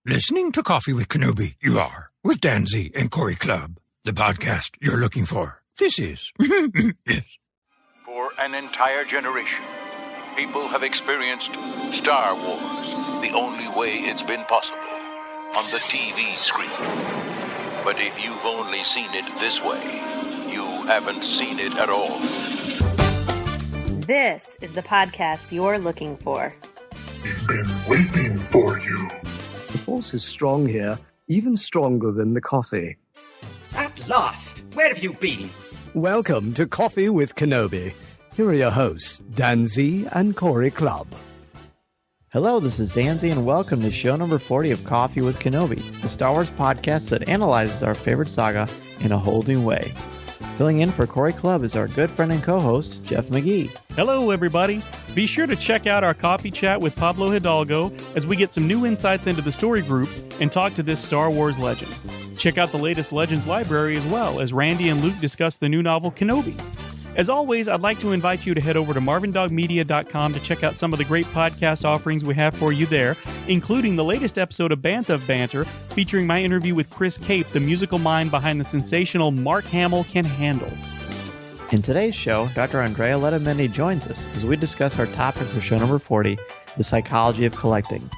Listening to Coffee with Kenobi, you are, with Dan Z and Corey Clubb, the podcast you're looking for. This is, yes. For an entire generation, people have experienced Star Wars the only way it's been possible, on the TV screen. But if you've only seen it this way, you haven't seen it at all. This is the podcast you're looking for. We've been waiting for you. The force is strong here, even stronger than the coffee. At last! Where have you been? Welcome to Coffee with Kenobi. Here are your hosts, Dan Z and Corey Clubb. Hello, this is Dan Z, and welcome to show number 40 of Coffee with Kenobi, the Star Wars podcast that analyzes our favorite saga in a whole new way. Filling in for Corey Clubb is our good friend and co-host, Jeff McGee. Hello, everybody. Be sure to check out our coffee chat with Pablo Hidalgo as we get some new insights into the story group and talk to this Star Wars legend. Check out the latest Legends library as well as Randy and Luke discuss the new novel Kenobi. As always, I'd like to invite you to head over to marvindogmedia.com to check out some of the great podcast offerings we have for you there, including the latest episode of Bantha Banter, featuring my interview with Chris Cape, the musical mind behind the sensational Mark Hamill Can Handle. In today's show, Dr. Andrea Letamendi joins us as we discuss our topic for show number 40, the psychology of collecting.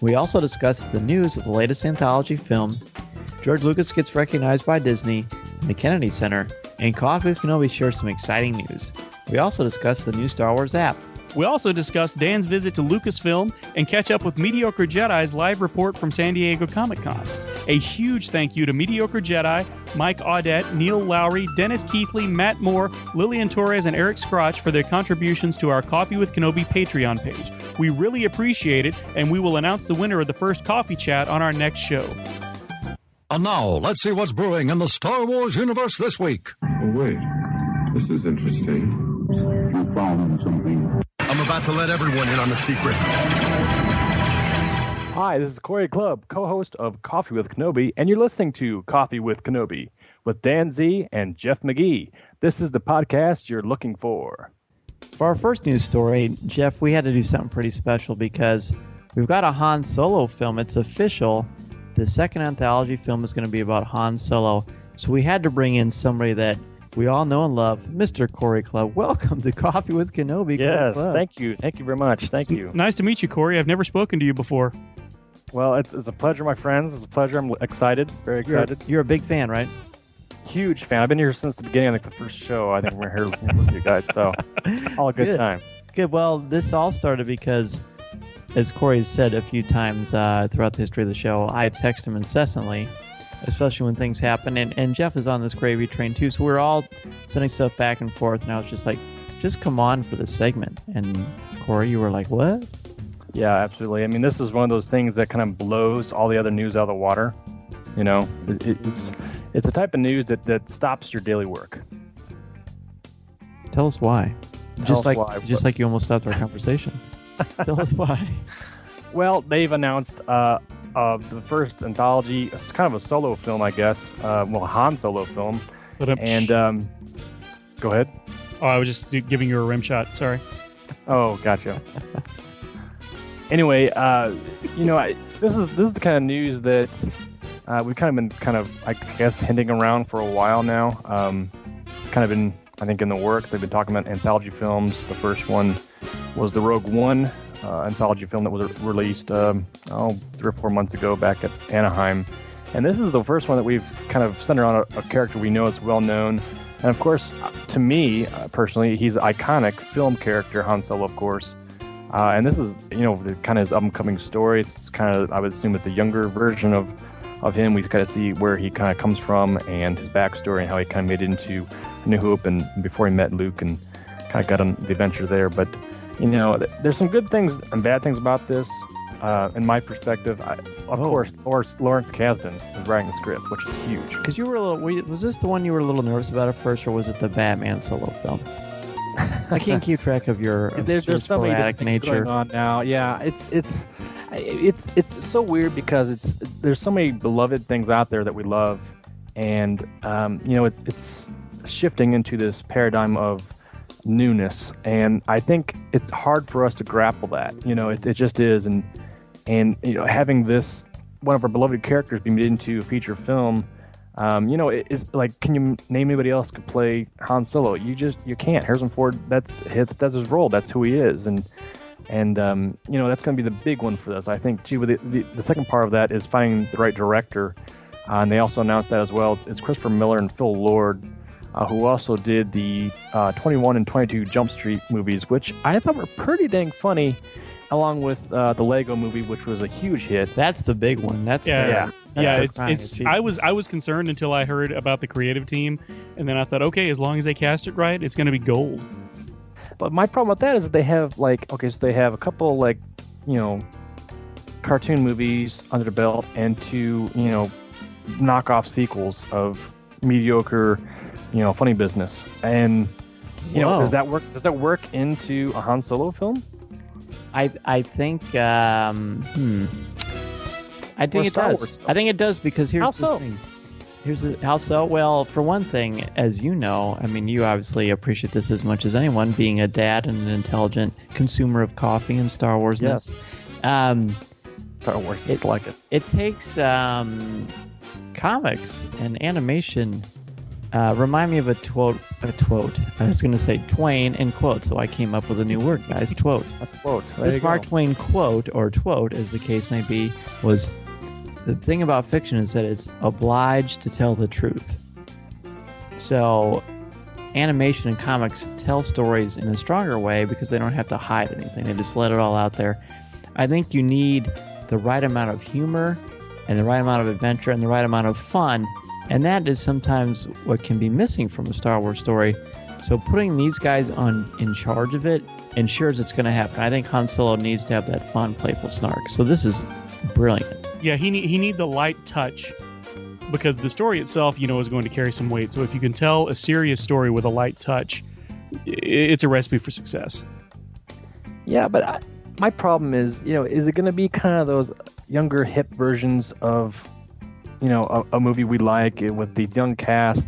We also discuss the news of the latest anthology film, George Lucas gets recognized by Disney, and the Kennedy Center, and Coffee with Kenobi shares some exciting news. We also discuss the new Star Wars app. We also discuss Dan's visit to Lucasfilm and catch up with Mediocre Jedi's live report from San Diego Comic-Con. A huge thank you to Mediocre Jedi, Mike Audette, Neil Lowry, Dennis Keithley, Matt Moore, Lillian Torres, and Eric Scrotch for their contributions to our Coffee with Kenobi Patreon page. We really appreciate it, and we will announce the winner of the first coffee chat on our next show. And now, let's see what's brewing in the Star Wars universe this week. Oh, wait. This is interesting. You found something. I'm about to let everyone in on the secret. Hi, this is Corey Clubb, co-host of Coffee with Kenobi, and you're listening to Coffee with Kenobi with Dan Z and Jeff McGee. This is the podcast you're looking for. For our first news story, Jeff, we had to do something pretty special because we've got a Han Solo film. It's official. The second anthology film is going to be about Han Solo. So we had to bring in somebody that we all know and love, Mr. Corey Clubb. Welcome to Coffee with Kenobi. Yes, thank you. Thank you very much. Thank you. Nice to meet you, Corey. I've never spoken to you before. Well, it's a pleasure, my friends. It's a pleasure. I'm excited. Very excited. You're a big fan, right? Huge fan. I've been here since the beginning, like the first show. I think we're here listening with you guys. So, all a good time. Good. Well, this all started because, as Corey said a few times throughout the history of the show, I text him incessantly, especially when things happen. And Jeff is on this gravy train too, so we're all sending stuff back and forth. And I was just like, just come on for this segment. And Corey, you were like, what? Yeah, absolutely. I mean, this is one of those things that kind of blows all the other news out of the water. You know, it's a type of news that stops your daily work. Tell us why. Just like you almost stopped our conversation. Tell us why. Well, they've announced the first anthology. It's kind of a solo film, I guess. Han Solo film. And go ahead. Oh, I was just giving you a rim shot. Sorry. Oh, gotcha. Anyway, this is the kind of news that we've kind of been I guess hinting around for a while now. Kind of been, I think, in the works. They've been talking about anthology films. The first one was the Rogue One anthology film that was released 3 or 4 months ago back at Anaheim. And this is the first one that we've kind of centered on a character we know is well known. And of course, to me personally, he's an iconic film character, Han Solo, of course. And this is, the kind of his upcoming story. It's kind of, I would assume it's a younger version of him. We kind of see where he kind of comes from and his backstory and how he kind of made it into New Hope and before he met Luke and kind of got on the adventure there. But, there's some good things and bad things about this. In my perspective, of course, Lawrence Kasdan is writing the script, which is huge. Because you were was this the one you were a little nervous about at first, or was it the Batman Solo film? I can't keep track of your there's so many different things going on now. Yeah, it's so weird because there's so many beloved things out there that we love, and it's shifting into this paradigm of newness, and I think it's hard for us to grapple that. It just is, and having this one of our beloved characters be made into a feature film, it's like, can you name anybody else who could play Han Solo? You can't. Harrison Ford, that's his role. That's who he is, and that's going to be the big one for this. I think too. The second part of that is finding the right director, and they also announced that as well. It's Christopher Miller and Phil Lord, who also did the 21 and 22 Jump Street movies, which I thought were pretty dang funny, along with the Lego movie, which was a huge hit. That's the big one. That's I was concerned until I heard about the creative team, and then I thought, okay, as long as they cast it right, it's going to be gold. But my problem with that is that they have they have a couple cartoon movies under the belt and two knockoff sequels of mediocre funny business, and does that work into a Han Solo film? I think I think it does. I think it does, because here's the thing. How so? Well, for one thing, as you know, I mean, you obviously appreciate this as much as anyone, being a dad and an intelligent consumer of coffee and Star Wars. Yes. Star Wars, like it. It takes comics and animation. Remind me of a quote. I was going to say Twain in quote, so I came up with a new word, guys. Quote. A quote. This Mark Twain quote, or quote, as the case may be, was, the thing about fiction is that it's obliged to tell the truth. So animation and comics tell stories in a stronger way because they don't have to hide anything. They just let it all out there. I think you need the right amount of humor and the right amount of adventure and the right amount of fun. And that is sometimes what can be missing from a Star Wars story. So putting these guys in charge of it ensures it's going to happen. I think Han Solo needs to have that fun, playful snark. So this is brilliant. Yeah, he needs a light touch, because the story itself, is going to carry some weight. So if you can tell a serious story with a light touch, it's a recipe for success. Yeah, but my problem is it going to be kind of those younger, hip versions of a movie we like, with the young cast,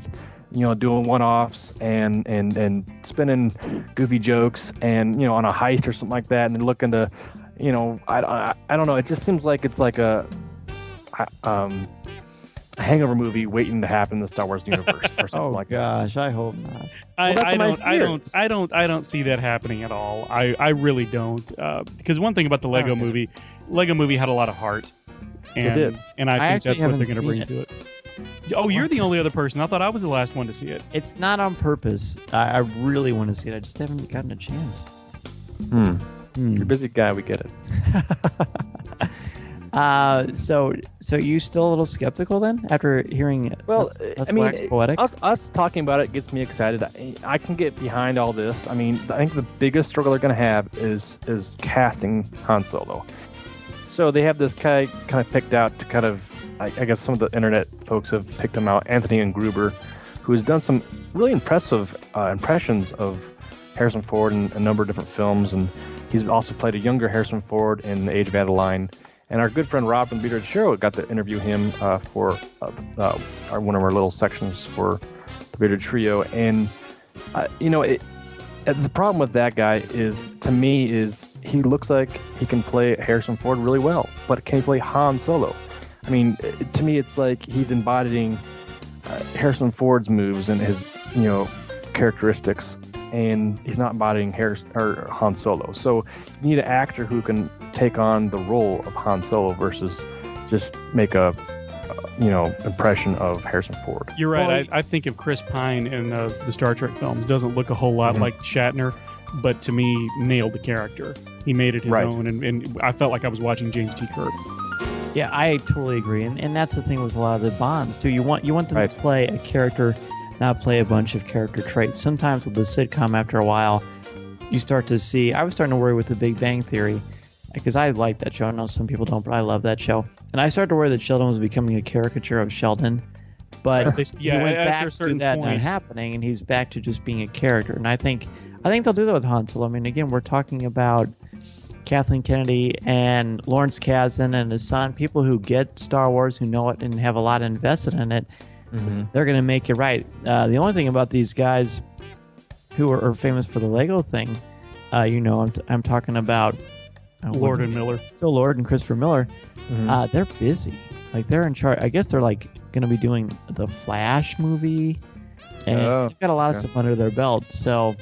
doing one-offs and spinning goofy jokes and, on a heist or something like that, and then looking to, I don't know. It just seems like it's like a hangover movie waiting to happen in the Star Wars universe or something like that. Oh gosh, I hope not. I don't see that happening at all. I really don't. Because one thing about the Lego movie had a lot of heart. And, it did. And I think that's what they're going to bring to it. Oh, you're the only other person. I thought I was the last one to see it. It's not on purpose. I really want to see it. I just haven't gotten a chance. You're a busy guy. We get it. So you still a little skeptical then after hearing us wax poetic? Us talking about it gets me excited. I can get behind all this. I mean, I think the biggest struggle they're going to have is casting Han Solo. So they have this guy kind of picked out to kind of, I guess some of the internet folks have picked him out, Anthony and Gruber, who has done some really impressive impressions of Harrison Ford in a number of different films, and he's also played a younger Harrison Ford in The Age of Adeline. And our good friend Rob from Bearded Show got to interview him for one of our little sections for the Bearded Trio. And, the problem with that guy is he looks like he can play Harrison Ford really well, but can he play Han Solo? I mean, to me, it's like he's embodying Harrison Ford's moves and his, characteristics, and he's not embodying Han Solo. So you need an actor who can take on the role of Han Solo versus just make a impression of Harrison Ford. You're right. I think of Chris Pine in the Star Trek films. Doesn't look a whole lot like Shatner, but to me, nailed the character. He made it his own, and I felt like I was watching James T. Kirk. Yeah, I totally agree, and that's the thing with a lot of the Bonds too. You want them to play a character, not play a bunch of character traits. Sometimes with the sitcom, after a while, you start to see. I was starting to worry with The Big Bang Theory, because I like that show. I know some people don't, but I love that show. And I started to worry that Sheldon was becoming a caricature of Sheldon. But he went back to that not happening, and he's back to just being a character. And I think they'll do that with Han Solo. I mean, again, we're talking about Kathleen Kennedy and Lawrence Kasdan and his son, people who get Star Wars, who know it and have a lot invested in it. Mm-hmm. They're going to make it right. The only thing about these guys who are famous for the Lego thing, I'm talking about Lord and Miller. Phil Lord and Christopher Miller. They're busy. Like they're in charge. I guess they're like going to be doing the Flash movie, and they've got a lot of stuff under their belt. So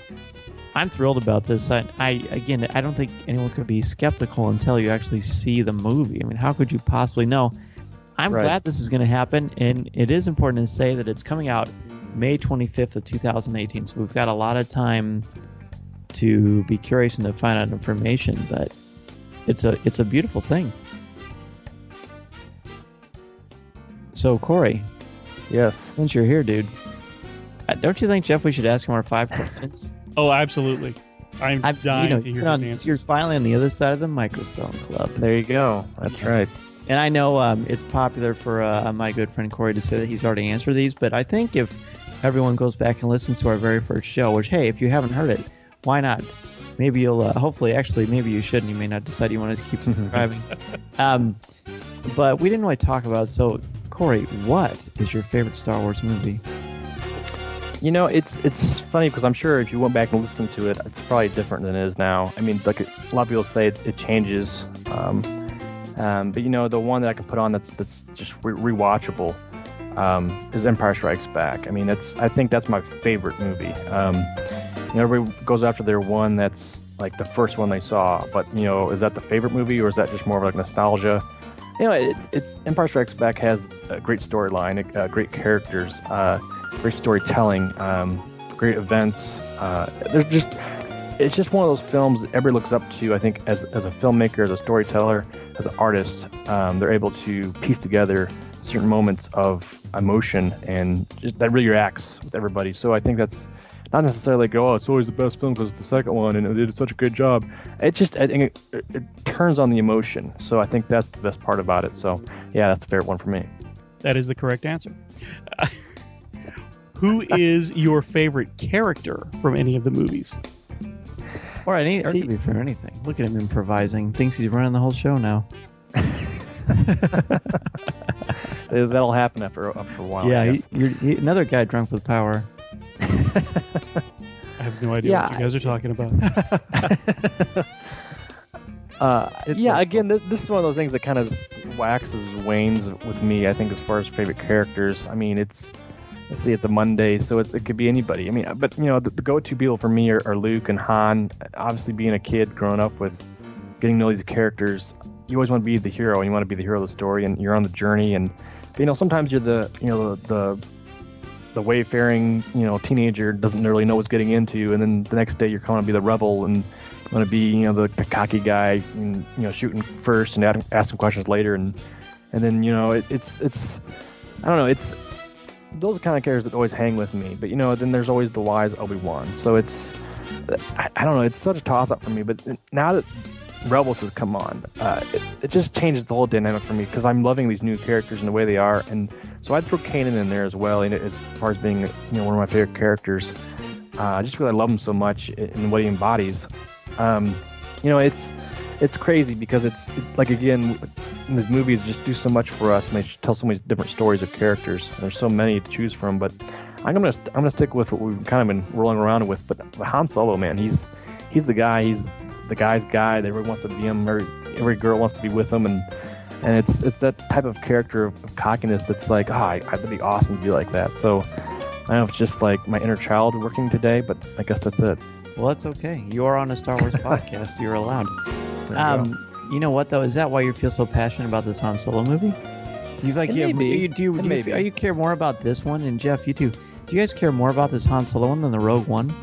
I'm thrilled about this. I don't think anyone could be skeptical until you actually see the movie. I mean, how could you possibly know? I'm glad this is going to happen, and it is important to say that it's coming out May 25th of 2018. So we've got a lot of time to be curious and to find out information. But it's a beautiful thing. So, Corey. Yes. Since you're here, dude, don't you think, Jeff, we should ask him our 5 questions? Oh, absolutely. I'm dying to hear his answers. You're finally on the other side of the microphone club. There you go. That's right. And I know it's popular for my good friend Corey to say that he's already answered these, but I think if everyone goes back and listens to our very first show, which, hey, if you haven't heard it, why not? Maybe you'll, hopefully, actually, maybe you shouldn't. You may not decide you want to keep subscribing. But we didn't really talk about it. So, Corey, what is your favorite Star Wars movie? You know, it's funny because I'm sure if you went back and listened to it, it's probably different than it is now. I mean, like a lot of people say it changes. But you know, the one that I can put on that's just rewatchable is Empire Strikes Back. I mean, I think that's my favorite movie. You know, everybody goes after their one that's like the first one they saw, but you know, is that the favorite movie or is that just more of like nostalgia? You know, it's Empire Strikes Back has a great storyline, great characters, great storytelling, great events. It's just one of those films that everybody looks up to. I think as a filmmaker, as a storyteller, as an artist, they're able to piece together certain moments of emotion and that really reacts with everybody. So I think that's not necessarily like, oh, it's always the best film because it's the second one and it did such a good job. I think it turns on the emotion. So I think that's the best part about it. So yeah, that's the favorite one for me. That is the correct answer. Who is your favorite character from any of the movies? Or could be for anything. Look at him improvising. Thinks he's running the whole show now. That'll happen after a while. Yeah, you're another guy drunk with power. I have no idea what you guys are talking about. Again, this is one of those things that kind of waxes, wanes with me, I think, as far as favorite characters. I mean, it's a Monday, so it could be anybody. I mean, but, you know, the go-to people for me are Luke and Han. Obviously, being a kid, growing up with getting to know these characters, you always want to be the hero, and you want to be the hero of the story, and you're on the journey. And, you know, sometimes you're the wayfaring, you know, teenager doesn't really know what's getting into, and then the next day you're going to be the rebel and want to be, you know, the cocky guy, and, you know, shooting first and asking questions later, and then, you know, it's I don't know, it's those kind of characters that always hang with me. But, you know, then there's always the wise Obi-Wan. So it's I don't know, it's such a toss-up for me. But now that Rebels has come on, it just changes the whole dynamic for me because I'm loving these new characters and the way they are. And so I'd throw Kanan in there as well, and as far as being, you know, one of my favorite characters. Just because I love him so much and what he embodies. You know, it's crazy because it's like, again, these movies just do so much for us, and they tell so many different stories of characters. And there's so many to choose from, but I'm gonna stick with what we've kind of been rolling around with. But Han Solo, man, he's the guy. He's the guy's guy. Everyone wants to be him. Every girl wants to be with him, and it's that type of character of cockiness that's like, it'd be awesome to be like that. So I don't know if it's just like my inner child working today, but I guess that's it. Well, that's okay. You are on a Star Wars podcast. You're allowed. You know what, though? Is that why you feel so passionate about this Han Solo movie? Do you care more about this one? And Jeff, you too. Do you guys care more about this Han Solo one than the Rogue One?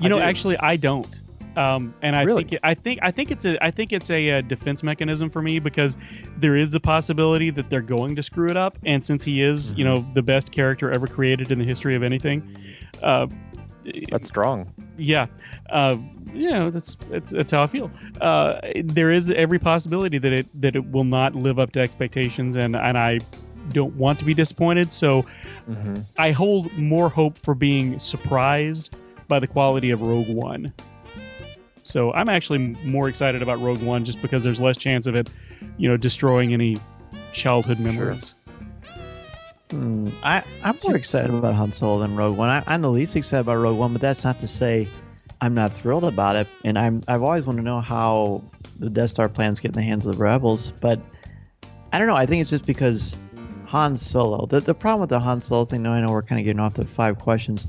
You know, actually, I don't. And I really? think it's a defense mechanism for me because there is a possibility that they're going to screw it up. And since he is, you know, the best character ever created in the history of anything, that's strong. Yeah. You know, that's how I feel. There is every possibility that it will not live up to expectations, and I don't want to be disappointed. So I hold more hope for being surprised by the quality of Rogue One. So I'm actually more excited about Rogue One just because there's less chance of it, you know, destroying any childhood memories. I'm more excited about Han Solo than Rogue One. I'm the least excited about Rogue One, but that's not to say I'm not thrilled about it. And I've always wanted to know how the Death Star plans get in the hands of the rebels. But I don't know. I think it's just because Han Solo. The problem with the Han Solo thing, though, I know we're kind of getting off the 5 questions,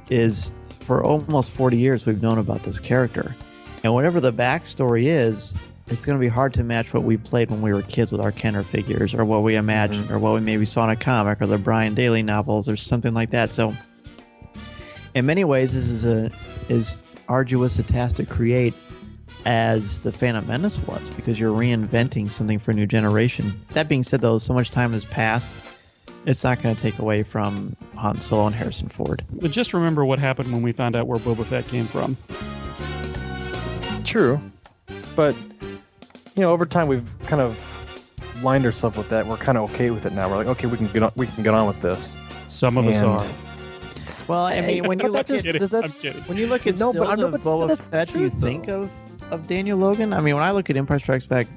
is for almost 40 years we've known about this character. And whatever the backstory is, it's going to be hard to match what we played when we were kids with our Kenner figures, or what we imagined, or what we maybe saw in a comic, or the Brian Daley novels, or something like that. So, in many ways, this is as arduous a task to create as the Phantom Menace was, because you're reinventing something for a new generation. That being said, though, so much time has passed, it's not going to take away from Han Solo and Harrison Ford. But just remember what happened when we found out where Boba Fett came from. True, but over time we've kind of lined ourselves with that. We're kind of okay with it now. We're like, okay, we can get on with this. Some of us are. Well, I mean, when you look at I'm kidding. When you look at stills of Boba Fett, do you think of Daniel Logan? I mean, when I look at Empire Strikes Back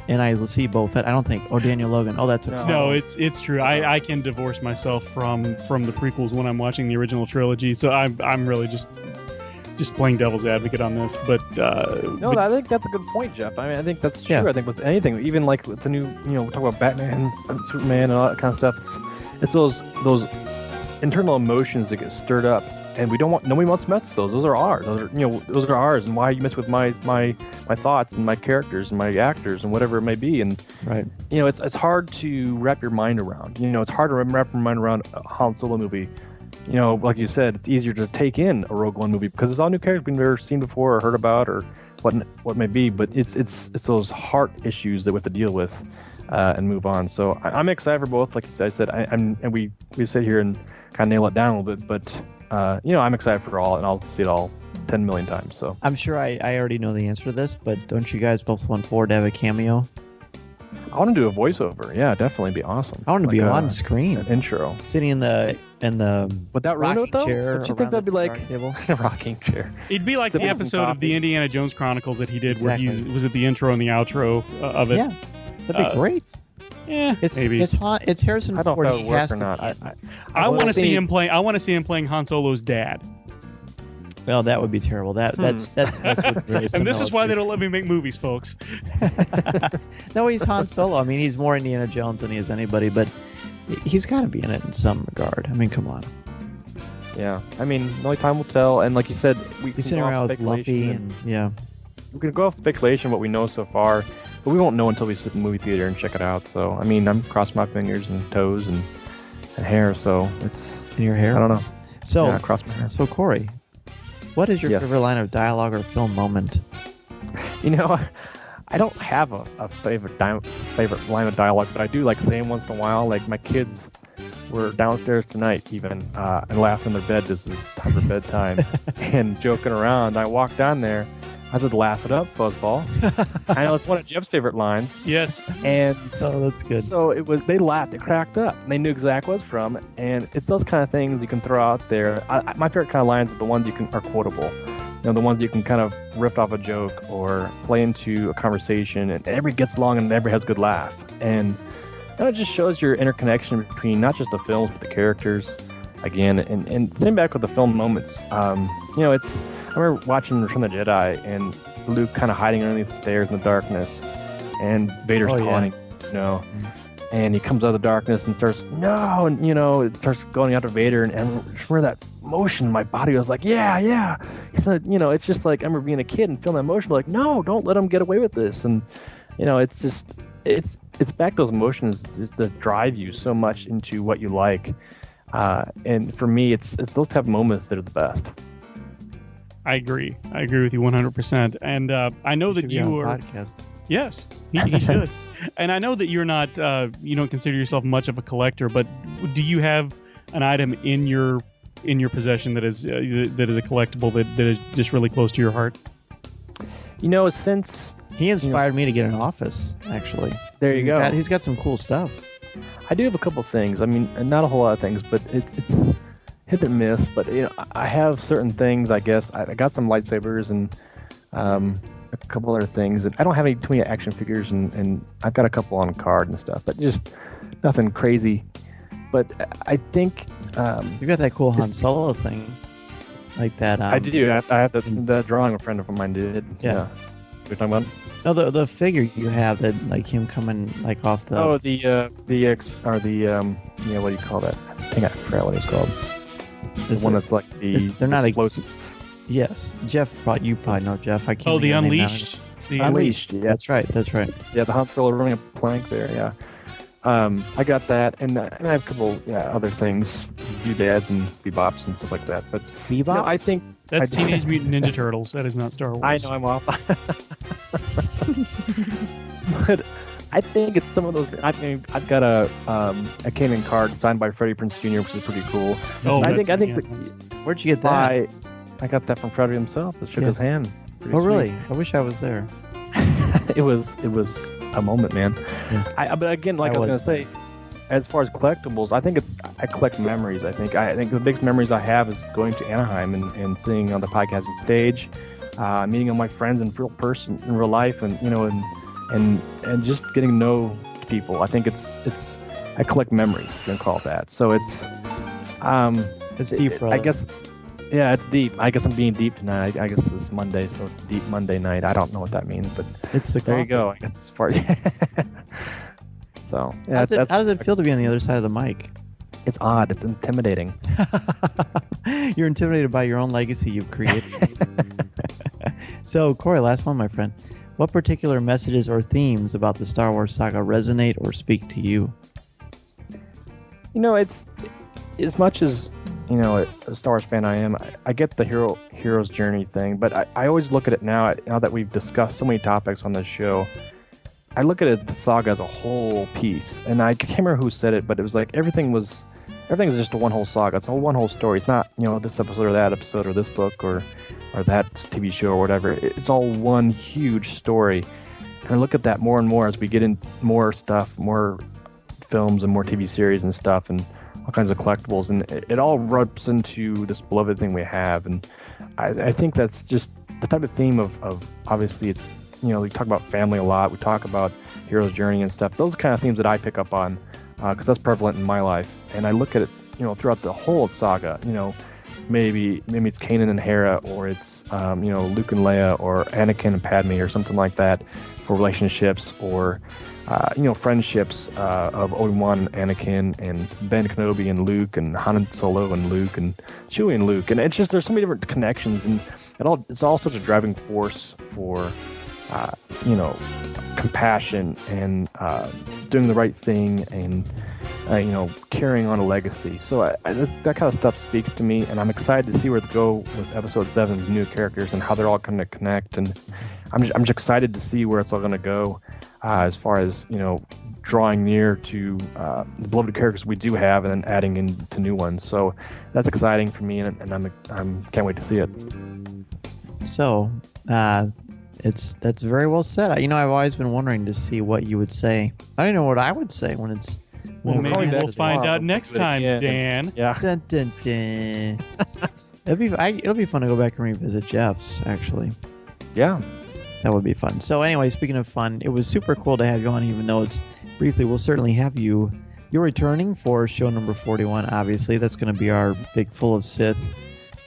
and I see Boba Fett, I don't think, Daniel Logan. Oh, that's no. It's true. I can divorce myself from the prequels when I'm watching the original trilogy. So I'm really just playing devil's advocate on this. But I think that's a good point, Jeff. I mean, I think that's true. Yeah. I think with anything, even like with the new, we talk about Batman, Superman, and all that kind of stuff. It's those internal emotions that get stirred up, and nobody wants to mess with those. Those are ours. Those are ours. And why you mess with my thoughts and my characters and my actors and whatever it may be. And right, it's hard to wrap your mind around. It's hard to wrap your mind around a Han Solo movie. Like you said, it's easier to take in a Rogue One movie because it's all new characters we've never seen before or heard about or what may be. But it's those heart issues that we have to deal with and move on. So I'm excited for both. Like I said, and we sit here and kind of nail it down a little bit. But I'm excited for all, and I'll see it all 10 million times. So I'm sure I already know the answer to this, but don't you guys both want Ford to have a cameo? I want to do a voiceover. Yeah, definitely be awesome. I want to be on screen. An intro. Sitting in the without rocking chair. Don't you think that'd be like a rocking chair? It'd be like the episode of the Indiana Jones Chronicles that he did, exactly, where was it the intro and the outro of it? Yeah, that'd be great. Yeah, maybe it's Harrison Ford. I don't know if it would work or not. I want to see him playing. I want to see him playing Han Solo's dad. Well, that would be terrible. That's and this is why they don't let me make movies, folks. No, he's Han Solo. I mean, he's more Indiana Jones than he is anybody, but he's got to be in it in some regard. I mean, come on. Yeah, I mean, only time will tell. And like you said, he's sitting around with Lumpy, and yeah, we can go off speculation what we know so far, but we won't know until we sit in the movie theater and check it out. So, I mean, I'm crossing my fingers and toes and hair. So it's in your hair. I don't know. So yeah, I cross my hair. So Corey, what is your favorite line of dialogue or film moment? I don't have a favorite line of dialogue, but I do like saying once in a while. Like my kids were downstairs tonight even and laughing in their bed. This is time for bedtime and joking around. I walked down there. I said, "Laugh it up, fuzzball." I know it's one of Jeff's favorite lines. Yes. And that's good. So they laughed, it cracked up, and they knew exactly what it's from. And it's those kind of things you can throw out there. My favorite kind of lines are the ones are quotable. The ones you can kind of rip off a joke or play into a conversation, and everybody gets along and everybody has a good laugh. And it just shows your interconnection between not just the films but the characters. Again, and same back with the film moments. I remember watching Return of the Jedi and Luke kind of hiding underneath the stairs in the darkness, and Vader's taunting, and he comes out of the darkness and starts, no, and it starts going after Vader, and remember that motion in my body was like, yeah. He said, it's just like I remember being a kid and feeling that emotion, like, no, don't let him get away with this, and it's just it's back those emotions that drive you so much into what you like, and for me, it's those type of moments that are the best. I agree with you 100%. And I know that you are. Podcast. Yes, he should. And I know that you're not. You don't consider yourself much of a collector, but do you have an item in your possession that is a collectible that is just really close to your heart? Since he inspired me to get an office, actually. There you go. He's got some cool stuff. I do have a couple things. I mean, not a whole lot of things, but it's hit and miss, but I have certain things. I guess I got some lightsabers and a couple other things. I don't have too many action figures, and I've got a couple on card and stuff, but just nothing crazy. But I think you got that cool Han Solo thing, like that. I do. I have the drawing a friend of mine did. Yeah. You're talking about? No, the figure you have that like him coming like off the. Oh, what do you call that? I think I forgot what it's called. The one that's like the. They're not explosive. Yes, Jeff. You probably know Jeff. I can't. Oh, the think of name now. Unleashed. Unleashed. Yeah, that's right. Yeah, the Han Solo running a plank there. Yeah. I got that, and I have a couple other things, doodads and bebops and stuff like that. But bebops, no, I think that's Teenage Mutant Ninja Turtles. That is not Star Wars. I know I'm off. But I think it's some of those. I mean, I've got a Kanan card signed by Freddie Prinze Jr., which is pretty cool. Oh, I think. Where'd you get that? I got that from Freddie himself. It shook his hand. Pretty really? I wish I was there. It was a moment, man. Yeah. But again, like I was gonna say, as far as collectibles, I think I collect memories. I think the biggest memories I have is going to Anaheim and seeing on the podcasting stage, meeting all my friends in real life, and and just getting to know people. I think I collect memories. You can call it that. So it's deep, brother. I guess. Yeah, it's deep. I guess I'm being deep tonight. I guess it's Monday, so it's Deep Monday night. I don't know what that means, but it's the there you go. I guess it's part. So yeah, how does it feel to be on the other side of the mic? It's odd. It's intimidating. You're intimidated by your own legacy you've created. So, Corey, last one, my friend. What particular messages or themes about the Star Wars saga resonate or speak to you? It's as much as a Star Wars fan I am. I get the hero's journey thing, but I always look at it now that we've discussed so many topics on this show. I look at it, the saga as a whole piece, and I can't remember who said it, but it was like everything's just a one whole saga. It's a one whole story. It's not this episode or that episode or this book or that TV show or whatever. It's all one huge story, and I look at that more and more as we get in more stuff, more films and more TV series and stuff, and all kinds of collectibles, and it all rubs into this beloved thing we have. And I think that's just the type of theme of obviously it's we talk about family a lot, we talk about hero's journey and stuff. Those are kind of themes that I pick up on because that's prevalent in my life, and I look at it throughout the whole saga. Maybe it's Kanan and Hera, or it's Luke and Leia, or Anakin and Padme, or something like that for relationships, or friendships of Obi-Wan, Anakin, and Ben Kenobi and Luke, and Han Solo and Luke, and Chewie and Luke, and it's just there's so many different connections, and it's all such a driving force for compassion and doing the right thing and carrying on a legacy. So that kind of stuff speaks to me, and I'm excited to see where to go with Episode 7's new characters and how they're all going to connect, and I'm just excited to see where it's all going to go. As far as drawing near to the beloved characters we do have, and then adding into new ones. So that's exciting for me, and I'm can't wait to see it. So that's very well said. I've always been wondering to see what you would say. I don't know what I would say when it's. Well, maybe we'll find out next time, Dan. Yeah. Dun, dun, dun. It'll be fun to go back and revisit Jeff's, actually. Yeah. That would be fun. So anyway, speaking of fun, it was super cool to have you on, even though it's briefly. We'll certainly have you. You're returning for show number 41, obviously. That's going to be our big Full of Sith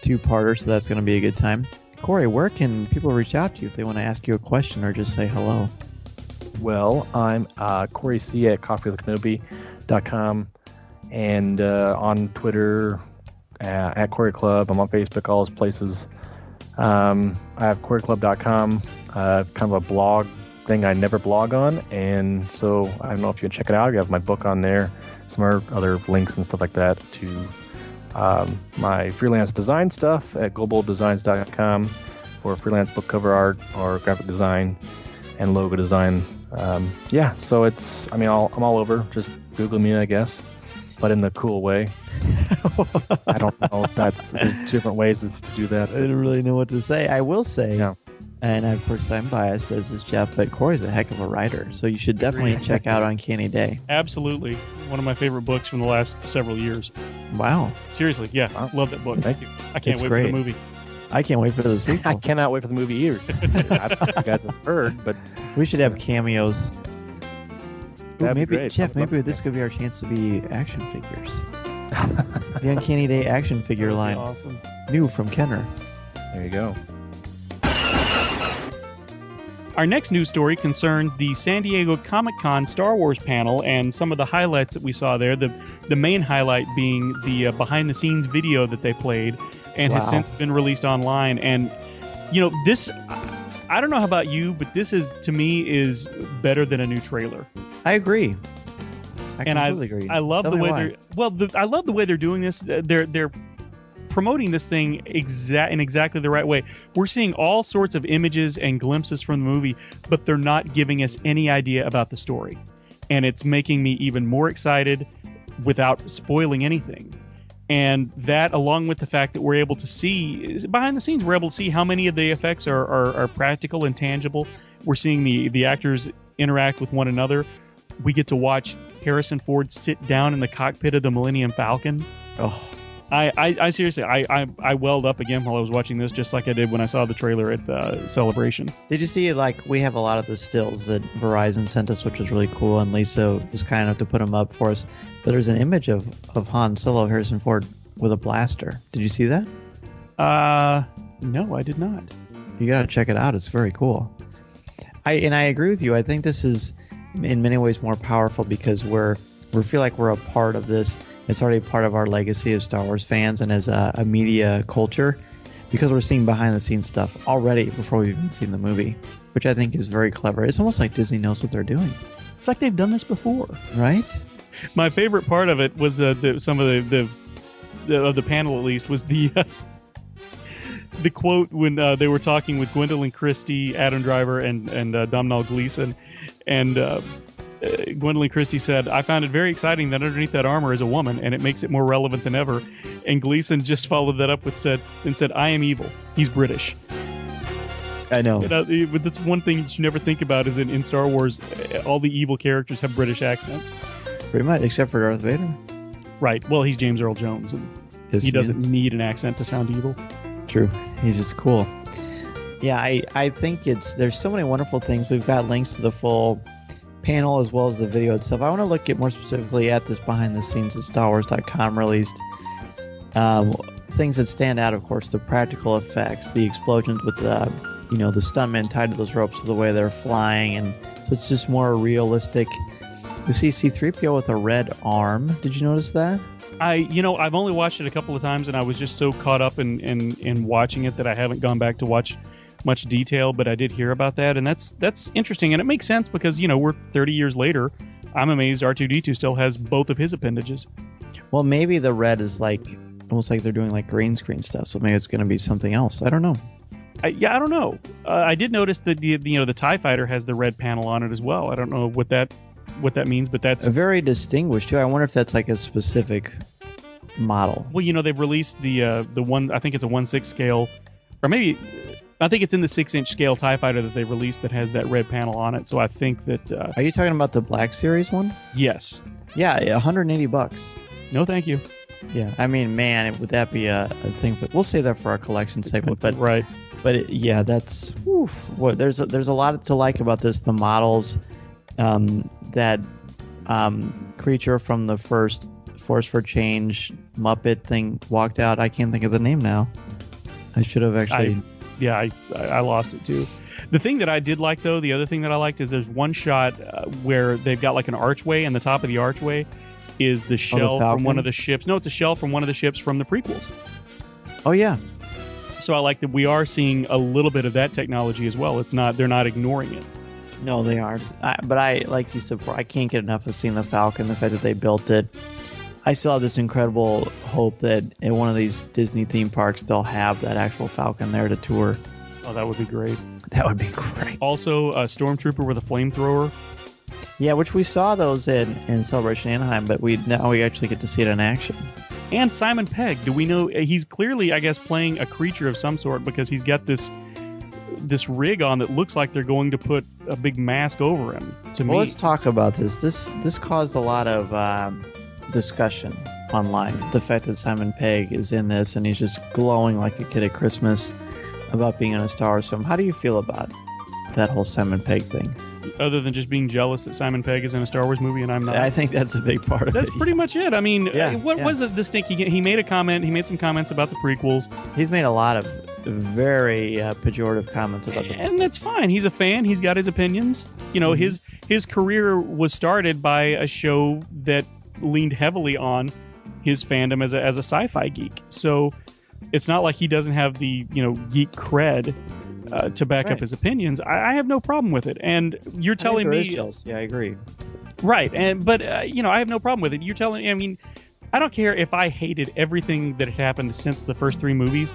two-parter, so that's going to be a good time. Corey, where can people reach out to you if they want to ask you a question or just say hello? Well, I'm Corey C. at coffeewithkenobi.com, and on Twitter at Corey Club. I'm on Facebook, all those places. I have CoreyClub.com, kind of a blog thing I never blog on, and so I don't know if you can check it out. I have my book on there, some other links and stuff like that to my freelance design stuff at globaldesigns.com for freelance book cover art or graphic design and logo design. So I'm all over. Just Google me, I guess, but in the cool way. I don't know if there's different ways to do that. I don't really know what to say. I will say, yeah. And of course I'm biased, as is Jeff, but Corey's a heck of a writer, so you should definitely check out Uncanny Day. Absolutely. One of my favorite books from the last several years. Wow. Seriously, yeah. Wow. Love that book. Thank you. I can't wait for the movie. I can't wait for the sequel. I cannot wait for the movie either. I don't know if you guys have heard, but we should have cameos. That'd maybe be great. Jeff, maybe this could be our chance to be action figures. The Uncanny Day action figure line. Awesome. New from Kenner. There you go. Our next news story concerns the San Diego Comic-Con Star Wars panel and some of the highlights that we saw there. The main highlight being the behind-the-scenes video that they played and has since been released online. And, this, I don't know about you, but this to me, is better than a new trailer. I agree. I completely agree. I love the way I love the way they're doing this. They're promoting this thing in exactly the right way. We're seeing all sorts of images and glimpses from the movie, but they're not giving us any idea about the story. And it's making me even more excited without spoiling anything. And that, along with the fact that we're able to see, behind the scenes, we're able to see how many of the effects are practical and tangible. We're seeing the actors interact with one another. We get to watch Harrison Ford sit down in the cockpit of the Millennium Falcon. Oh, I seriously, I welled up again while I was watching this, just like I did when I saw the trailer at Celebration. Did you see, we have a lot of the stills that Verizon sent us, which was really cool, and Lisa was kind enough to put them up for us. But there's an image of Han Solo, Harrison Ford, with a blaster. Did you see that? No, I did not. You gotta check it out. It's very cool. I agree with you. I think this is, in many ways, more powerful because we feel like we're a part of this. It's already part of our legacy as Star Wars fans and as a media culture because we're seeing behind-the-scenes stuff already before we've even seen the movie, which I think is very clever. It's almost like Disney knows what they're doing. It's like they've done this before. Right? My favorite part of it was some of the panel, at least, was the quote when they were talking with Gwendolyn Christie, Adam Driver, and Domhnall Gleeson, and Gwendolyn Christie said, "I found it very exciting that underneath that armor is a woman, and it makes it more relevant than ever." And Gleeson just followed that up with said, "I am evil. He's British." I know. But that's one thing that you never think about is in Star Wars, all the evil characters have British accents. Pretty much, except for Darth Vader. Right. Well, he's James Earl Jones, and he doesn't need an accent to sound evil. True. He's just cool. Yeah, I think there's so many wonderful things. We've got links to the full panel as well as the video itself. I want to look at more specifically at this behind the scenes that StarWars.com released. Things that stand out, of course, the practical effects, the explosions with the stuntmen tied to those ropes, the way they're flying, and so it's just more realistic. You see C-3PO with a red arm. Did you notice that? I've only watched it a couple of times, and I was just so caught up in watching it that I haven't gone back to watch much detail, but I did hear about that, and that's interesting, and it makes sense because, we're 30 years later. I'm amazed R2-D2 still has both of his appendages. Well, maybe the red is almost like they're doing green screen stuff, so maybe it's going to be something else. I don't know. I don't know. I did notice that the TIE Fighter has the red panel on it as well. I don't know what that means, but that's very distinguished too. I wonder if that's a specific model. Well, they've released the one, I think it's a 1/6 scale, or maybe I think it's in the 6-inch scale TIE Fighter that they released that has that red panel on it. So I think that. Are you talking about the Black Series one? Yes. Yeah, $180. No, thank you. Yeah, I mean, man, would that be a thing? But we'll save that for our collection segment. But right. But that's there's a lot to like about this. The models, that creature from the first Force for Change Muppet thing walked out. I can't think of the name now. I should have actually. I lost it too. The thing that I did like, though, the other thing that I liked is there's one shot where they've got an archway, and the top of the archway is the shell from one of the ships. No, it's a shell from one of the ships from the prequels. Oh yeah. So I like that we are seeing a little bit of that technology as well. They're not ignoring it. No, they aren't. But like you said before, I can't get enough of seeing the Falcon, the fact that they built it. I still have this incredible hope that in one of these Disney theme parks, they'll have that actual Falcon there to tour. Oh, that would be great. That would be great. Also, a Stormtrooper with a flamethrower. Yeah, which we saw those in Celebration Anaheim, but now we actually get to see it in action. And Simon Pegg. Do we know he's clearly, I guess, playing a creature of some sort because he's got this rig on that looks like they're going to put a big mask over him. Well, let's talk about this. This caused a lot of discussion online. The fact that Simon Pegg is in this and he's just glowing like a kid at Christmas about being in a Star Wars film. How do you feel about that whole Simon Pegg thing? Other than just being jealous that Simon Pegg is in a Star Wars movie and I'm not. I think that's a big part of it. That's pretty much it. I mean, what was it? This thing? He made a comment. He made some comments about the prequels. He's made a lot of very pejorative comments about the and that's fine. He's a fan. He's got his opinions. You know, his career was started by a show that leaned heavily on his fandom as a sci-fi geek. So it's not like he doesn't have the geek cred to back up his opinions. I have no problem with it. And you're telling me, yeah, I agree. Right, but I have no problem with it. You're telling me, I mean, I don't care if I hated everything that had happened since the first 3 movies.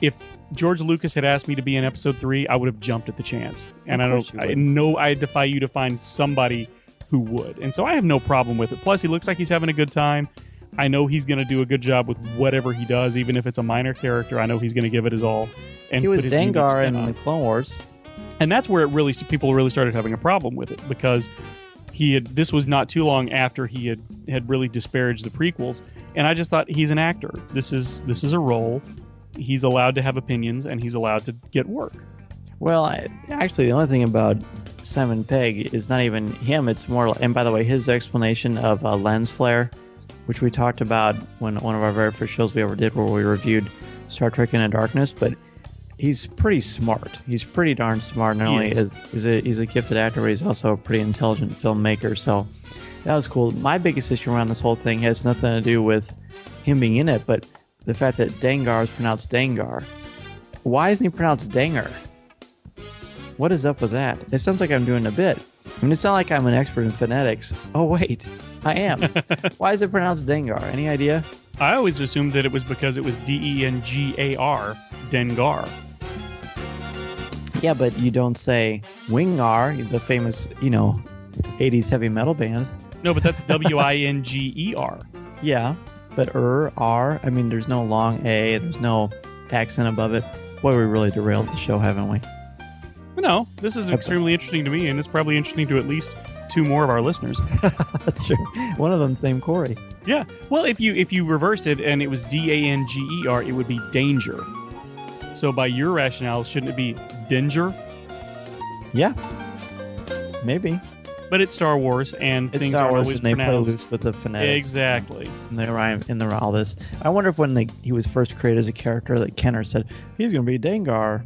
If George Lucas had asked me to be in episode 3, I would have jumped at the chance. And I defy you to find somebody who would. And so I have no problem with it. Plus, he looks like he's having a good time. I know he's going to do a good job with whatever he does, even if it's a minor character. I know he's going to give it his all. And he was Dengar in the Clone Wars. And that's where people really started having a problem with it, because this was not too long after he had really disparaged the prequels. And I just thought, he's an actor. This is a role. He's allowed to have opinions, and he's allowed to get work. Well, actually, the only thing about Simon Pegg is not even him. It's more, and by the way, his explanation of lens flare, which we talked about when one of our very first shows we ever did, where we reviewed Star Trek Into Darkness. But he's pretty smart. He's pretty darn smart. Not only is he's a gifted actor, but he's also a pretty intelligent filmmaker. So that was cool. My biggest issue around this whole thing has nothing to do with him being in it, but the fact that Dengar is pronounced Dengar. Why isn't he pronounced Danger? What is up with that? It sounds like I'm doing a bit. I mean, it's not like I'm an expert in phonetics. Oh, wait. I am. Why is it pronounced Dengar? Any idea? I always assumed that it was because it was Dengar, Dengar. Yeah, but you don't say Wingar, the famous, 80s heavy metal band. No, but that's Winger. Yeah. But R, I mean, there's no long A, there's no accent above it. Boy, we really derailed the show, haven't we? No, this is extremely interesting to me, and it's probably interesting to at least 2 more of our listeners. That's true. One of them's named Corey. Yeah. Well, if you reversed it and it was Danger, it would be danger. So by your rationale, shouldn't it be Danger? Yeah. Maybe. But it's Star Wars, and it's things Star aren't Wars, always and they pronounced. play loose with the phonetics. Exactly. And they rhyme in all this. I wonder if when he was first created as a character, that Kenner said, he's going to be Dengar.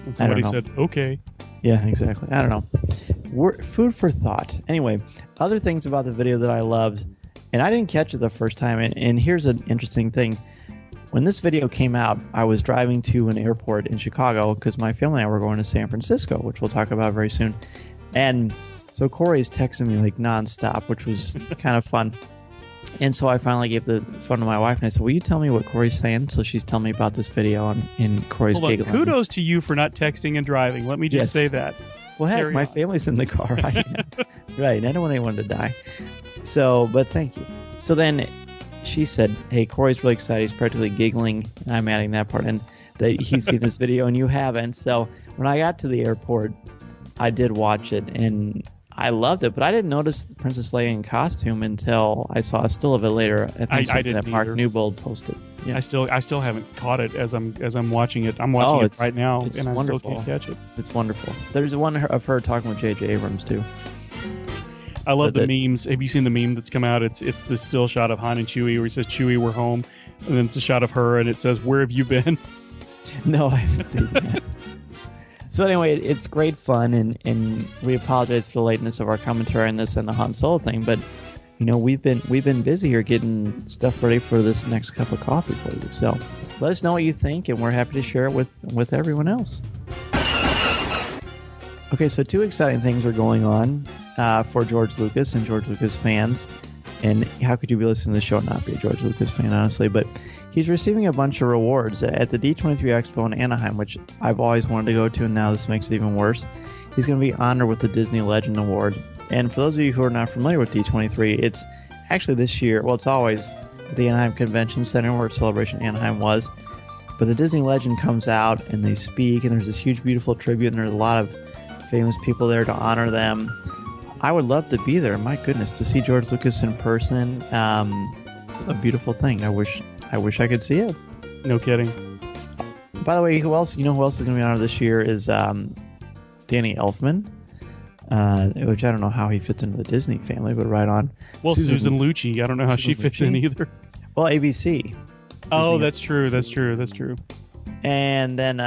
And somebody said, okay. Yeah, exactly. I don't know. Food for thought. Anyway, other things about the video that I loved, and I didn't catch it the first time, and here's an interesting thing. When this video came out, I was driving to an airport in Chicago because my family and I were going to San Francisco, which we'll talk about very soon. And so Corey's texting me like nonstop, which was kind of fun. And so I finally gave the phone to my wife, and I said, will you tell me what Corey's saying? So she's telling me about this video, and Corey's giggling. Kudos to you for not texting and driving. Let me just say that. Well, heck, my family's in the car. Right? I don't want anyone to die. So, but thank you. So then she said, hey, Corey's really excited. He's practically giggling. And I'm adding that part in, that he's seen this video and you haven't. So when I got to the airport, I did watch it, and I loved it, but I didn't notice Princess Leia in costume until I saw a still of it later. I didn't that Mark Newbold posted. Yeah. I still haven't caught it as I'm watching it. I'm watching it right now, and I still can't catch it. It's wonderful. There's one of her talking with J.J. Abrams too. I love the memes. Have you seen the meme that's come out? It's the still shot of Han and Chewie where he says, Chewie, we're home, and then it's a shot of her, and it says, where have you been? No, I haven't seen that. So anyway, it's great fun, and we apologize for the lateness of our commentary on this and the Han Solo thing, but we've been busy here getting stuff ready for this next cup of coffee for you. So let us know what you think, and we're happy to share it with everyone else. Okay, so 2 exciting things are going on for George Lucas and George Lucas fans, and how could you be listening to the show and not be a George Lucas fan, honestly? But he's receiving a bunch of rewards at the D23 Expo in Anaheim, which I've always wanted to go to, and now this makes it even worse. He's going to be honored with the Disney Legend Award. And for those of you who are not familiar with D23, it's actually this year, well, it's always at the Anaheim Convention Center where Celebration Anaheim was. But the Disney Legend comes out, and they speak, and there's this huge, beautiful tribute, and there's a lot of famous people there to honor them. I would love to be there. My goodness, to see George Lucas in person, a beautiful thing. I wish I could see it. No kidding. By the way, who else is going to be honored this year is Danny Elfman, which I don't know how he fits into the Disney family, but right on. Well, Susan Lucci, I don't know how she fits in either. Well, ABC. Oh, that's true. That's true. And then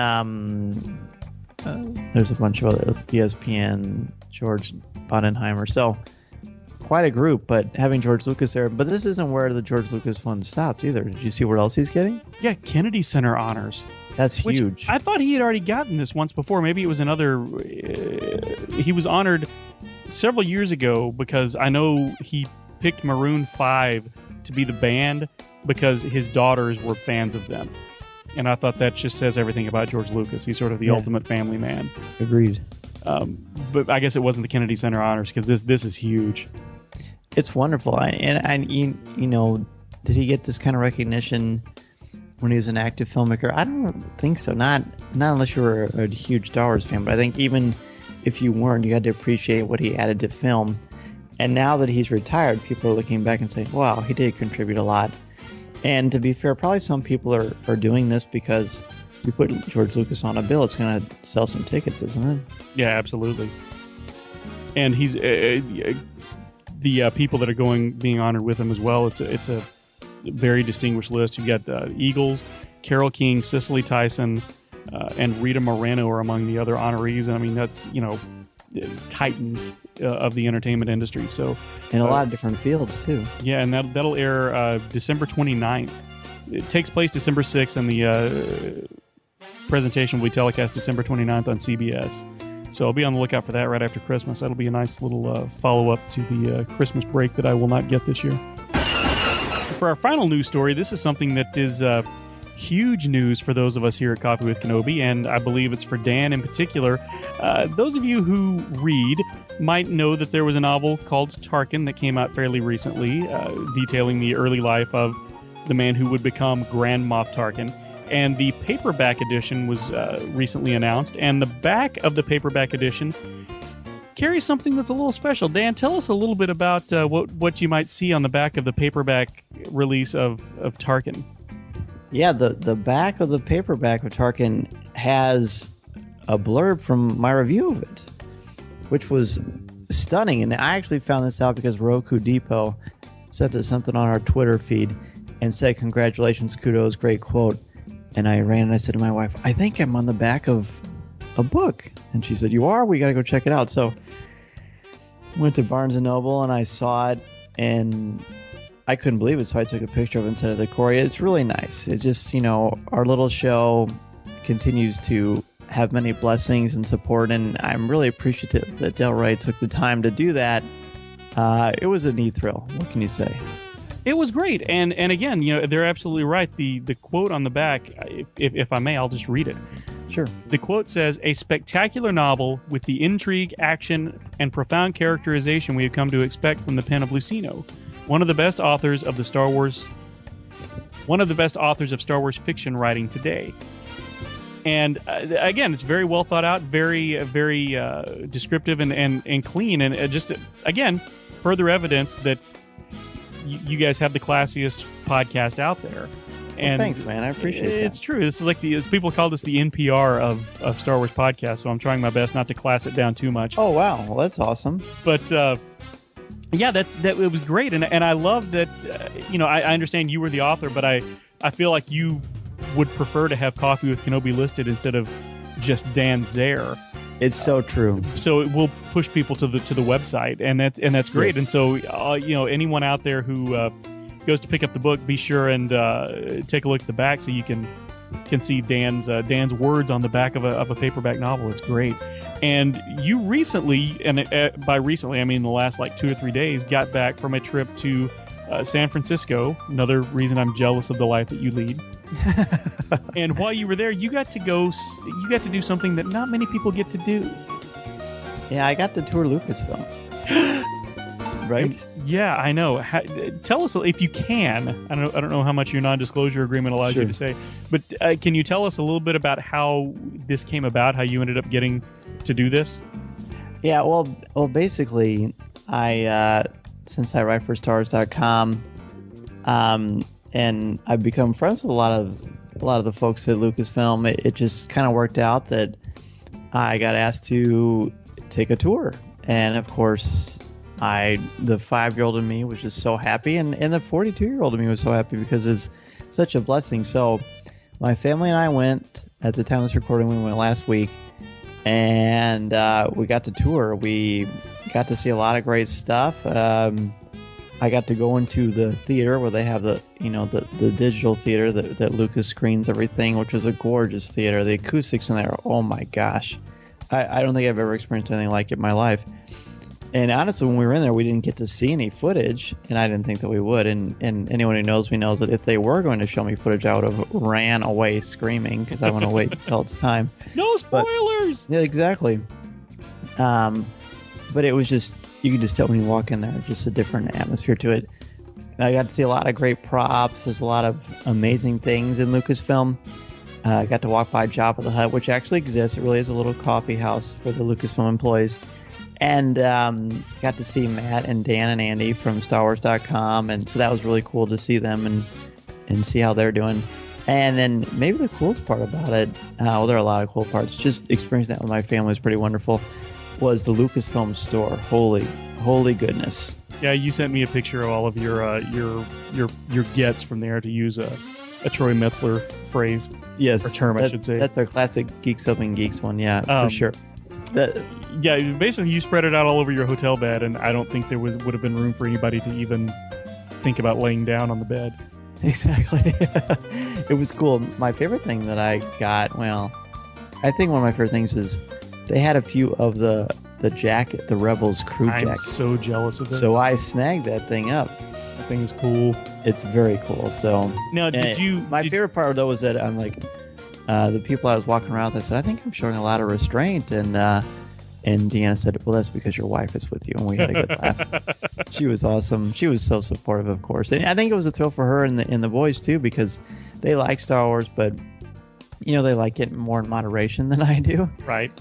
there's a bunch of other ESPN, George Oppenheimer. So quite a group, but having George Lucas there. But this isn't where the George Lucas fund stops either. Did you see where else he's getting? Yeah, Kennedy Center honors. That's huge. I thought he had already gotten this once before. Maybe it was another... he was honored several years ago because I know he picked Maroon 5 to be the band because his daughters were fans of them. And I thought that just says everything about George Lucas. He's sort of the ultimate family man. Agreed. But I guess it wasn't the Kennedy Center honors because this is huge. It's wonderful. And you know, did he get this kind of recognition when he was an active filmmaker? I don't think so. Not unless you were a huge Star Wars fan. But I think even if you weren't, you had to appreciate what he added to film. And now that he's retired, people are looking back and saying, wow, he did contribute a lot. And to be fair, probably some people are doing this because you put George Lucas on a bill, it's going to sell some tickets, isn't it? Yeah, absolutely. And he's the people that are being honored with him as well. It's a very distinguished list. You've got Eagles, Carole King, Cicely Tyson, and Rita Moreno are among the other honorees. And I mean, that's, you know, titans of the entertainment industry. So in a lot of different fields too. Yeah, and that'll air December 29th. It takes place December 6th, and the presentation will be telecast December 29th on CBS. So I'll be on the lookout for that right after Christmas. That'll be a nice little follow-up to the Christmas break that I will not get this year. For our final news story, this is something that is huge news for those of us here at Coffee with Kenobi, and I believe it's for Dan in particular. Those of you who read might know that there was a novel called Tarkin that came out fairly recently, detailing the early life of the man who would become Grand Moff Tarkin. And the paperback edition was recently announced, and the back of the paperback edition carries something that's a little special. Dan, tell us a little bit about what you might see on the back of the paperback release of Tarkin. Yeah, the back of the paperback of Tarkin has a blurb from my review of it, which was stunning. And I actually found this out because Roku Depot sent us something on our Twitter feed and said, "Congratulations, kudos, great quote." And I ran and I said to my wife, "I think I'm on the back of a book." And she said, "You are? We got to go check it out." So I went to Barnes & Noble and I saw it and I couldn't believe it. So I took a picture of it and sent it to Corey. It's really nice. It's just, you know, our little show continues to have many blessings and support. And I'm really appreciative that Del Rey took the time to do that. It was a neat thrill. What can you say? It was great, and again, you know, they're absolutely right. The quote on the back, if I may, I'll just read it. Sure. The quote says, "A spectacular novel with the intrigue, action, and profound characterization we have come to expect from the pen of Lucino, one of the best authors of Star Wars fiction writing today." And again, it's very well thought out, very, very descriptive and clean, and just again, further evidence that you guys have the classiest podcast out there. And thanks, man. I appreciate it. It's true. This is like as people call this the NPR of Star Wars podcasts. So I'm trying my best not to class it down too much. Oh wow, well, that's awesome. But yeah, that it was great, and I love that. You know, I understand you were the author, but I feel like you would prefer to have Coffee with Kenobi listed instead of just Dan Zare. It's so true. So it will push people to the website, and that's great. Yes. And so you know, anyone out there who goes to pick up the book, be sure and take a look at the back so you can see Dan's words on the back of a paperback novel. It's great. And you recently, and by recently I mean the last like 2 or 3 days, got back from a trip to San Francisco. Another reason I'm jealous of the life that you lead. And while you were there, you got to do something that not many people get to do. Yeah, I got to tour Lucasfilm. Right? Yeah, I know. Tell us if you can. I don't know how much your non-disclosure agreement allows you to say, but can you tell us a little bit about how this came about? How you ended up getting to do this? Yeah, well, basically, I since I write for Stars.com, and I've become friends with a lot of the folks at Lucasfilm. It just kind of worked out that I got asked to take a tour, and of course, the 5-year-old in me was just so happy, and the 42-year-old in me was so happy because it's such a blessing. So My family and I went, at the time of this recording, we went last week, and we got to tour. We got to see a lot of great stuff. I got to go into the theater where they have the digital theater that Lucas screens everything, which was a gorgeous theater. The acoustics in there, oh my gosh. I don't think I've ever experienced anything like it in my life. And honestly, when we were in there, we didn't get to see any footage, and I didn't think that we would. And anyone who knows me knows that if they were going to show me footage, I would have ran away screaming because I want to wait until it's time. No spoilers! Yeah, exactly. But it was just, you could just tell when you walk in there, just a different atmosphere to it. I got to see a lot of great props. There's a lot of amazing things in Lucasfilm. I got to walk by Jabba the Hutt, which actually exists. It really is a little coffee house for the Lucasfilm employees. And got to see Matt and Dan and Andy from StarWars.com, and so that was really cool to see them and see how they're doing. And then maybe the coolest part about it, well, there are a lot of cool parts, just experiencing that with my family was pretty wonderful, was the Lucasfilm store. Holy goodness. Yeah, you sent me a picture of all of your gets from there, to use a Troy Metzler phrase. Yes. Or term, I should say. That's our classic Geeks Helping Geeks one, yeah, for sure. Yeah, basically you spread it out all over your hotel bed, and I don't think there would have been room for anybody to even think about laying down on the bed. Exactly. It was cool. My favorite thing that I got, well, I think one of my favorite things is they had a few of the jacket, the Rebels crew jacket. I'm so jealous of this. So I snagged that thing up. That thing is cool. It's very cool. So now, my favorite part though was that I'm like, the people I was walking around with, I said, I think I'm showing a lot of restraint, and Deanna said, well, that's because your wife is with you, and we had a good laugh. She was awesome. She was so supportive, of course, and I think it was a thrill for her and the boys too, because they like Star Wars, but they like it more in moderation than I do. Right.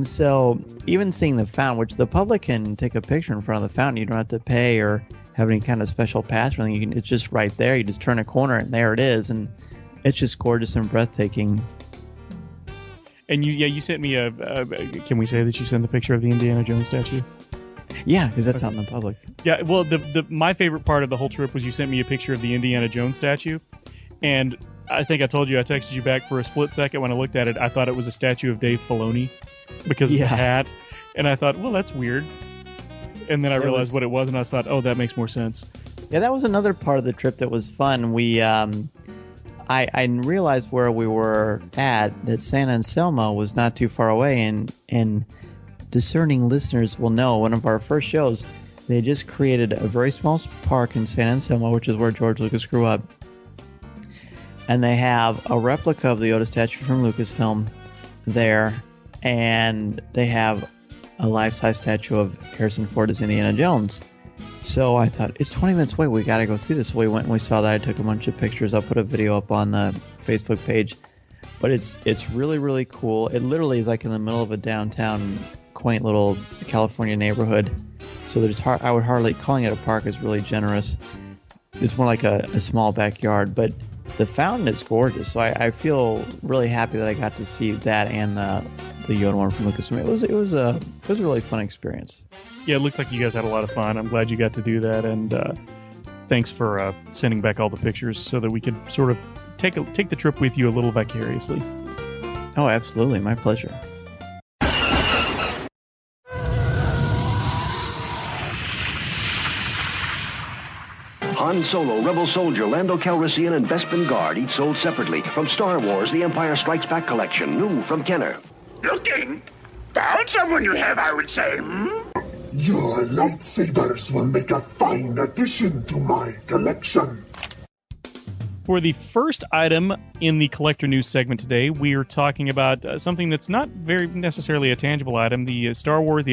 So even seeing the fountain, which the public can take a picture in front of the fountain, you don't have to pay or have any kind of special pass or anything. It's just right there. You just turn a corner and there it is, and it's just gorgeous and breathtaking. And you sent me can we say that you sent a picture of the Indiana Jones statue? Yeah, because that's out in the public. Yeah, well, my favorite part of the whole trip was you sent me a picture of the Indiana Jones statue, and I think I told you, I texted you back for a split second when I looked at it. I thought it was a statue of Dave Filoni because of the hat, and I thought, well, that's weird. And then I realized what it was, and I thought, oh, that makes more sense. Yeah, that was another part of the trip that was fun. We I realized where we were at, that San Anselmo was not too far away, and discerning listeners will know one of our first shows, they just created a very small park in San Anselmo, which is where George Lucas grew up. And they have a replica of the Yoda statue from Lucasfilm there, and they have a life-size statue of Harrison Ford as Indiana Jones. So I thought, it's 20 minutes away, we gotta go see this. So we went and we saw that. I took a bunch of pictures. I'll put a video up on the Facebook page. But it's really, really cool. It literally is like in the middle of a downtown, quaint little California neighborhood. So there's I would hardly, calling it a park is really generous. It's more like a small backyard. But the fountain is gorgeous. So I feel really happy that I got to see that and the Yoda one from Lucasfilm. It was a really fun experience. Yeah, it looks like you guys had a lot of fun. I'm glad you got to do that, and thanks for sending back all the pictures so that we could sort of take the trip with you a little vicariously. Oh, absolutely. My pleasure. Han Solo, Rebel Soldier, Lando Calrissian, and Bespin Guard, each sold separately. From Star Wars, The Empire Strikes Back Collection, new from Kenner. Looking? Found someone you have, I would say, Your lightsabers will make a fine addition to my collection. For the first item in the collector news segment today, we are talking about something that's not very necessarily a tangible item. The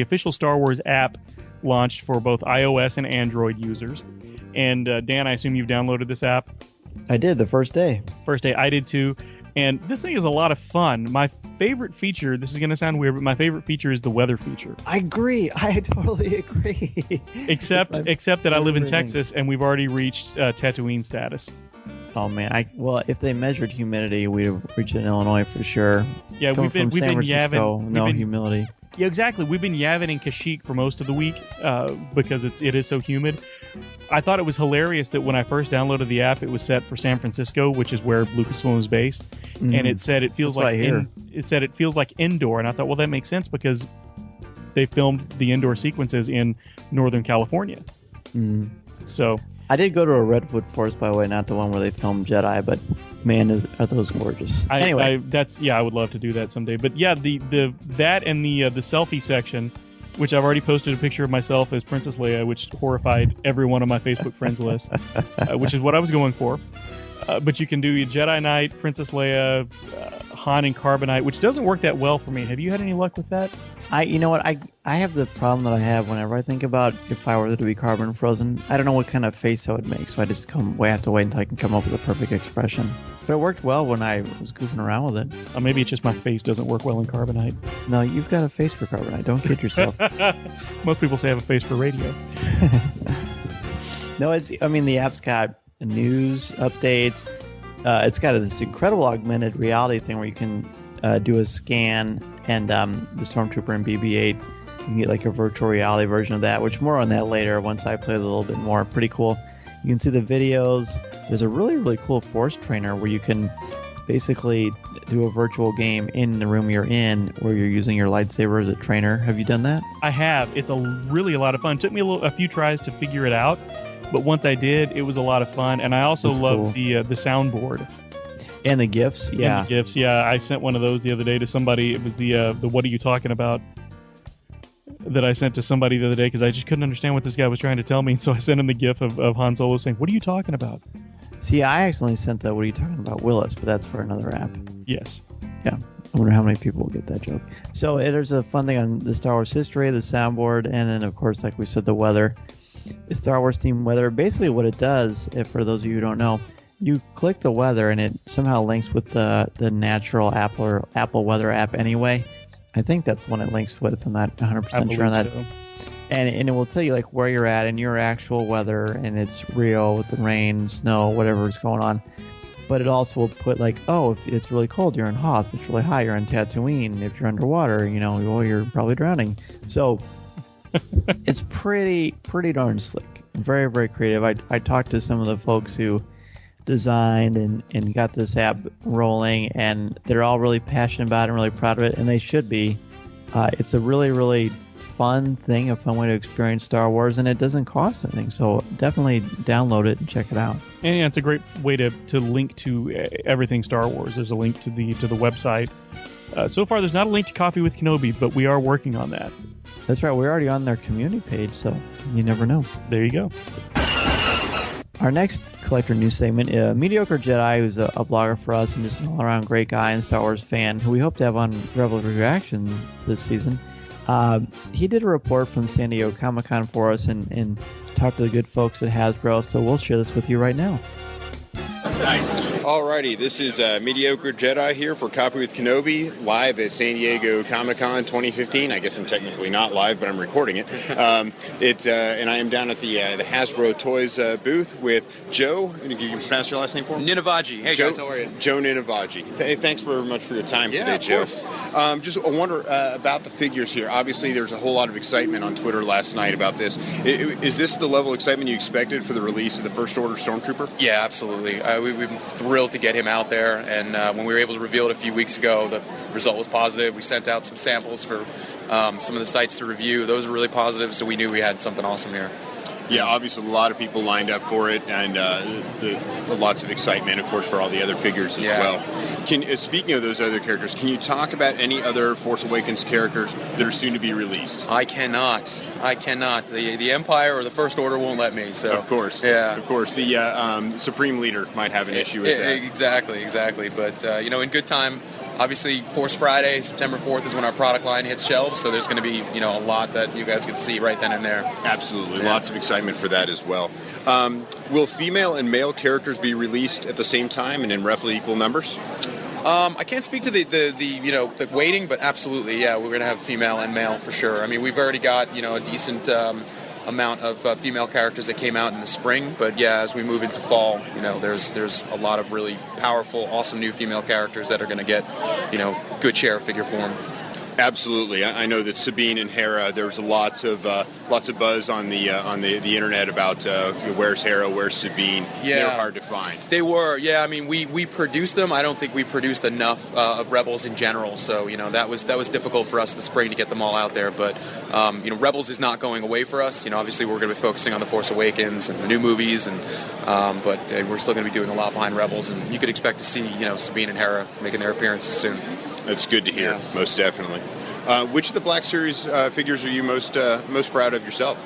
official Star Wars app launched for both iOS and Android users. And Dan, I assume you've downloaded this app? I did, the first day. First day, I did too. And this thing is a lot of fun. My favorite feature, this is going to sound weird, but my favorite feature is the weather feature. I agree. I totally agree. Except that I live in Texas, and we've already reached Tatooine status. Oh man, if they measured humidity, we'd have reached in Illinois for sure. Yeah, Coming we've been Francisco, yabbing. Humidity. Yeah, exactly. We've been yabbing in Kashyyyk for most of the week because it is so humid. I thought it was hilarious that when I first downloaded the app, it was set for San Francisco, which is where Lucasfilm is based, and it said it feels it feels like indoor, and I thought, well, that makes sense because they filmed the indoor sequences in Northern California. So I did go to a Redwood Forest, by the way, not the one where they filmed Jedi, but man, are those gorgeous. Anyway, I would love to do that someday. But yeah, that and the selfie section, which I've already posted a picture of myself as Princess Leia, which horrified everyone on my Facebook friends list, which is what I was going for. But you can do Jedi Knight, Princess Leia, Han and Carbonite, which doesn't work that well for me. Have you had any luck with that? You know what? I have the problem that I have whenever I think about if I were to be carbon frozen. I don't know what kind of face I would make, so I just have to wait until I can come up with a perfect expression. But it worked well when I was goofing around with it. Maybe it's just my face doesn't work well in Carbonite. No, you've got a face for Carbonite. Don't kid yourself. Most people say I have a face for radio. No, the app's got news, updates. It's got this incredible augmented reality thing where you can do a scan and the Stormtrooper in BB-8. You can get like a virtual reality version of that, which more on that later once I play a little bit more. Pretty cool. You can see the videos. There's a really, really cool Force trainer where you can basically do a virtual game in the room you're in where you're using your lightsaber as a trainer. Have you done that? I have. It's really a lot of fun. It took me a few tries to figure it out, but once I did, it was a lot of fun. And I also love the soundboard. And the GIFs, yeah. And the GIFs, yeah. I sent one of those the other day to somebody. It was the What Are You Talking About that I sent to somebody the other day because I just couldn't understand what this guy was trying to tell me. So I sent him the GIF of Han Solo saying, "What are you talking about?" See, I accidentally sent the What Are You Talking About Willis, but that's for another app. Yes. Yeah. I wonder how many people will get that joke. So there's a fun thing on the Star Wars history, the soundboard, and then, of course, like we said, the weather. It's Star Wars themed weather. Basically what it does, if for those of you who don't know, you click the weather and it somehow links with the natural Apple weather app anyway. I think that's when it links with. I'm not 100% sure on that. So. And it will tell you like where you're at in your actual weather, and it's real with the rain, snow, whatever is going on. But it also will put like, oh, if it's really cold, you're in Hoth. If it's really high, you're in Tatooine. If you're underwater, you're probably drowning. So it's pretty darn slick. Very, very creative. I talked to some of the folks who designed and got this app rolling, and they're all really passionate about it and really proud of it, and they should be. It's a really, really fun thing, a fun way to experience Star Wars, and it doesn't cost anything, so definitely download it and check it out. And yeah, it's a great way to link to everything Star Wars. There's a link to the website. So far, there's not a link to Coffee with Kenobi, but we are working on that. That's right. We're already on their community page, so you never know. There you go. Our next collector news segment, Mediocre Jedi, who's a blogger for us and just an all-around great guy and Star Wars fan, who we hope to have on Rebel Reaction this season. He did a report from San Diego Comic-Con for us and talked to the good folks at Hasbro, so we'll share this with you right now. Nice. Alrighty, this is Mediocre Jedi here for Coffee with Kenobi, live at San Diego Comic-Con 2015. I guess I'm technically not live, but I'm recording it. And I am down at the Hasbro Toys booth with Joe. Can you pronounce your last name for me? Ninavaji. Hey, Joe, guys, how are you? Joe Ninavaji. Thanks very much for your time today, of Joe. Course. Just I wonder about the figures here. Obviously, there's a whole lot of excitement on Twitter last night about this. Is this the level of excitement you expected for the release of the First Order Stormtrooper? Yeah, absolutely. We've been thrilled to get him out there, and when we were able to reveal it a few weeks ago, the result was positive. We sent out some samples for some of the sites to review. Those were really positive, so we knew we had something awesome here. Yeah, obviously a lot of people lined up for it, and lots of excitement, of course, for all the other figures as well. Speaking of those other characters, can you talk about any other Force Awakens characters that are soon to be released? I cannot. The Empire or the First Order won't let me. So of course, yeah, of course. The Supreme Leader might have an issue with that. Exactly. But in good time. Obviously, Force Friday, September 4th is when our product line hits shelves, so there's going to be, a lot that you guys get to see right then and there. Absolutely. Yeah. Lots of excitement for that as well. Will female and male characters be released at the same time and in roughly equal numbers? I can't speak to the weighting, but absolutely, yeah, we're going to have female and male for sure. I mean, we've already got, a decent amount of female characters that came out in the spring. But yeah, as we move into fall, there's a lot of really powerful, awesome new female characters that are going to get, good share of figure form. Absolutely, I know that Sabine and Hera. There was lots of buzz on the internet about where's Hera, where's Sabine. Yeah, they were hard to find. They were, yeah. I mean, we produced them. I don't think we produced enough of Rebels in general. So that was difficult for us this spring to get them all out there. But Rebels is not going away for us. Obviously we're going to be focusing on the Force Awakens and the new movies, and but we're still going to be doing a lot behind Rebels. And you could expect to see Sabine and Hera making their appearances soon. That's good to hear, most definitely. Which of the Black Series figures are you most proud of yourself?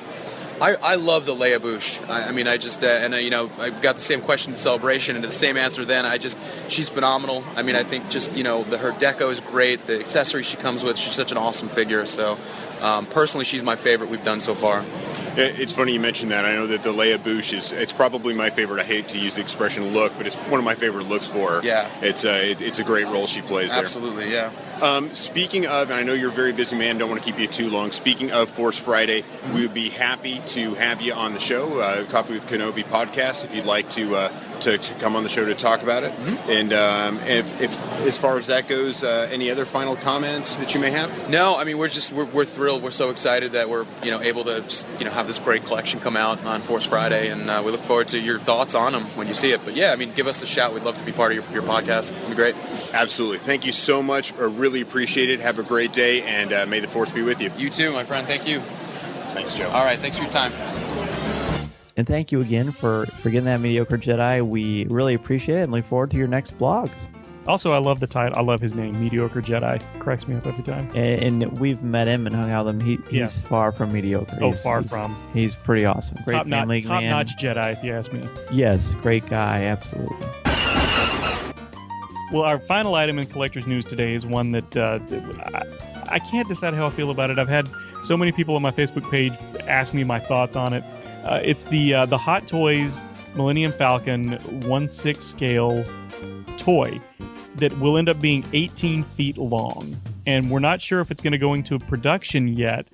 I love the Leia Bouche. I've got the same question in Celebration and the same answer then. She's phenomenal. I mean, I think just, her deco is great. The accessories she comes with, she's such an awesome figure. So, personally, she's my favorite we've done so far. It's funny you mentioned that. I know that the Leia Bouche it's probably my favorite. I hate to use the expression look, but it's one of my favorite looks for her. Yeah. It's a great role she plays there. Absolutely, yeah. Speaking of, and I know you're a very busy man, don't want to keep you too long. Speaking of Force Friday, we would be happy to have you on the show, Coffee with Kenobi podcast, if you'd like to come on the show to talk about it. Mm-hmm. And if as far as that goes, any other final comments that you may have? No, I mean we're thrilled. We're so excited that we're able to just have this great collection come out on Force Friday, and we look forward to your thoughts on them when you see it. But yeah, I mean, give us a shout. We'd love to be part of your podcast. It'd be great. Absolutely. Thank you so much. I really appreciate it. Have a great day, and may the Force be with you. You too, my friend. Thank you. Thanks, Joe. All right. Thanks for your time. And thank you again for getting that Mediocre Jedi. We really appreciate it and look forward to your next blogs. Also, I love the title. I love his name, Mediocre Jedi. Cracks me up every time. And we've met him and hung out with him. He's far from mediocre. Far from. He's pretty awesome. Great family man. Top-notch Jedi, if you ask me. Yes, great guy, absolutely. Well, our final item in Collector's News today is one that I can't decide how I feel about it. I've had so many people on my Facebook page ask me my thoughts on it. It's the Hot Toys Millennium Falcon 1/6 scale toy that will end up being 18 feet long. And we're not sure if it's going to go into production yet.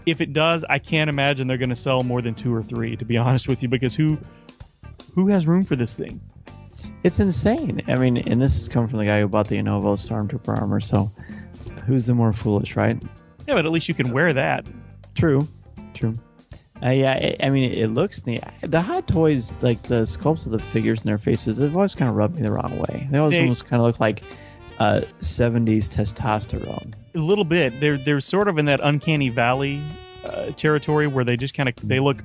If it does, I can't imagine they're going to sell more than 2 or 3, to be honest with you, because who has room for this thing? It's insane. I mean, and this is coming from the guy who bought the Lenovo Stormtrooper armor, so who's the more foolish, right? Yeah, but at least you can wear that. True. Yeah, I mean, it looks neat. The Hot Toys, like the sculpts of the figures and their faces, they've always kind of rubbed me the wrong way. They almost kind of look like 70s testosterone. A little bit. They're sort of in that uncanny valley territory where they just kind of they look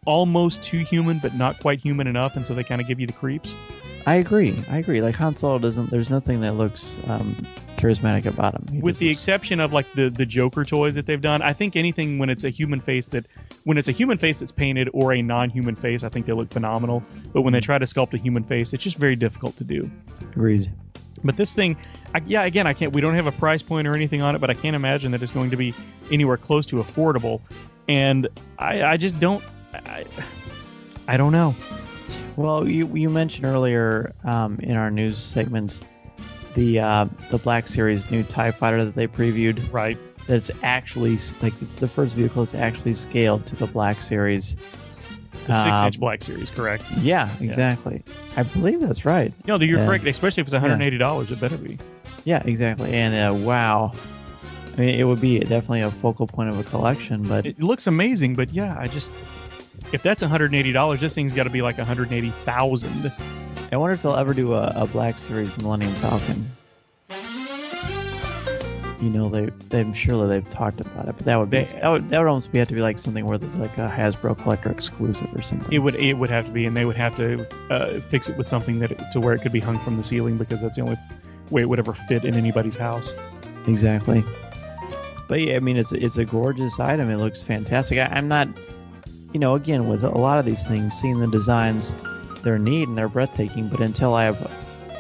almost too human, but not quite human enough, and so they kind of give you the creeps. I agree. Like Han Solo doesn't. There's nothing that looks charismatic about him. With the exception of like the Joker toys that they've done, I think anything when it's a human face that's painted or a non-human face, I think they look phenomenal. But when they try to sculpt a human face, it's just very difficult to do. Agreed. But this thing, I can't. We don't have a price point or anything on it, but I can't imagine that it's going to be anywhere close to affordable. And I just don't. I don't know. Well, you mentioned earlier in our news segments the Black Series new TIE Fighter that they previewed. Right. That's actually it's the first vehicle that's actually scaled to the Black Series. The 6-inch Black Series, correct? Yeah, exactly. Yeah. I believe that's right. No, you're correct, especially if it's $180. It better be. Yeah, exactly. And wow. I mean, it would be definitely a focal point of a collection, but it looks amazing. But yeah, if that's $180, this thing's got to be like $180,000. I wonder if they'll ever do a Black Series Millennium Falcon. I'm sure they've talked about it, but that would almost have to be like something where like a Hasbro collector exclusive or something. It would have to be, and they would have to fix it with something to where it could be hung from the ceiling, because that's the only way it would ever fit in anybody's house. Exactly. But yeah, I mean, it's a gorgeous item. It looks fantastic. I'm not, again, with a lot of these things, seeing the designs, they're neat and they're breathtaking, but until I have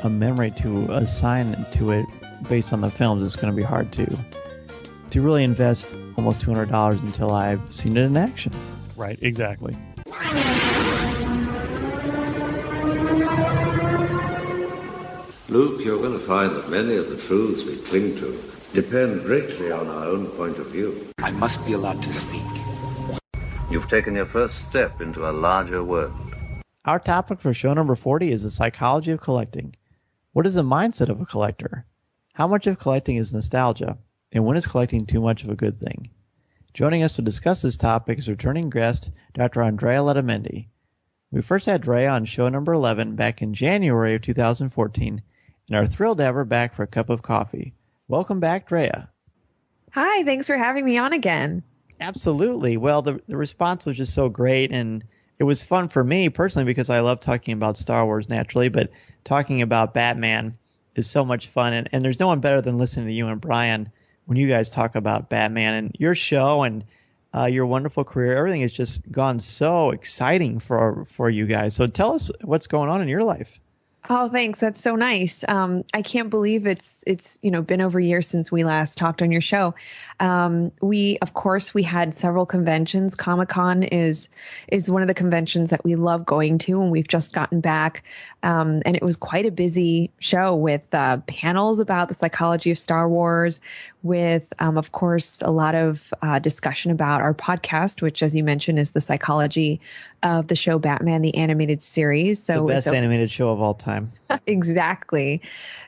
a memory to assign to it based on the films, it's going to be hard to really invest almost $200 until I've seen it in action. Right, exactly. Luke, you're going to find that many of the truths we cling to depend greatly on our own point of view. I must be allowed to speak. You've taken your first step into a larger world. Our topic for show number 40 is the psychology of collecting. What is the mindset of a collector? How much of collecting is nostalgia? And when is collecting too much of a good thing? Joining us to discuss this topic is returning guest, Dr. Andrea Letamendi. We first had Drea on show number 11 back in January of 2014 and are thrilled to have her back for a cup of coffee. Welcome back, Drea. Hi, thanks for having me on again. Absolutely. Well, the response was just so great, and it was fun for me personally because I love talking about Star Wars naturally, but talking about Batman is so much fun, and there's no one better than listening to you and Brian when you guys talk about Batman. And your show and your wonderful career, everything has just gone so exciting for you guys. So tell us what's going on in your life. Oh, thanks. That's so nice. I can't believe it's been over a year since we last talked on your show. We had several conventions. Comic-Con is one of the conventions that we love going to, and we've just gotten back. And it was quite a busy show with panels about the psychology of Star Wars, with, of course, a lot of discussion about our podcast, which, as you mentioned, is the psychology of the show Batman, the animated series. So the best animated show of all time. Exactly.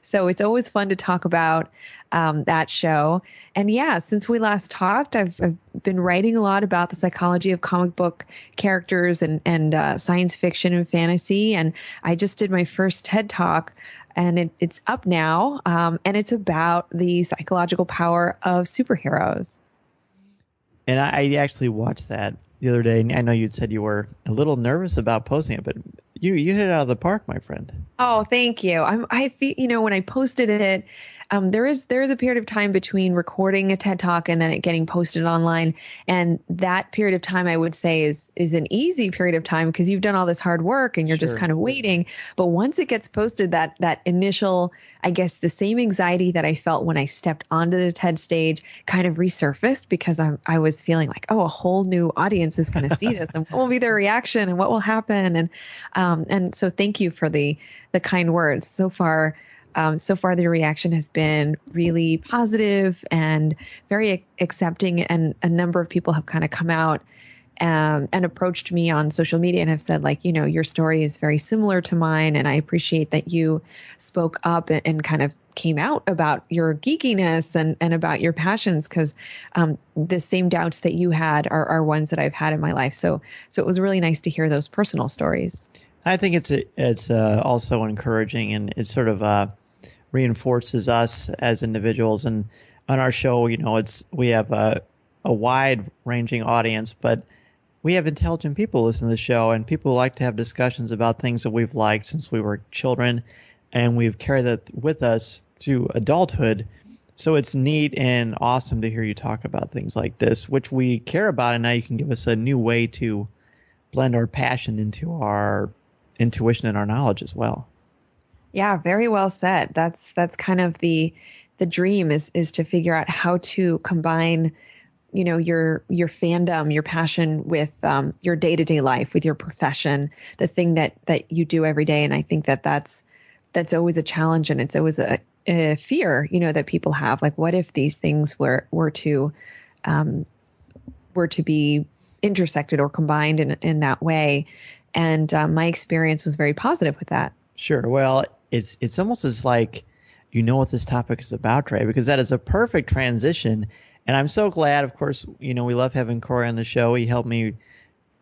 So it's always fun to talk about that show. And yeah, since we last talked, I've been writing a lot about the psychology of comic book characters and science fiction and fantasy. And I just did my first TED Talk, and it's up now. And it's about the psychological power of superheroes. And I actually watched that the other day. I know you'd said you were a little nervous about posting it, but you hit it out of the park, my friend. Oh, thank you. I feel, when I posted it, there is a period of time between recording a TED Talk and then it getting posted online. And that period of time, I would say, is an easy period of time because you've done all this hard work and you're just kind of waiting. But once it gets posted, that initial, I guess, the same anxiety that I felt when I stepped onto the TED stage kind of resurfaced because I was feeling like, oh, a whole new audience is going to see this and what will be their reaction and what will happen. And so thank you for the kind words. So far, the reaction has been really positive and very accepting, and a number of people have kind of come out and approached me on social media and have said, like, your story is very similar to mine, and I appreciate that you spoke up and kind of came out about your geekiness and about your passions, because the same doubts that you had are ones that I've had in my life. So it was really nice to hear those personal stories. I think it's also encouraging, and it sort of reinforces us as individuals. And on our show, we have a wide-ranging audience, but we have intelligent people listen to the show, and people like to have discussions about things that we've liked since we were children, and we've carried that with us through adulthood. So it's neat and awesome to hear you talk about things like this, which we care about, and now you can give us a new way to blend our passion into our intuition and our knowledge as well. Yeah, very well said. That's kind of the dream is to figure out how to combine, your fandom, your passion with your day-to-day life, with your profession, the thing that you do every day. And I think that's always a challenge, and it's always a fear, that people have. Like, what if these things were to be intersected or combined in that way? And my experience was very positive with that. Sure. Well, it's almost as like what this topic is about, Trey, because that is a perfect transition. And I'm so glad, of course, we love having Corey on the show. He helped me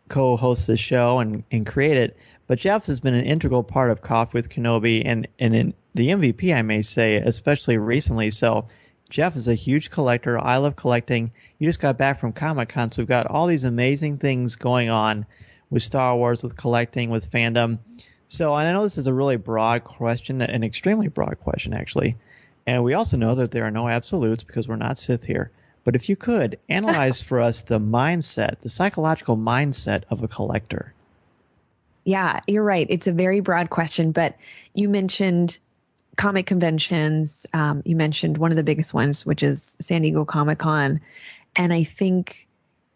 co-host the show and create it. But Jeff has been an integral part of Coffee with Kenobi and in the MVP, I may say, especially recently. So Jeff is a huge collector. I love collecting. You just got back from Comic-Con, so we've got all these amazing things going on with Star Wars, with collecting, with fandom. So I know this is a really broad question, an extremely broad question, actually. And we also know that there are no absolutes because we're not Sith here. But if you could analyze for us the mindset, the psychological mindset of a collector. Yeah, you're right. It's a very broad question, but you mentioned comic conventions. You mentioned one of the biggest ones, which is San Diego Comic-Con. And I think,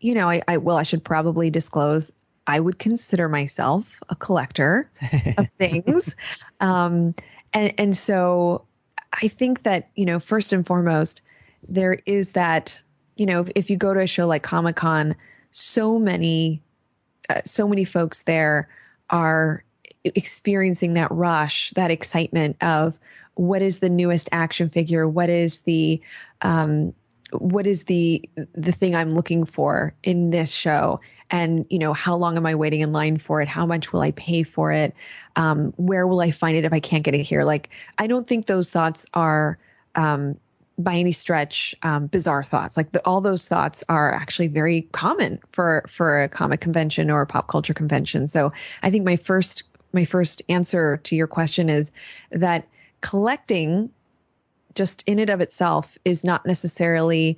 I should probably disclose, I would consider myself a collector of things. And so I think that, first and foremost, there is that, if you go to a show like Comic-Con, so many folks there are experiencing that rush, that excitement of what is the newest action figure? What is the thing I'm looking for in this show? And, how long am I waiting in line for it? How much will I pay for it? Where will I find it if I can't get it here? Like, I don't think those thoughts are, by any stretch, bizarre thoughts. Like all those thoughts are actually very common for a comic convention or a pop culture convention. So I think my first answer to your question is that collecting just in and of itself is not necessarily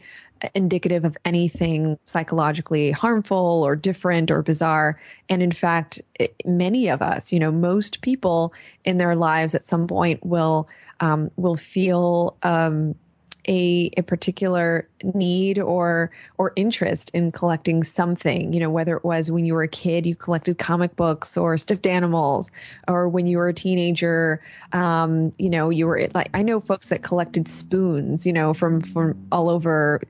indicative of anything psychologically harmful or different or bizarre. And in fact, many of us, most people in their lives at some point will feel a particular need or interest in collecting something, whether it was when you were a kid, you collected comic books or stuffed animals, or when you were a teenager, you were like, I know folks that collected spoons, from all over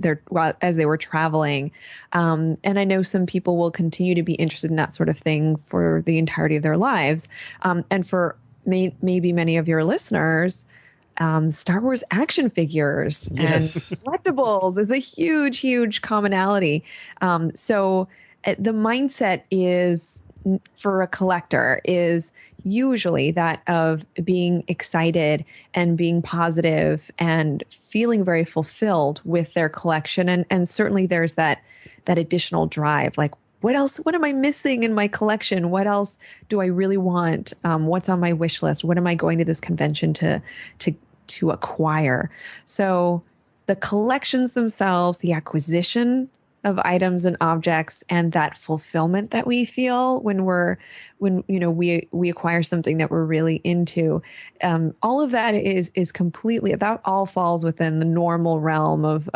as they were traveling. And I know some people will continue to be interested in that sort of thing for the entirety of their lives. And for maybe many of your listeners, Star Wars action figures and collectibles is a huge, huge commonality. So the mindset is for a collector is usually that of being excited and being positive and feeling very fulfilled with their collection. And certainly there's that additional drive, like, what am I missing in my collection? What else do I really want? What's on my wish list? What am I going to this convention to acquire? So the collections themselves, the acquisition of items and objects, and that fulfillment that we feel when we acquire something that we're really into, all of that is completely, that all falls within the normal realm of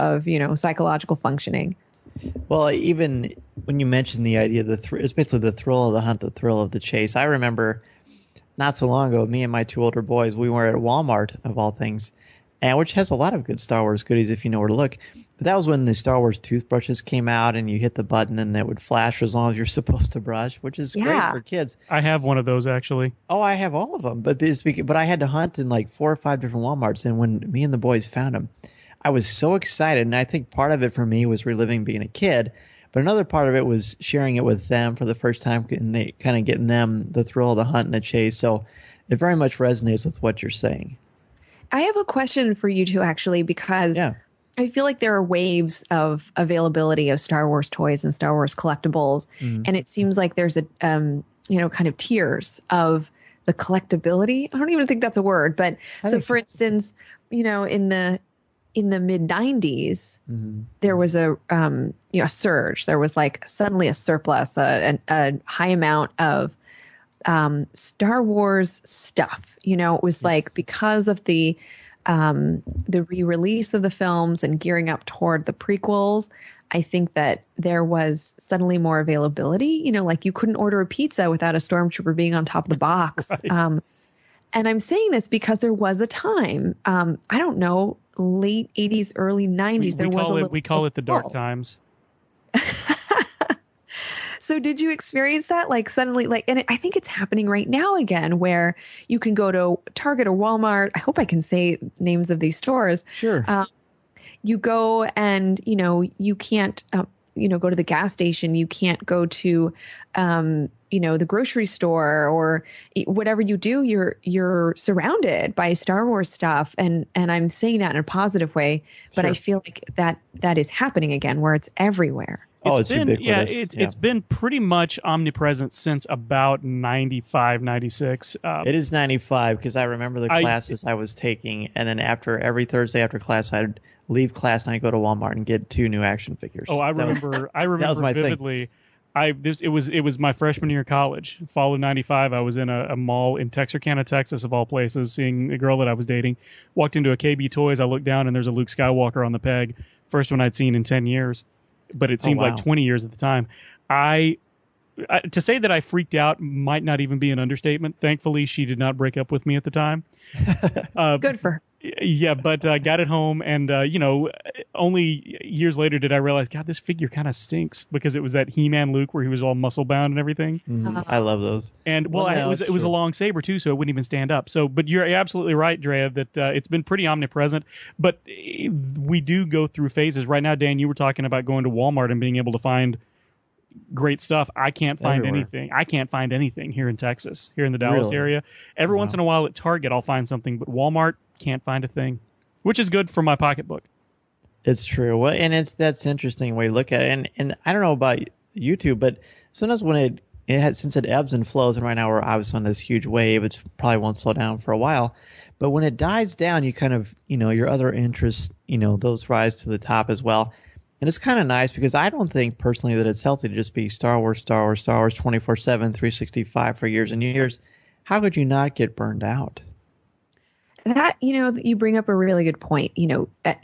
psychological functioning. Well, even when you mentioned the idea of it's basically the thrill of the hunt, the thrill of the chase. I remember not so long ago, me and my two older boys, we were at Walmart, of all things, and which has a lot of good Star Wars goodies if you know where to look. But that was when the Star Wars toothbrushes came out, and you hit the button and it would flash as long as you're supposed to brush, which is great for kids. I have one of those, actually. Oh, I have all of them. But I had to hunt in like 4 or 5 different Walmarts, and when me and the boys found them, I was so excited. And I think part of it for me was reliving being a kid, but another part of it was sharing it with them for the first time, and they kind of getting them the thrill of the hunt and the chase. So it very much resonates with what you're saying. I have a question for you two, actually, because I feel like there are waves of availability of Star Wars toys and Star Wars collectibles, and it seems like there's a kind of tiers of the collectability. I don't even think that's a word, but so for instance, in the mid 90s, there was a surge. There was like suddenly a surplus, a high amount of Star Wars stuff. It was like because of the re-release of the films and gearing up toward the prequels, I think that there was suddenly more availability. Like you couldn't order a pizza without a stormtrooper being on top of the box. Right. And I'm saying this because there was a time, I don't know, late 80s, early 90s. We call it the dark times. So did you experience that? Like suddenly, and I think it's happening right now again, where you can go to Target or Walmart. I hope I can say names of these stores. Sure. You go and, you can't, go to the gas station. You can't go to, the grocery store or whatever you do. You're surrounded by Star Wars stuff. And I'm saying that in a positive way, but I feel like that is happening again, where it's everywhere. It's been ubiquitous. It's been pretty much omnipresent since about 95, 96. It is 95 because I remember the classes I was taking, and then every Thursday after class, I'd leave class and I'd go to Walmart and get 2 new action figures. Oh, I remember vividly. Thing. It was my freshman year of college, fall of 95. I was in a mall in Texarkana, Texas, of all places, seeing a girl that I was dating. Walked into a KB Toys. I looked down and there's a Luke Skywalker on the peg. First one I'd seen in 10 years. But it seemed like 20 years at the time. To say that I freaked out might not even be an understatement. Thankfully, she did not break up with me at the time. Good for her. Yeah, but got it home, and only years later did I realize, God, this figure kind of stinks, because it was that He-Man Luke where he was all muscle bound and everything. I love those. And it was a long saber too, so it wouldn't even stand up. So, but you're absolutely right, Drea, that it's been pretty omnipresent. But we do go through phases. Right now, Dan, you were talking about going to Walmart and being able to find great stuff. I can't find anything. I can't find anything here in Texas, here in the Dallas area. Every once in a while at Target, I'll find something, but Walmart, can't find a thing, which is good for my pocketbook. It's true. Well, and that's interesting way to look at it. And I don't know about YouTube, but sometimes when since it ebbs and flows, and right now we're obviously on this huge wave, it probably won't slow down for a while. But when it dies down, you kind of, your other interests, those rise to the top as well. And it's kind of nice because I don't think personally that it's healthy to just be Star Wars 24/7, 365 for years and years. How could you not get burned out? That, you bring up a really good point.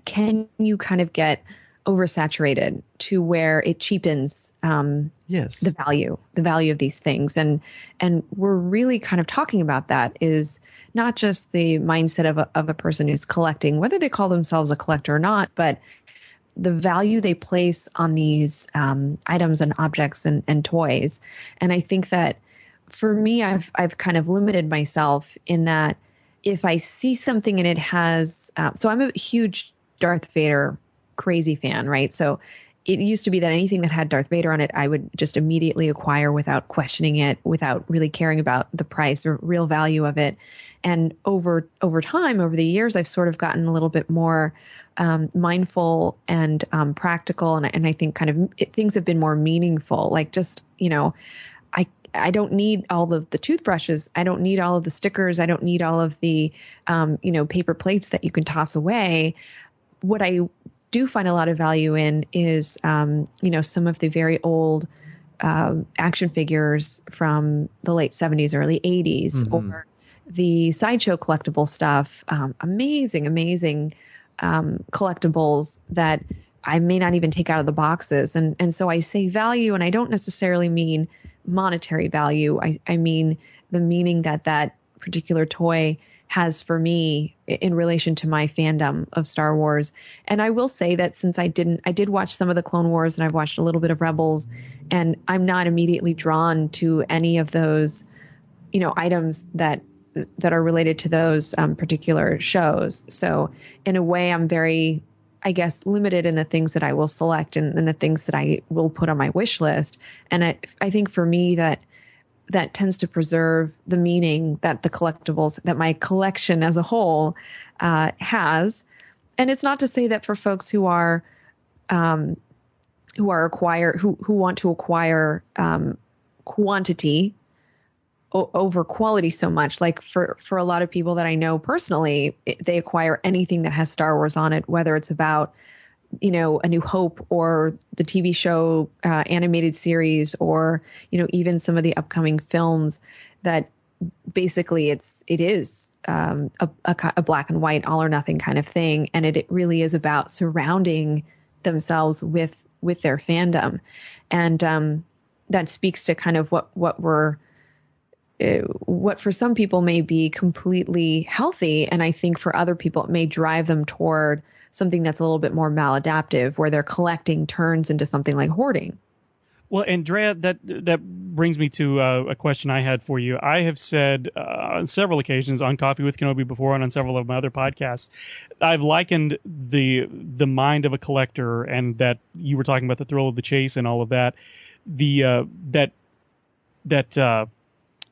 Can you kind of get oversaturated to where it cheapens the value of these things? And we're really kind of talking about that is not just the mindset of a person who's collecting, whether they call themselves a collector or not, but the value they place on these items and objects and toys. And I think that for me, I've kind of limited myself in that if I see something and it has, so I'm a huge Darth Vader crazy fan, right? So it used to be that anything that had Darth Vader on it, I would just immediately acquire without questioning it, without really caring about the price or real value of it. And over time, over the years, I've sort of gotten a little bit more mindful and practical. And I think kind of things have been more meaningful, like just, I don't need all of the toothbrushes. I don't need all of the stickers. I don't need all of the, paper plates that you can toss away. What I do find a lot of value in is, some of the very old action figures from the late 70s, early 80s, or the Sideshow collectible stuff. Amazing collectibles that I may not even take out of the boxes. And so I say value, and I don't necessarily mean monetary value. I mean the meaning that particular toy has for me in relation to my fandom of Star Wars. And I will say that since I did watch some of the Clone Wars and I've watched a little bit of Rebels, and I'm not immediately drawn to any of those, items that are related to those particular shows. So in a way, I'm very, I guess, limited in the things that I will select and the things that I will put on my wish list. And I think for me that tends to preserve the meaning that the collectibles, that my collection as a whole has. And it's not to say that for folks who want to acquire quantity over quality so much, like for a lot of people that I know personally, they acquire anything that has Star Wars on it, whether it's about, A New Hope or the TV show animated series, or, even some of the upcoming films that basically it is a black and white, all or nothing kind of thing. And it really is about surrounding themselves with their fandom. And that speaks to kind of what for some people may be completely healthy. And I think for other people, it may drive them toward something that's a little bit more maladaptive, where their collecting turns into something like hoarding. Well, Andrea, that brings me to a question I had for you. I have said on several occasions on Coffee with Kenobi before and on several of my other podcasts, I've likened the mind of a collector, and that you were talking about the thrill of the chase and all of that, that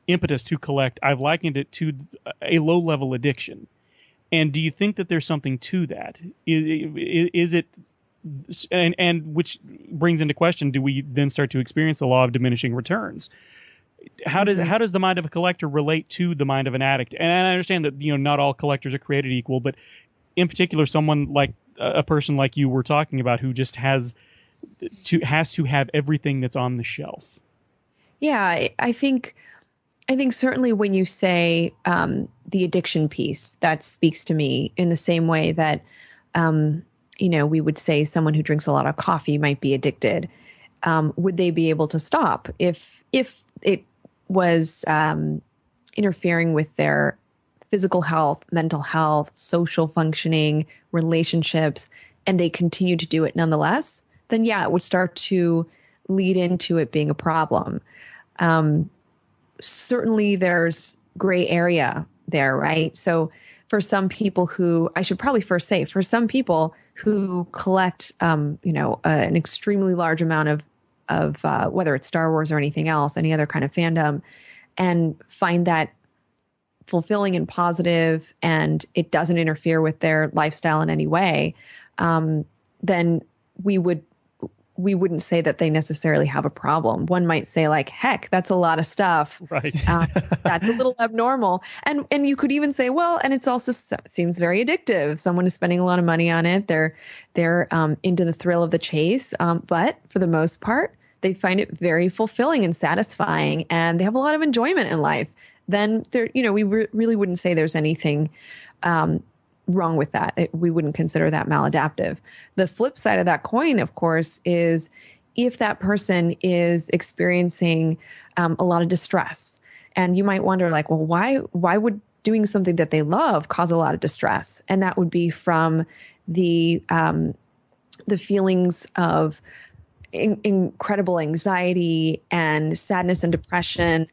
impetus to collect, I've likened it to a low-level addiction. And do you think that there's something to that? Is it, and which brings into question, do we then start to experience the law of diminishing returns? How does the mind of a collector relate to the mind of an addict? And I understand that not all collectors are created equal, but in particular, someone like a person like you were talking about, who just has to have everything that's on the shelf. Yeah, I think certainly when you say the addiction piece, that speaks to me in the same way that, we would say someone who drinks a lot of coffee might be addicted. Would they be able to stop if it was interfering with their physical health, mental health, social functioning, relationships, and they continue to do it nonetheless, then yeah, it would start to lead into it being a problem. Certainly there's gray area there, right? So for some people who, I should probably first say, for some people who collect, an extremely large amount of whether it's Star Wars or anything else, any other kind of fandom, and find that fulfilling and positive, and it doesn't interfere with their lifestyle in any way, then we wouldn't say that they necessarily have a problem. One might say like, heck, that's a lot of stuff. Right. That's a little abnormal. And you could even say, well, and it's also seems very addictive. Someone is spending a lot of money on it. They're into the thrill of the chase. But for the most part, they find it very fulfilling and satisfying, and they have a lot of enjoyment in life. Then we really wouldn't say there's anything wrong with that. We wouldn't consider that maladaptive. The flip side of that coin, of course, is if that person is experiencing a lot of distress, and you might wonder, like, well, why would doing something that they love cause a lot of distress? And that would be from the feelings of incredible anxiety and sadness and depression,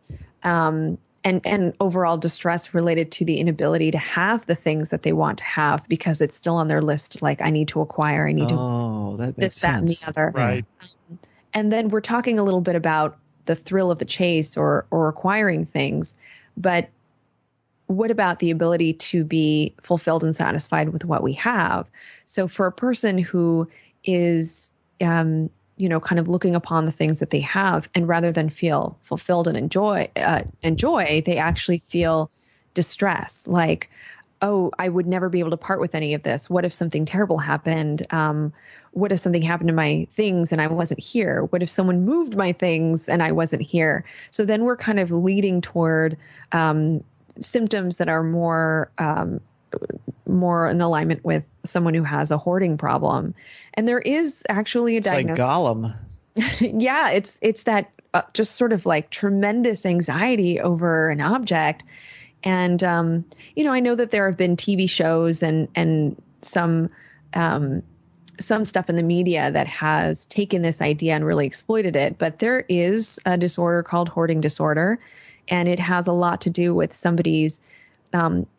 and overall distress related to the inability to have the things that they want to have because it's still on their list. Like, I need to acquire, I need to that makes this, that, and the sense. other. Right. And then we're talking a little bit about the thrill of the chase or acquiring things, but what about the ability to be fulfilled and satisfied with what we have? So for a person who is, kind of looking upon the things that they have, and rather than feel fulfilled and enjoy, they actually feel distress. Like, oh, I would never be able to part with any of this. What if something terrible happened? What if something happened to my things and I wasn't here? What if someone moved my things and I wasn't here? So then we're kind of leading toward symptoms that are more in alignment with someone who has a hoarding problem. And there is actually a diagnosis. Like Gollum. Yeah, it's that just sort of like tremendous anxiety over an object. And, I know that there have been TV shows and some stuff in the media that has taken this idea and really exploited it. But there is a disorder called hoarding disorder, and it has a lot to do with somebody's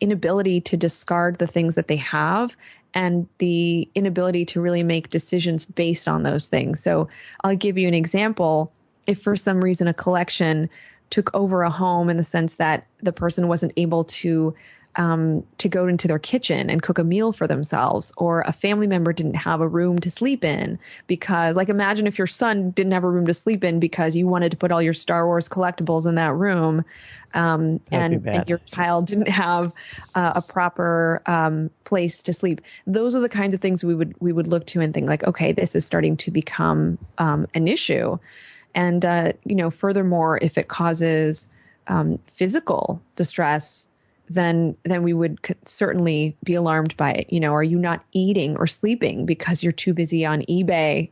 inability to discard the things that they have and the inability to really make decisions based on those things. So I'll give you an example. If for some reason a collection took over a home in the sense that the person wasn't able to go into their kitchen and cook a meal for themselves, or a family member didn't have a room to sleep in because, like, imagine if your son didn't have a room to sleep in because you wanted to put all your Star Wars collectibles in that room, and your child didn't have a proper place to sleep. Those are the kinds of things we would look to and think like, okay, this is starting to become an issue. And, furthermore, if it causes physical distress, then we would certainly be alarmed by it. Are you not eating or sleeping because you're too busy on eBay,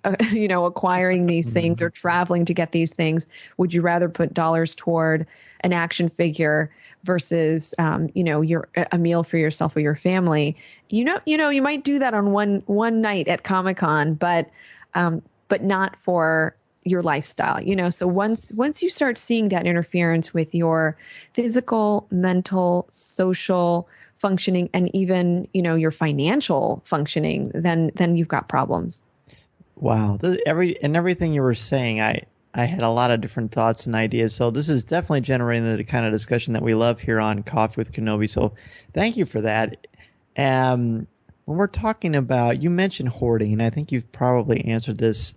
acquiring these things or traveling to get these things? Would you rather put dollars toward an action figure versus, a meal for yourself or your family? You might do that on one night at Comic-Con, but not for your lifestyle, so once you start seeing that interference with your physical, mental, social functioning, and even, your financial functioning, then you've got problems. Wow. Everything you were saying, I had a lot of different thoughts and ideas. So this is definitely generating the kind of discussion that we love here on Coffee with Kenobi. So thank you for that. When we're talking about, you mentioned hoarding, and I think you've probably answered this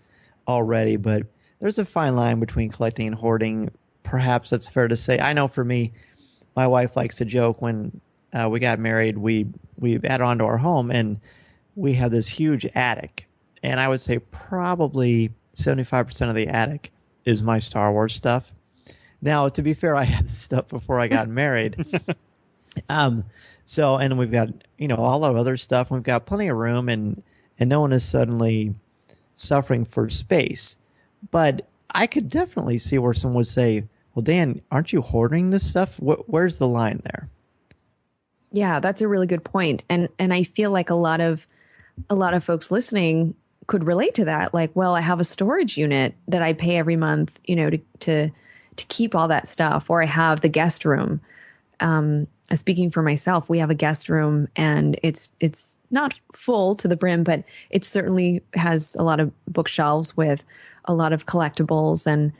already, but there's a fine line between collecting and hoarding. Perhaps that's fair to say. I know for me, my wife likes to joke when we got married, we added on to our home, and we have this huge attic. And I would say probably 75% of the attic is my Star Wars stuff. Now, to be fair, I had this stuff before I got married. So, and we've got, all our other stuff. We've got plenty of room, and no one is suddenly suffering for space. But I could definitely see where someone would say, well, Dan, aren't you hoarding this stuff? Where's the line there? Yeah, that's a really good point. And I feel like a lot of folks listening could relate to that. Like, well, I have a storage unit that I pay every month, to keep all that stuff, or I have the guest room. Speaking for myself, we have a guest room, and it's not full to the brim, but it certainly has a lot of bookshelves with a lot of collectibles, and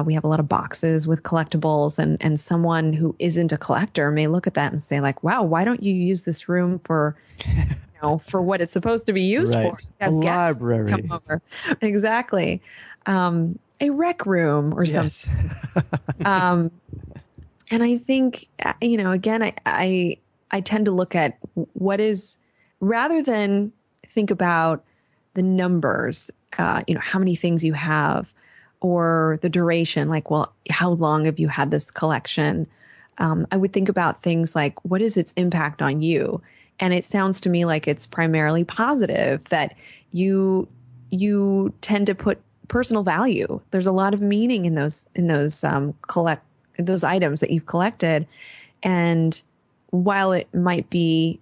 we have a lot of boxes with collectibles, and someone who isn't a collector may look at that and say, like, wow, why don't you use this room for for what it's supposed to be used for? A library. Come over. Exactly. A rec room or something. And I think, again, I tend to look at what is, rather than think about the numbers, how many things you have, or the duration, like, well, how long have you had this collection? I would think about things like, what is its impact on you? And it sounds to me like it's primarily positive, that you tend to put personal value. There's a lot of meaning in those items that you've collected. And while it might be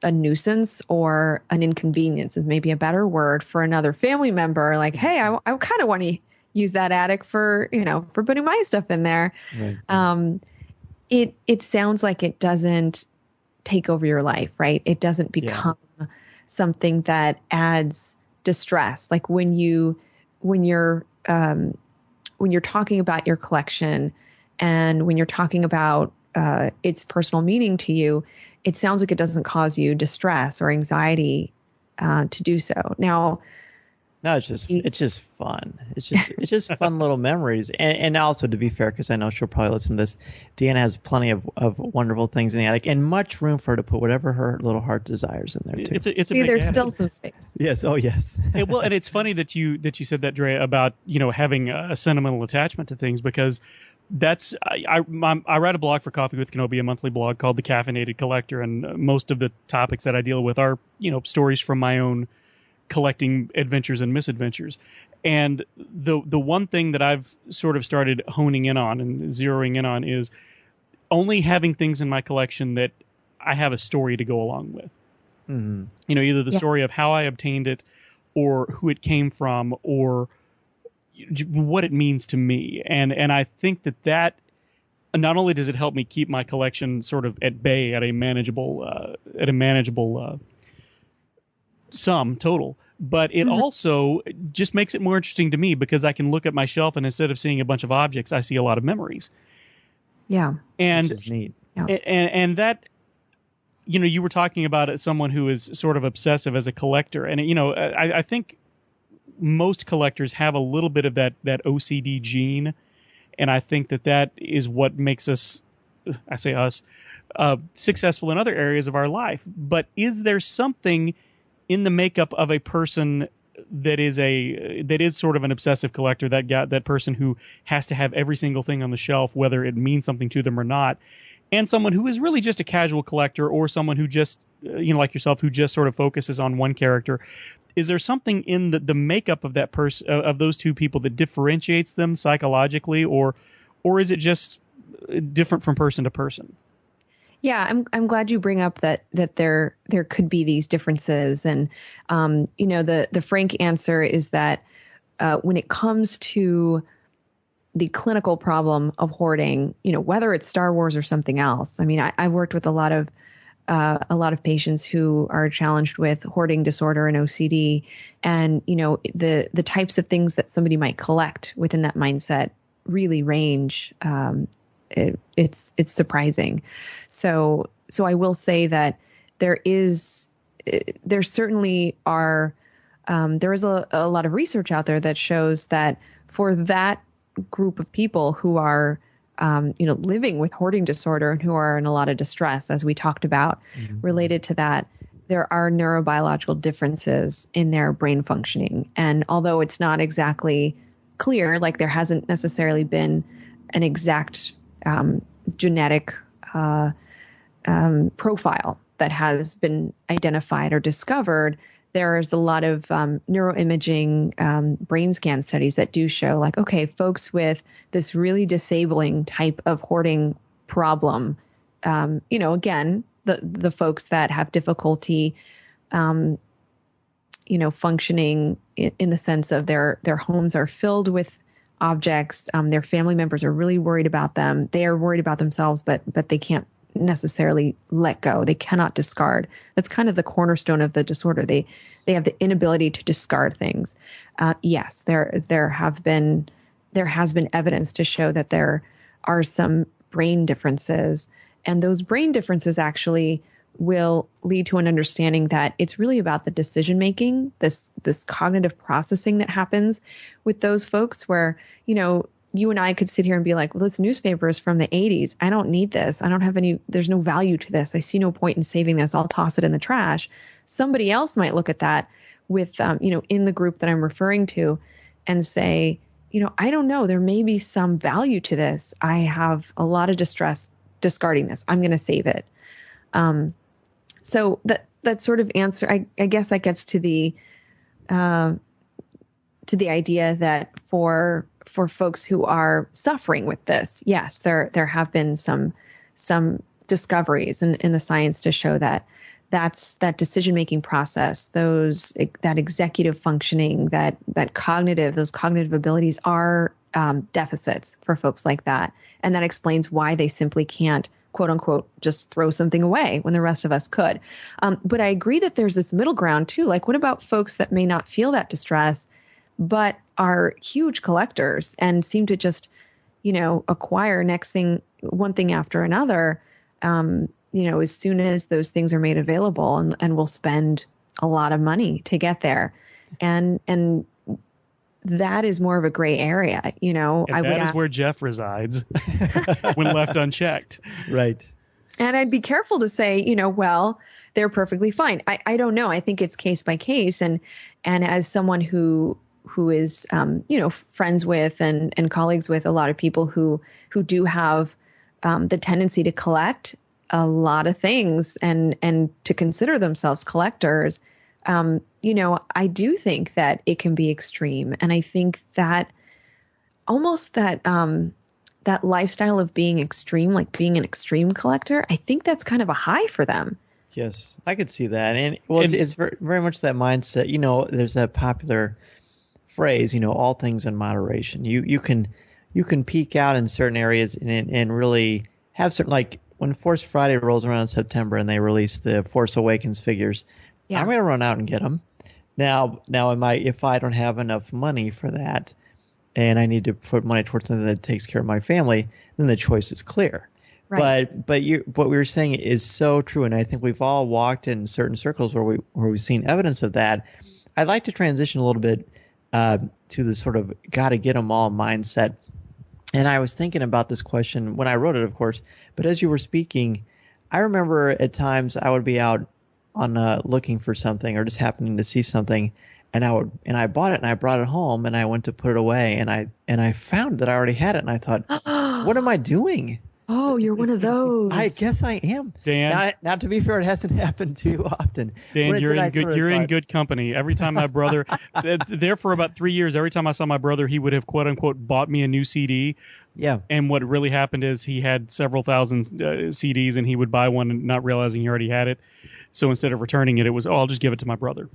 a nuisance or an inconvenience is maybe a better word for another family member, like, hey, I kind of want to use that attic for putting my stuff in there. Right. It sounds like it doesn't take over your life, right? It doesn't become something that adds distress. Like when you're talking about your collection, and when you're talking about its personal meaning to you, it sounds like it doesn't cause you distress or anxiety to do so. Now, no, it's just fun. It's just fun little memories. And also, to be fair, because I know she'll probably listen to this, Deanna has plenty of wonderful things in the attic, and much room for her to put whatever her little heart desires in there too. It's a See, big there's attic. still some space. Yes. Oh, yes. Well, and it's funny that you said that, Drea, about having a sentimental attachment to things, because that's I write a blog for Coffee with Kenobi, a monthly blog called The Caffeinated Collector, and most of the topics that I deal with are stories from my own collecting adventures and misadventures. And the one thing that I've sort of started honing in on and zeroing in on is only having things in my collection that I have a story to go along with. Mm-hmm. Either the story of how I obtained it, or who it came from, or what it means to me. And I think that not only does it help me keep my collection sort of at bay at a manageable sum total, but it also just makes it more interesting to me, because I can look at my shelf, and instead of seeing a bunch of objects, I see a lot of memories. Yeah. And which is neat. Yeah. And that, you were talking about it, someone who is sort of obsessive as a collector. And, I think most collectors have a little bit of that OCD gene. And I think that is what makes us, I say us, successful in other areas of our life. But is there something in the makeup of a person that is sort of an obsessive collector, that person who has to have every single thing on the shelf, whether it means something to them or not, and someone who is really just a casual collector, or someone who just, like yourself, who just sort of focuses on one character? Is there something in the makeup of that person, of those two people, that differentiates them psychologically, or is it just different from person to person? Yeah, I'm glad you bring up that there could be these differences, and the frank answer is that when it comes to the clinical problem of hoarding, whether it's Star Wars or something else. I mean, I've worked with a lot of patients who are challenged with hoarding disorder and OCD, and the types of things that somebody might collect within that mindset really range. It's surprising. So I will say that there certainly are, there is a lot of research out there that shows that for that group of people who are, living with hoarding disorder and who are in a lot of distress, as we talked about, related to that, there are neurobiological differences in their brain functioning. And although it's not exactly clear, like there hasn't necessarily been an exact genetic profile that has been identified or discovered, there's a lot of neuroimaging brain scan studies that do show, like, okay, folks with this really disabling type of hoarding problem again, the folks that have difficulty, functioning in the sense of their homes are filled with objects. Their family members are really worried about them. They are worried about themselves, but they can't necessarily let go. They cannot discard. That's kind of the cornerstone of the disorder. They have the inability to discard things. Yes, there has been evidence to show that there are some brain differences, and those brain differences actually will lead to an understanding that it's really about the decision making, this cognitive processing that happens with those folks where, you and I could sit here and be like, well, this newspaper is from the 80s. I don't need this. I don't have there's no value to this. I see no point in saving this. I'll toss it in the trash. Somebody else might look at that with, in the group that I'm referring to and say, I don't know, there may be some value to this. I have a lot of distress discarding this. I'm going to save it. So that sort of answer, I guess that gets to the idea that for folks who are suffering with this, yes, there have been some discoveries in the science to show that that decision-making process, that executive functioning, those cognitive abilities are deficits for folks like that. And that explains why they simply can't, quote unquote, just throw something away when the rest of us could. But I agree that there's this middle ground too. Like, what about folks that may not feel that distress, but are huge collectors and seem to just, acquire one thing after another, as soon as those things are made available, and will spend a lot of money to get there. And that is more of a gray area, That is where Jeff resides when left unchecked. Right. And I'd be careful to say, well, they're perfectly fine. I don't know. I think it's case by case. And as someone who is, friends with and colleagues with a lot of people who do have the tendency to collect a lot of things and to consider themselves collectors, I do think that it can be extreme. And I think that almost that lifestyle of being extreme, like being an extreme collector, I think that's kind of a high for them. Yes, I could see that. And it's very, very much that mindset. There's that popular phrase, all things in moderation. You can peak out in certain areas and really have certain, like when Force Friday rolls around in September and they release the Force Awakens figures, I'm going to run out and get them. Now, if I don't have enough money for that and I need to put money towards something that takes care of my family, then the choice is clear. Right. But what we were saying is so true, and I think we've all walked in certain circles where we've seen evidence of that. I'd like to transition a little bit to the sort of got to get them all mindset. And I was thinking about this question when I wrote it, of course, but as you were speaking, I remember at times I would be out on looking for something or just happening to see something, and I bought it and I brought it home and I went to put it away and I found that I already had it and I thought, what am I doing? Oh, you're one of those. I guess I am. Dan. Now, to be fair, it hasn't happened too often. Dan, you're in good company. Every time my brother, there for about 3 years, every time I saw my brother, he would have, quote unquote, bought me a new CD. Yeah. And what really happened is he had several thousand CDs and he would buy one and not realizing he already had it. So instead of returning it, it was, I'll just give it to my brother.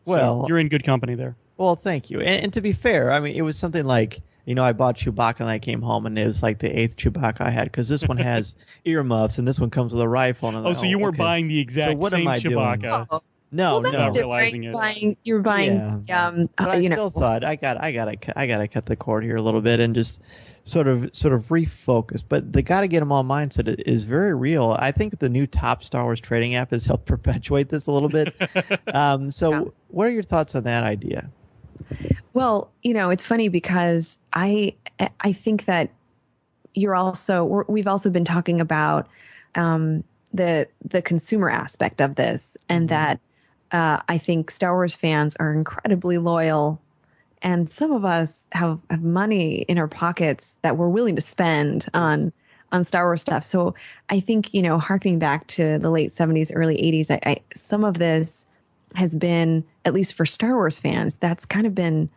Well, so you're in good company there. Well, thank you. And to be fair, I mean, it was something like, I bought Chewbacca and I came home and it was like the 8th Chewbacca I had because this one has earmuffs and this one comes with a rifle. And so you weren't buying the exact same Chewbacca. Oh. No, well, not realizing it. You're buying. But I still thought I gotta cut the cord here a little bit and just sort of refocus. But the gotta get them all mindset is very real. I think the new top Star Wars trading app has helped perpetuate this a little bit. What are your thoughts on that idea? Well, it's funny because I think that we've also been talking about the consumer aspect of this, and that I think Star Wars fans are incredibly loyal, and some of us have money in our pockets that we're willing to spend on Star Wars stuff. So I think, harkening back to the late 70s, early 80s, some of this has been, at least for Star Wars fans, that's kind of been,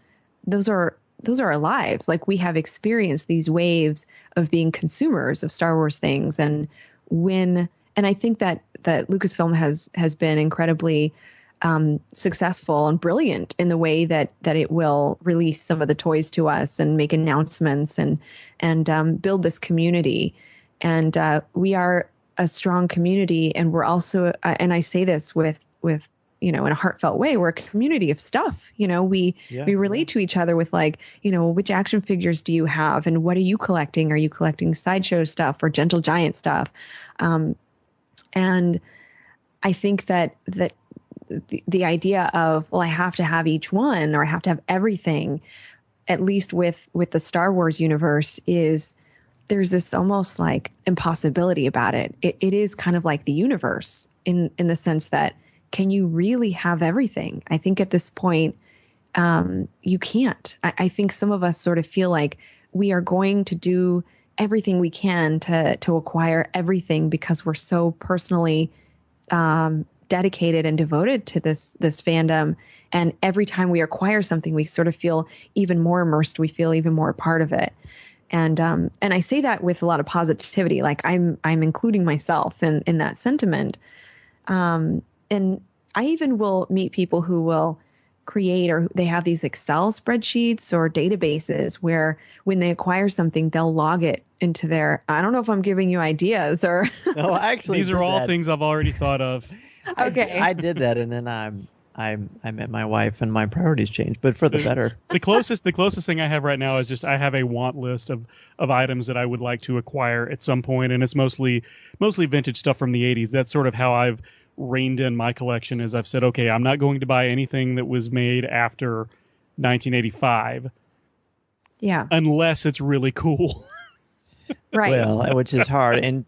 those are our lives. Like, we have experienced these waves of being consumers of Star Wars things, and when, and I think that Lucasfilm has been incredibly successful and brilliant in the way that it will release some of the toys to us and make announcements and build this community. And we are a strong community, and we're also, and I say this with in a heartfelt way, we're a community of stuff. We relate to each other with which action figures do you have, and what are you collecting? Are you collecting Sideshow stuff or Gentle Giant stuff? And I think that the idea of, well, I have to have each one, or I have to have everything, at least with the Star Wars universe, there's this almost like impossibility about it. It is kind of like the universe in the sense that, can you really have everything? I think at this point, you can't. I think some of us sort of feel like we are going to do everything we can to acquire everything because we're so personally dedicated and devoted to this fandom. And every time we acquire something, we sort of feel even more immersed. We feel even more a part of it. And I say that with a lot of positivity. Like I'm including myself in that sentiment. And I even will meet people who will create, or they have these Excel spreadsheets or databases where when they acquire something, they'll log it into their, I don't know if I'm giving you ideas or. No, actually, these are all things I've already thought of. Okay. I did that, and then I met my wife, and my priorities changed, but for the better. The closest thing I have right now is just I have a want list of items that I would like to acquire at some point, and it's mostly vintage stuff from the 80s. That's sort of how I've reined in my collection. Is I've said, okay, I'm not going to buy anything that was made after 1985. Yeah. Unless it's really cool. Right. Well, which is hard. And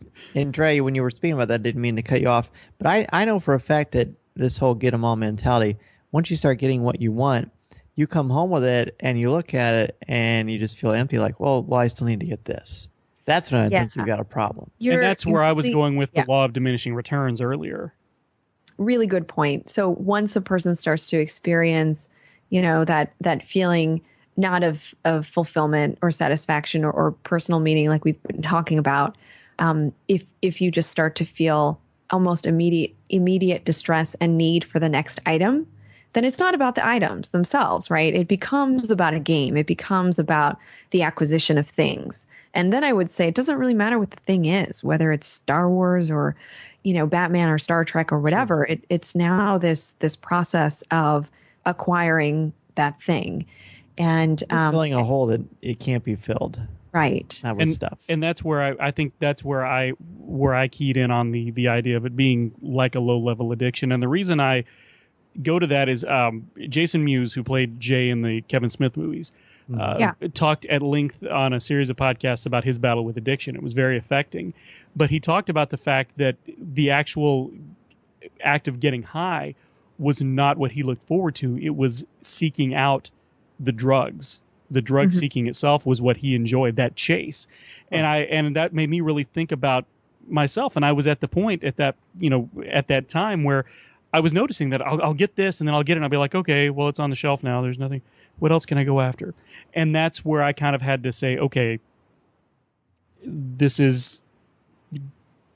Dre, when you were speaking about that, I didn't mean to cut you off, but I know for a fact that this whole get 'em all mentality, once you start getting what you want, you come home with it and you look at it and you just feel empty, like, well, I still need to get this. That's when I think you've got a problem. And that's where I was going with the law of diminishing returns earlier. Really good point. So once a person starts to experience, that feeling not of fulfillment or satisfaction or personal meaning, like we've been talking about, if you just start to feel almost immediate distress and need for the next item, then it's not about the items themselves, right? It becomes about a game. It becomes about the acquisition of things. And then I would say it doesn't really matter what the thing is, whether it's Star Wars or, Batman or Star Trek or whatever. It's now this process of acquiring that thing. And filling a hole that it can't be filled. Right. Not with stuff. And that's where I think that's where I keyed in on the idea of it being like a low level addiction. And the reason I go to that is Jason Mewes, who played Jay in the Kevin Smith movies, talked at length on a series of podcasts about his battle with addiction. It was very affecting. But he talked about the fact that the actual act of getting high was not what he looked forward to. It was seeking out the drugs. The drug seeking itself was what he enjoyed, that chase. And that made me really think about myself. And I was at the point at that time where I was noticing that I'll get this and then I'll get it and I'll be like, okay, well, it's on the shelf now. There's nothing. What else can I go after? And that's where I kind of had to say, okay, this is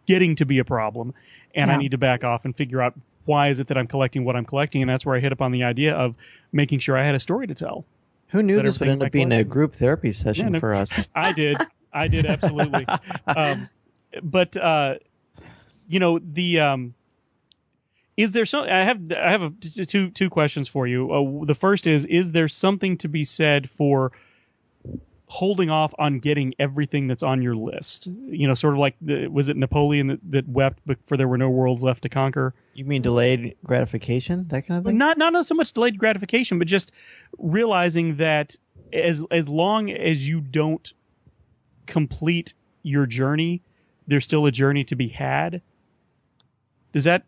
getting to be a problem and I need to back off and figure out why is it that I'm collecting what I'm collecting. And that's where I hit upon the idea of making sure I had a story to tell. Who knew this would end up being a group therapy session for us? I did, absolutely. Is there some? I have two questions for you. The first is there something to be said for holding off on getting everything that's on your list? Sort of like was it Napoleon that wept for there were no worlds left to conquer? You mean delayed gratification, that kind of thing? Not so much delayed gratification, but just realizing that as long as you don't complete your journey, there's still a journey to be had. Does that?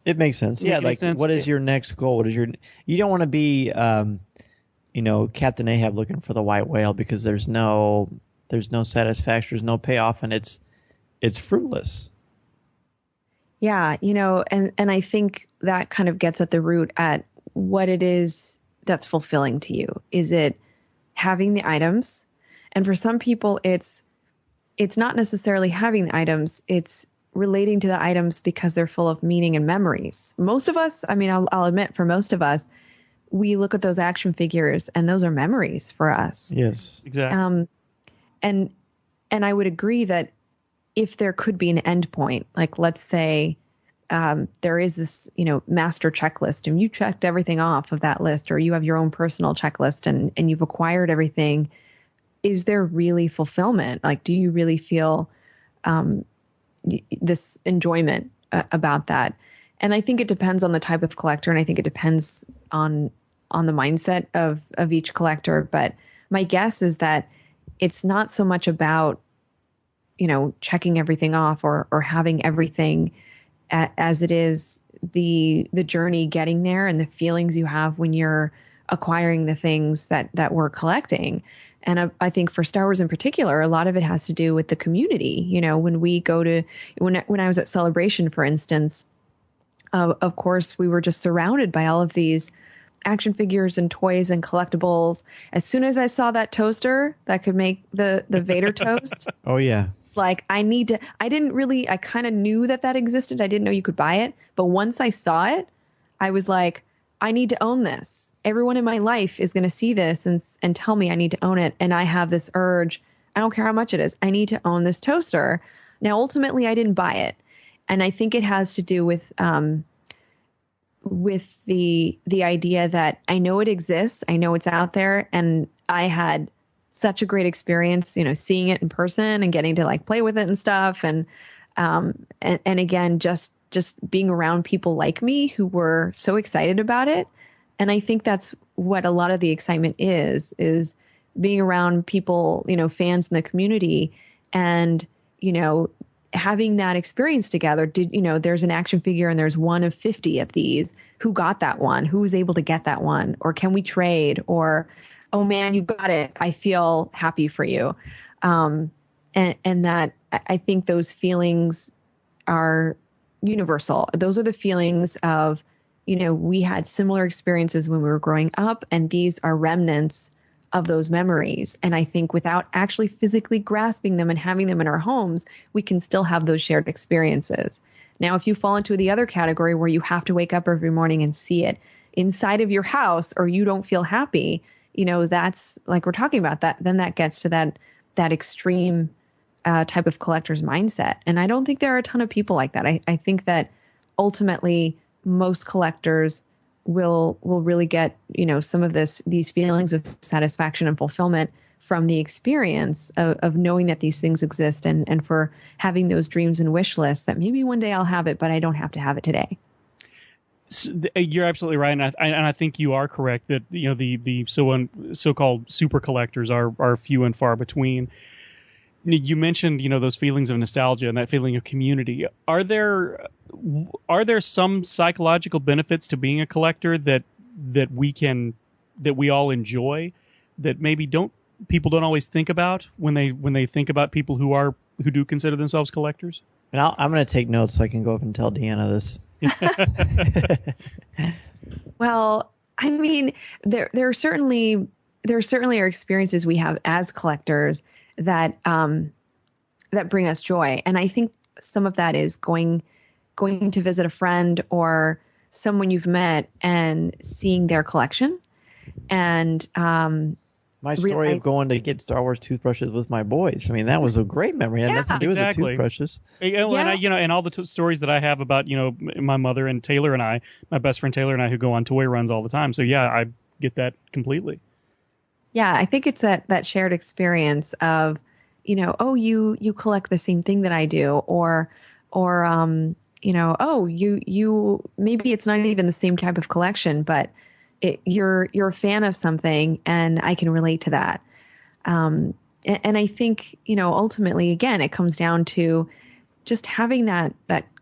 It makes sense. Yeah, like sense? What is your next goal? What is you don't want to be Captain Ahab looking for the white whale because there's no satisfaction, there's no payoff, and it's fruitless. Yeah, and I think that kind of gets at the root at what it is that's fulfilling to you. Is it having the items? And for some people, it's not necessarily having the items. It's relating to the items because they're full of meaning and memories. Most of us, I mean, I'll admit, for most of us, we look at those action figures and those are memories for us. Yes, exactly. And I would agree that if there could be an end point, like let's say there is this, master checklist and you checked everything off of that list, or you have your own personal checklist and you've acquired everything, is there really fulfillment? Like, do you really feel this enjoyment about that? And I think it depends on the type of collector, and I think it depends on the mindset of each collector. But my guess is that it's not so much about, checking everything off or having everything as it is the journey getting there and the feelings you have when you're acquiring the things that we're collecting. And I think for Star Wars in particular, a lot of it has to do with the community. When we go to, when I was at Celebration, for instance, of course, we were just surrounded by all of these action figures and toys and collectibles. As soon as I saw that toaster that could make the Vader toast. Oh, yeah. It's like, I kind of knew that existed. I didn't know you could buy it. But once I saw it, I was like, I need to own this. Everyone in my life is going to see this and tell me I need to own it. And I have this urge. I don't care how much it is. I need to own this toaster. Now, ultimately, I didn't buy it. And I think it has to do with the idea that I know it exists. I know it's out there. And I had such a great experience, seeing it in person and getting to play with it and stuff. And again, just being around people like me who were so excited about it. And I think that's what a lot of the excitement is being around people, fans in the community and, having that experience together. There's an action figure and there's one of 50 of these. Who got that one? Who was able to get that one? Or can we trade? Or, oh man, you got it. I feel happy for you. And that I think those feelings are universal. Those are the feelings of, we had similar experiences when we were growing up, and these are remnants of those memories. And I think without actually physically grasping them and having them in our homes, we can still have those shared experiences. Now, if you fall into the other category where you have to wake up every morning and see it inside of your house, or you don't feel happy, that's like we're talking about that, then that gets to that extreme type of collector's mindset. And I don't think there are a ton of people like that. I think that ultimately most collectors will really get, some of these feelings of satisfaction and fulfillment from the experience of knowing that these things exist and for having those dreams and wish lists that maybe one day I'll have it, but I don't have to have it today. You're absolutely right, and I think you are correct that the so-called super collectors are few and far between. You mentioned those feelings of nostalgia and that feeling of community. Are there some psychological benefits to being a collector that we all enjoy that maybe people don't always think about when they think about people who do consider themselves collectors? And I'm going to take notes so I can go up and tell Deanna this. Well, I mean, there certainly are experiences we have as collectors that bring us joy, and I think some of that is going to visit a friend or someone you've met and seeing their collection, and my story of going to get Star Wars toothbrushes with my boys. I mean, that was a great memory. It had nothing to do with the toothbrushes. And all the stories that I have about, my mother and Taylor and I, my best friend Taylor and I, who go on toy runs all the time. So yeah, I get that completely. Yeah, I think it's that shared experience of, you collect the same thing that I do, or you maybe it's not even the same type of collection, but you're a fan of something, and I can relate to that. And I think, ultimately, again, it comes down to just having that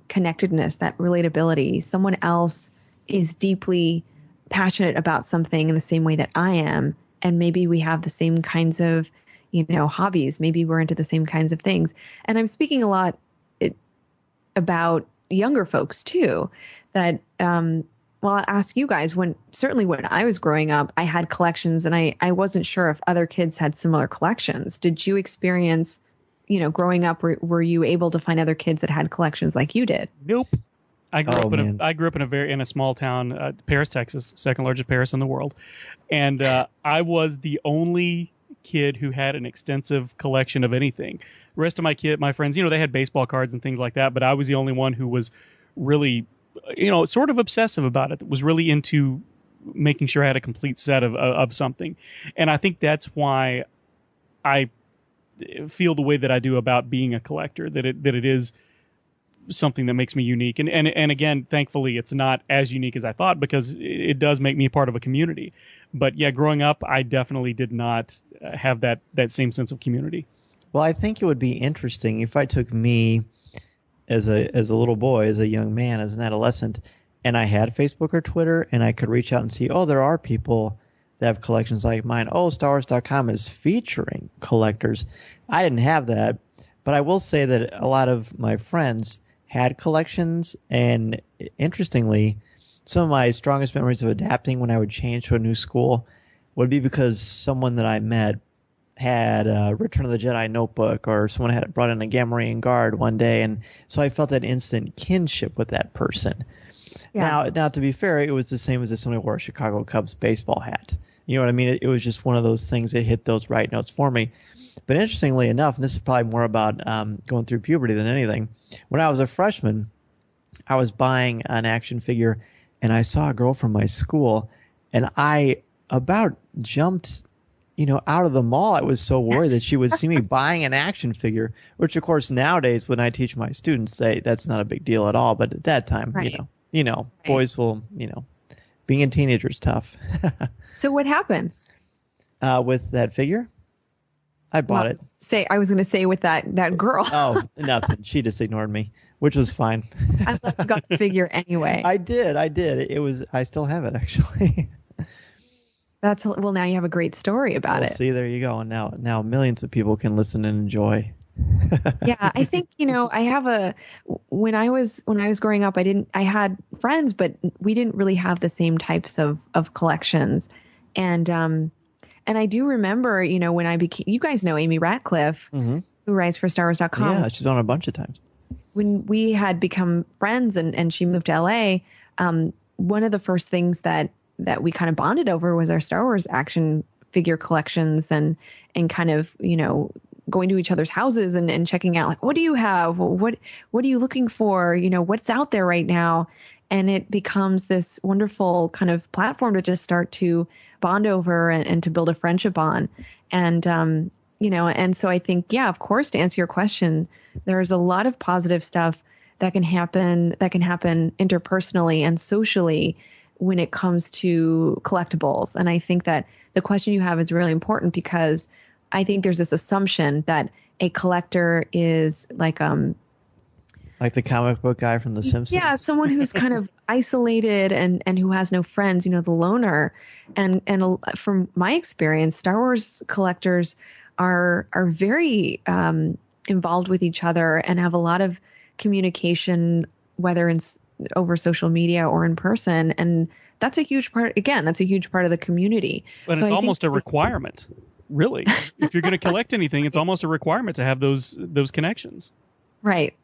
connectedness, that relatability. Someone else is deeply passionate about something in the same way that I am, and maybe we have the same kinds of, hobbies. Maybe we're into the same kinds of things. And I'm speaking a lot about younger folks too, that, well, I'll ask you guys, when I was growing up, I had collections, and I wasn't sure if other kids had similar collections. Did you experience, growing up, were you able to find other kids that had collections like you did? Nope. I grew up in a small town, Paris, Texas, second largest Paris in the world, and I was the only kid who had an extensive collection of anything. The rest of my friends, they had baseball cards and things like that, but I was the only one who was really, sort of obsessive about it. That was really into making sure I had a complete set of something, and I think that's why I feel the way that I do about being a collector. That it is something that makes me unique, and again, thankfully, it's not as unique as I thought, because it does make me a part of a community. But yeah, growing up, I definitely did not have that same sense of community. Well, I think it would be interesting if I took me as a little boy, as a young man, as an adolescent, and I had Facebook or Twitter, and I could reach out and see, there are people that have collections like mine. StarWars.com is featuring collectors. I didn't have that, but I will say that a lot of my friends had collections, and interestingly, some of my strongest memories of adapting when I would change to a new school would be because someone that I met had a Return of the Jedi notebook, or someone had brought in a Gamorrean guard one day, and so I felt that instant kinship with that person. Yeah. Now, to be fair, it was the same as if somebody wore a Chicago Cubs baseball hat. You know what I mean? It was just one of those things that hit those right notes for me. But interestingly enough, and this is probably more about going through puberty than anything, when I was a freshman, I was buying an action figure, and I saw a girl from my school, and I about jumped, out of the mall. I was so worried that she would see me buying an action figure, which, of course, nowadays when I teach my students, that's not a big deal at all. But at that time, right. Boys will, being a teenager is tough. So what happened? With that figure? I bought it. I was going to say with that girl. Oh, nothing. She just ignored me, which was fine. I love you got the figure anyway. I did. I still have it, actually. Well, now you have a great story about it. See, there you go. And now millions of people can listen and enjoy. Yeah, I think, when I was growing up, I had friends, but we didn't really have the same types of collections. And I do remember, when I became, you guys know Amy Ratcliffe, who writes for StarWars.com. Yeah, she's on a bunch of times. When we had become friends and she moved to LA, one of the first things that we kind of bonded over was our Star Wars action figure collections and kind of, going to each other's houses and checking out, like, what do you have? What are you looking for? What's out there right now? And it becomes this wonderful kind of platform to just start to bond over and to build a friendship on. And, and so I think, yeah, of course, to answer your question, there's a lot of positive stuff that can happen interpersonally and socially when it comes to collectibles. And I think that the question you have is really important, because I think there's this assumption that a collector is like the comic book guy from The Simpsons. Yeah, someone who's kind of isolated and who has no friends, the loner. And from my experience, Star Wars collectors are very involved with each other and have a lot of communication, whether over social media or in person. And that's a huge part. Again, that's a huge part of the community. But so it's almost a requirement, really. If you're going to collect anything, it's almost a requirement to have those connections. Right.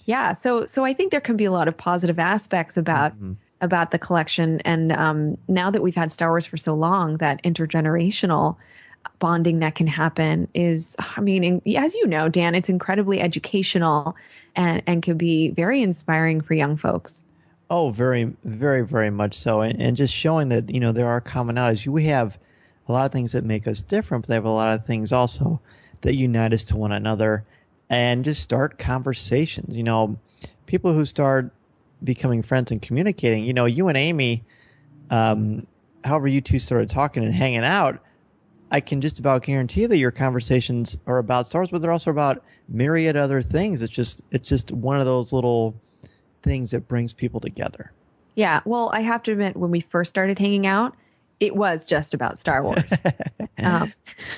Yeah. So I think there can be a lot of positive aspects about the collection. And now that we've had Star Wars for so long, that intergenerational bonding that can happen is, as you know, Dan, it's incredibly educational and can be very inspiring for young folks. Oh, very, very, very much so. And just showing that, there are commonalities. We have a lot of things that make us different, but they have a lot of things also that unite us to one another. And just start conversations. People who start becoming friends and communicating. You and Amy, however you two started talking and hanging out, I can just about guarantee that your conversations are about Star Wars, but they're also about myriad other things. It's just one of those little things that brings people together. Yeah. Well, I have to admit, when we first started hanging out, it was just about Star Wars.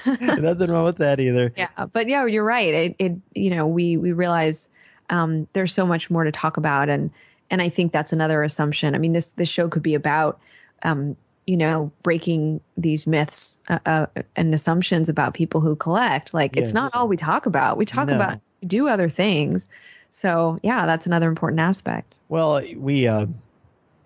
Nothing wrong with that either. Yeah, but yeah, you're right. We realize there's so much more to talk about, and I think that's another assumption. This show could be about breaking these myths and assumptions about people who collect. Like, it's not all we talk about. We talk about, we do other things. So, yeah, that's another important aspect. Well, we,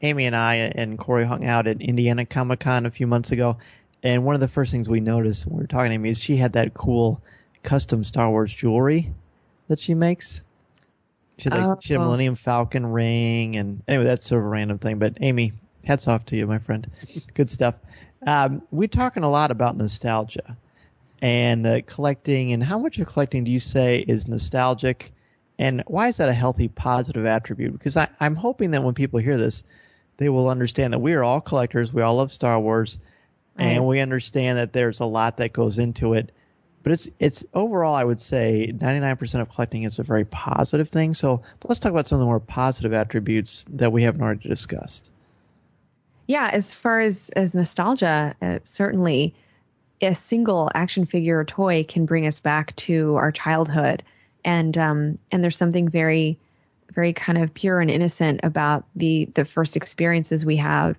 Amy and I and Corey hung out at Indiana Comic-Con a few months ago, and one of the first things we noticed when we were talking to Amy is she had that cool custom Star Wars jewelry that she makes. She had a Millennium Falcon ring, and anyway, that's sort of a random thing. But Amy, hats off to you, my friend. Good stuff. We're talking a lot about nostalgia and collecting, and how much of collecting do you say is nostalgic, and why is that a healthy, positive attribute? Because I'm hoping that when people hear this, they will understand that we are all collectors. We all love Star Wars, and we understand that there's a lot that goes into it. But it's overall, I would say 99% of collecting is a very positive thing. So let's talk about some of the more positive attributes that we haven't already discussed. Yeah, as far as nostalgia, certainly a single action figure or toy can bring us back to our childhood. And there's something very, very kind of pure and innocent about the first experiences we had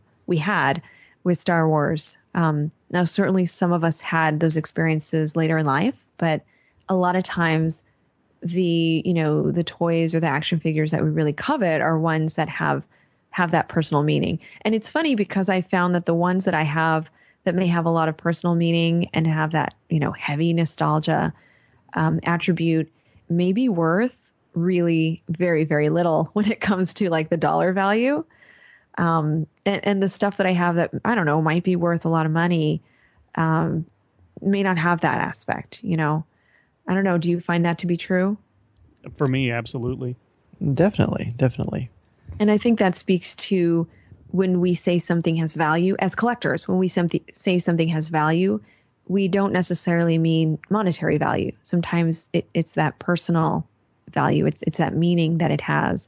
with Star Wars. Now, certainly some of us had those experiences later in life, but a lot of times the toys or the action figures that we really covet are ones that have that personal meaning. And it's funny because I found that the ones that I have that may have a lot of personal meaning and have that, heavy nostalgia attribute may be worth really very, very little when it comes to like the dollar value. And the stuff that I have that, I don't know, might be worth a lot of money, may not have that aspect, I don't know. Do you find that to be true? For me, absolutely. Definitely. And I think that speaks to when we say something has value as collectors, when we say something has value, we don't necessarily mean monetary value. Sometimes it's that personal value. It's that meaning that it has.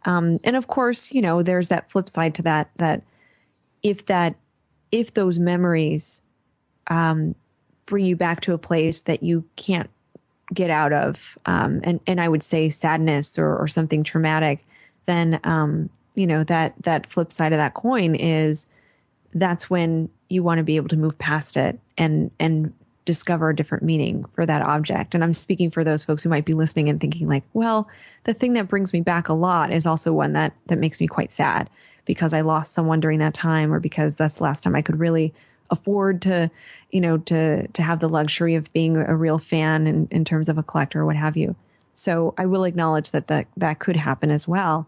And of course, there's that flip side to that if those memories bring you back to a place that you can't get out of, and I would say sadness or something traumatic, then, that flip side of that coin is that's when you want to be able to move past it and discover a different meaning for that object. And I'm speaking for those folks who might be listening and thinking like, well, the thing that brings me back a lot is also one that makes me quite sad because I lost someone during that time, or because that's the last time I could really afford to have the luxury of being a real fan in terms of a collector or what have you. So I will acknowledge that could happen as well.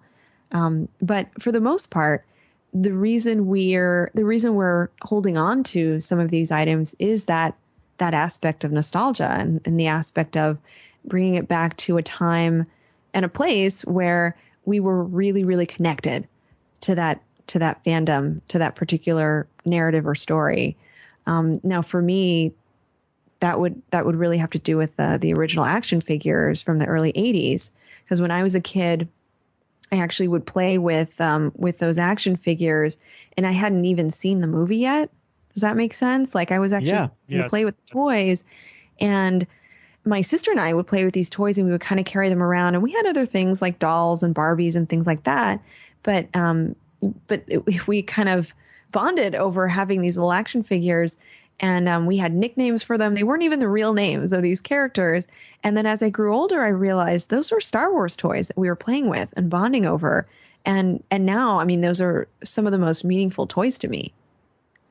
But for the most part, the reason we're holding on to some of these items is that aspect of nostalgia and the aspect of bringing it back to a time and a place where we were really, really connected to that fandom, to that particular narrative or story. Now, for me, that would really have to do with the original action figures from the early 80s. Because when I was a kid, I actually would play with those action figures, and I hadn't even seen the movie yet. Does that make sense? Like I was actually would play with the toys, and my sister and I would play with these toys, and we would kind of carry them around. And we had other things like dolls and Barbies and things like that. But we kind of bonded over having these little action figures, and we had nicknames for them. They weren't even the real names of these characters. And then as I grew older, I realized those were Star Wars toys that we were playing with and bonding over. And now, I mean, those are some of the most meaningful toys to me.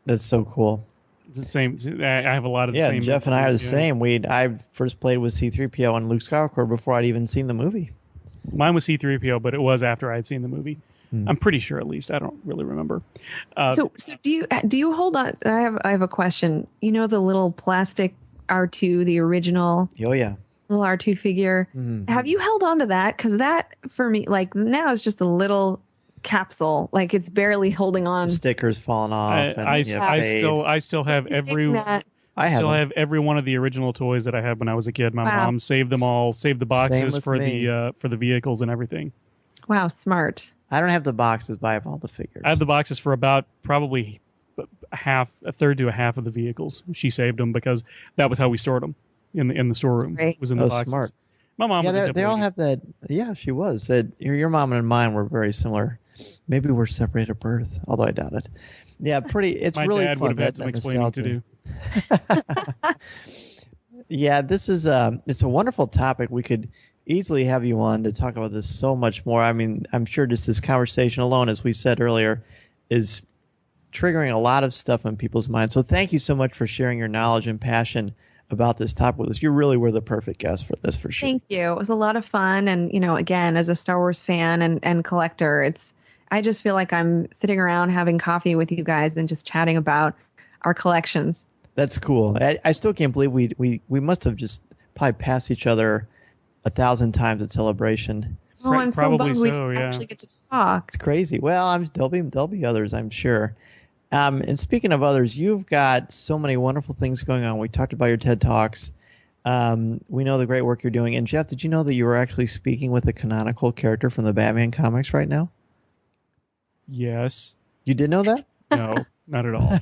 That's so cool. The same. I have a lot of the same. Yeah, Jeff and I are the same. I first played with C-3PO and Luke Skywalker before I'd even seen the movie. Mine was C-3PO, but it was after I'd seen the movie. I'm pretty sure, at least. I don't really remember. So do you hold on? I have a question. You know the little plastic R2, the original. Oh yeah. Little R2 figure. Mm-hmm. Have you held on to that? Because that for me, like now, is just a little capsule. Like it's barely holding on. The stickers falling off. I still have every. I have every one of the original toys that I had when I was a kid. My mom saved them all. Saved the boxes for the vehicles and everything. Wow, smart. I don't have the boxes, but I have all the figures. I have the boxes for about probably a third to a half of the vehicles. She saved them because that was how we stored them in the storeroom. Great. Was in the boxes. Smart. My mom. Yeah, they all have that. Yeah, she was. That your mom and mine were very similar. Maybe we're separated at birth, although I doubt it. Yeah, it's My really dad fun. would have had some explaining to do. Yeah, this is it's a wonderful topic. We could easily have you on to talk about this so much more. I mean, I'm sure just this conversation alone, as we said earlier, is triggering a lot of stuff in people's minds. So thank you so much for sharing your knowledge and passion about this topic with us. You really were the perfect guest for this, for sure. Thank you. It was a lot of fun. And, again, as a Star Wars fan and collector, I just feel like I'm sitting around having coffee with you guys and just chatting about our collections. That's cool. I still can't believe we must have just probably passed each other 1,000 times at Celebration. Oh, I'm so bummed we didn't yeah. actually get to talk. It's crazy. Well, there'll be others, I'm sure. And speaking of others, you've got so many wonderful things going on. We talked about your TED Talks. We know the great work you're doing. And Jeff, did you know that you were actually speaking with a canonical character from the Batman comics right now? Yes. You did know that? No, not at all.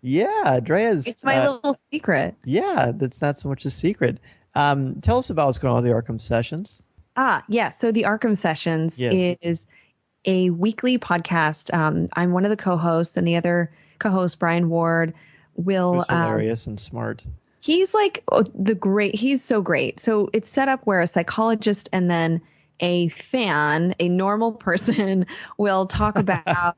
Yeah, Andrea's... It's my little secret. Yeah, that's not so much a secret. Tell us about what's going on with the Arkham Sessions. Yeah. So the Arkham Sessions is a weekly podcast. I'm one of the co-hosts, and the other co-host, Brian Ward, will... Who's hilarious and smart. He's like he's so great. So it's set up where a psychologist and then a fan, a normal person, will talk about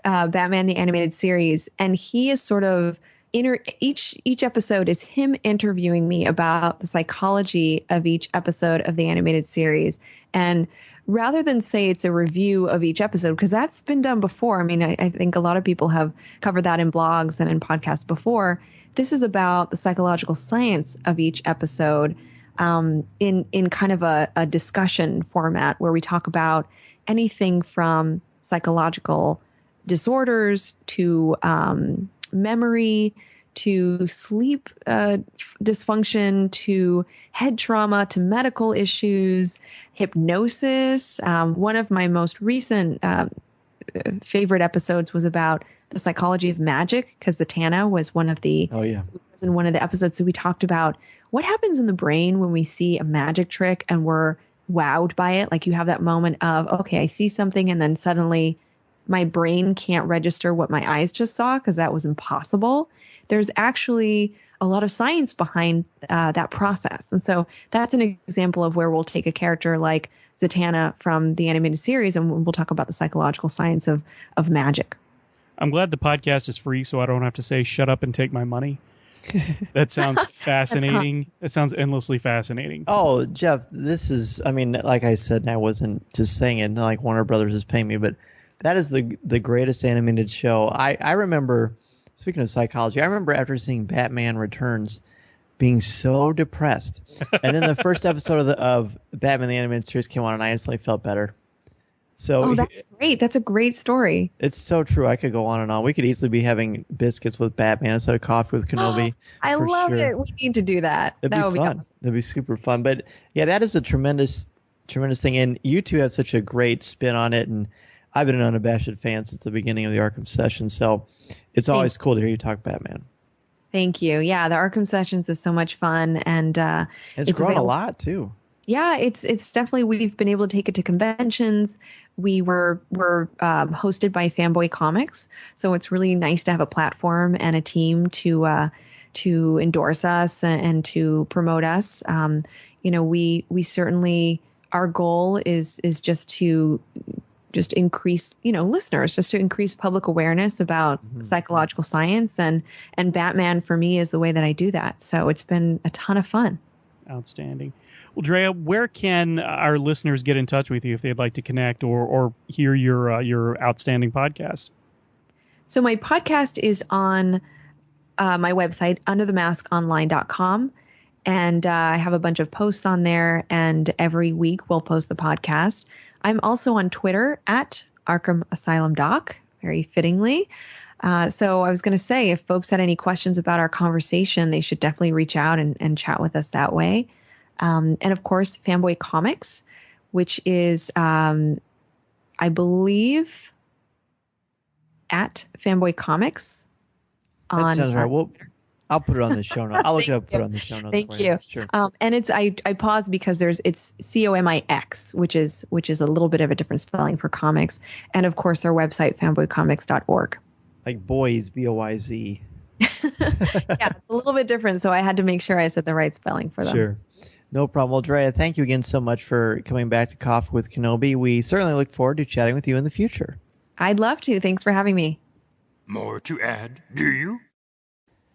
Batman the Animated Series. And he is sort of... each episode is him interviewing me about the psychology of each episode of the animated series. And rather than say it's a review of each episode, because that's been done before. I mean, I think a lot of people have covered that in blogs and in podcasts before. This is about the psychological science of each episode in kind of a discussion format where we talk about anything from psychological disorders to memory, to sleep dysfunction, to head trauma, to medical issues, hypnosis. One of my most recent favorite episodes was about the psychology of magic, because Zatanna was one of the was in one of the episodes. So we talked about what happens in the brain when we see a magic trick and we're wowed by it. Like you have that moment of, okay, I see something, and then suddenly my brain can't register what my eyes just saw because that was impossible. There's actually a lot of science behind that process. And so that's an example of where we'll take a character like Zatanna from the animated series and we'll talk about the psychological science of magic. I'm glad the podcast is free so I don't have to say, shut up and take my money. That sounds fascinating. That sounds endlessly fascinating. Oh, Jeff, this is, I mean, like I said, and I wasn't just saying it, not like Warner Brothers is paying me, but that is the greatest animated show. I remember, speaking of psychology, I remember after seeing Batman Returns being so depressed. And then the first episode of Batman the Animated Series came on and I instantly felt better. So that's great. That's a great story. It's so true. I could go on and on. We could easily be having biscuits with Batman instead of coffee with Kenobi. I love it. We need to do that. That'd be fun. That'd be super fun. But yeah, that is a tremendous thing. And you two have such a great spin on it. And I've been an unabashed fan since the beginning of the Arkham Session. So it's always cool to hear you talk Batman. Thank you. Yeah, the Arkham Sessions is so much fun. And it's grown a lot, too. Yeah, it's definitely, we've been able to take it to conventions. We were hosted by Fanboy Comics, so it's really nice to have a platform and a team to endorse us and to promote us. We certainly, our goal is just to increase, listeners, just to increase public awareness about psychological science, and Batman for me is the way that I do that. So it's been a ton of fun. Outstanding. Well, Drea, where can our listeners get in touch with you if they'd like to connect or hear your outstanding podcast? So my podcast is on my website, underthemaskonline.com. And I have a bunch of posts on there, and every week we'll post the podcast. I'm also on Twitter at Arkham Asylum Doc, very fittingly. So I was going to say, if folks had any questions about our conversation, they should definitely reach out and chat with us that way. And of course, Fanboy Comics, which is, I believe, at Fanboy Comics. That sounds right. I'll put it on the show notes. I'll look it up, put it on the show notes. Thank you. Sure. And it's I paused because it's COMIX, which is a little bit of a different spelling for comics, and of course their website fanboycomics.org. Like boys, BOYZ. Yeah, it's a little bit different, so I had to make sure I said the right spelling for them. Sure. No problem. Well, Drea, thank you again so much for coming back to Coffee with Kenobi. We certainly look forward to chatting with you in the future. I'd love to. Thanks for having me. More to add, do you?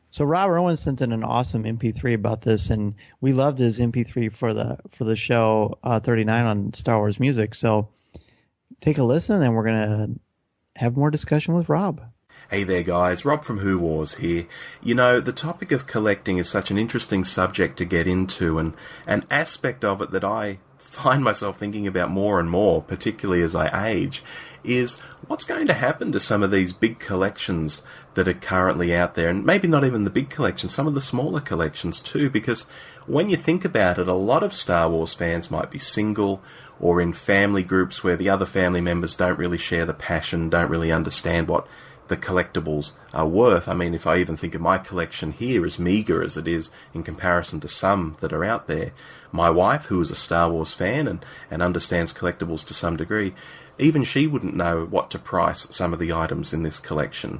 So Rob Irwin sent in an awesome MP3 about this, and we loved his MP3 for the show 39 on Star Wars music. So take a listen, and we're going to have more discussion with Rob. Hey there guys, Rob from Who Wars here. You know, the topic of collecting is such an interesting subject to get into, and an aspect of it that I find myself thinking about more and more, particularly as I age, is what's going to happen to some of these big collections that are currently out there, and maybe not even the big collections, some of the smaller collections too, because when you think about it, a lot of Star Wars fans might be single or in family groups where the other family members don't really share the passion, don't really understand what the collectibles are worth. I mean, if I even think of my collection here, as meager as it is in comparison to some that are out there, my wife, who is a Star Wars fan and understands collectibles to some degree, even she wouldn't know what to price some of the items in this collection.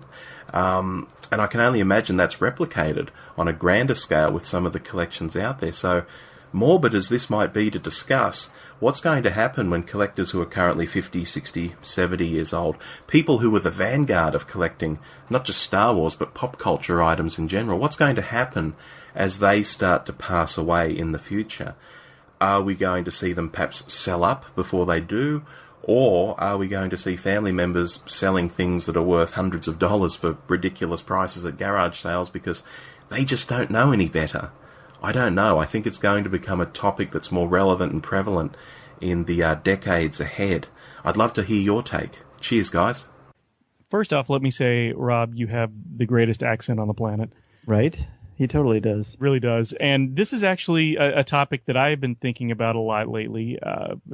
And I can only imagine that's replicated on a grander scale with some of the collections out there. So, morbid as this might be to discuss, what's going to happen when collectors who are currently 50, 60, 70 years old, people who are the vanguard of collecting, not just Star Wars, but pop culture items in general, what's going to happen as they start to pass away in the future? Are we going to see them perhaps sell up before they do? Or are we going to see family members selling things that are worth hundreds of dollars for ridiculous prices at garage sales because they just don't know any better? I don't know. I think it's going to become a topic that's more relevant and prevalent in the decades ahead. I'd love to hear your take. Cheers, guys. First off, let me say, Rob, you have the greatest accent on the planet. Right? He totally does. Really does. And this is actually a topic that I've been thinking about a lot lately.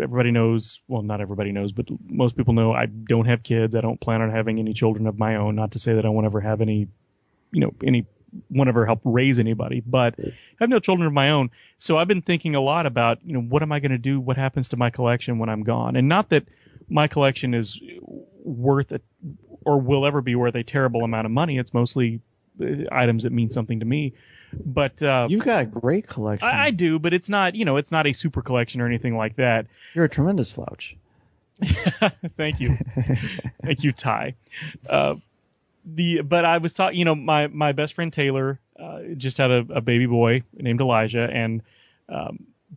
Everybody knows, well, not everybody knows, but most people know I don't have kids. I don't plan on having any children of my own. Not to say that I won't ever have any won't ever help raise anybody, but I have no children of my own. So I've been thinking a lot about, what am I going to do? What happens to my collection when I'm gone? And not that my collection is worth or will ever be worth a terrible amount of money. It's mostly items that mean something to me. But you've got a great collection. I do, but it's not, it's not a super collection or anything like that. You're a tremendous slouch. Thank you. Thank you, Ty. But I was talking, my best friend Taylor just had a baby boy named Elijah, and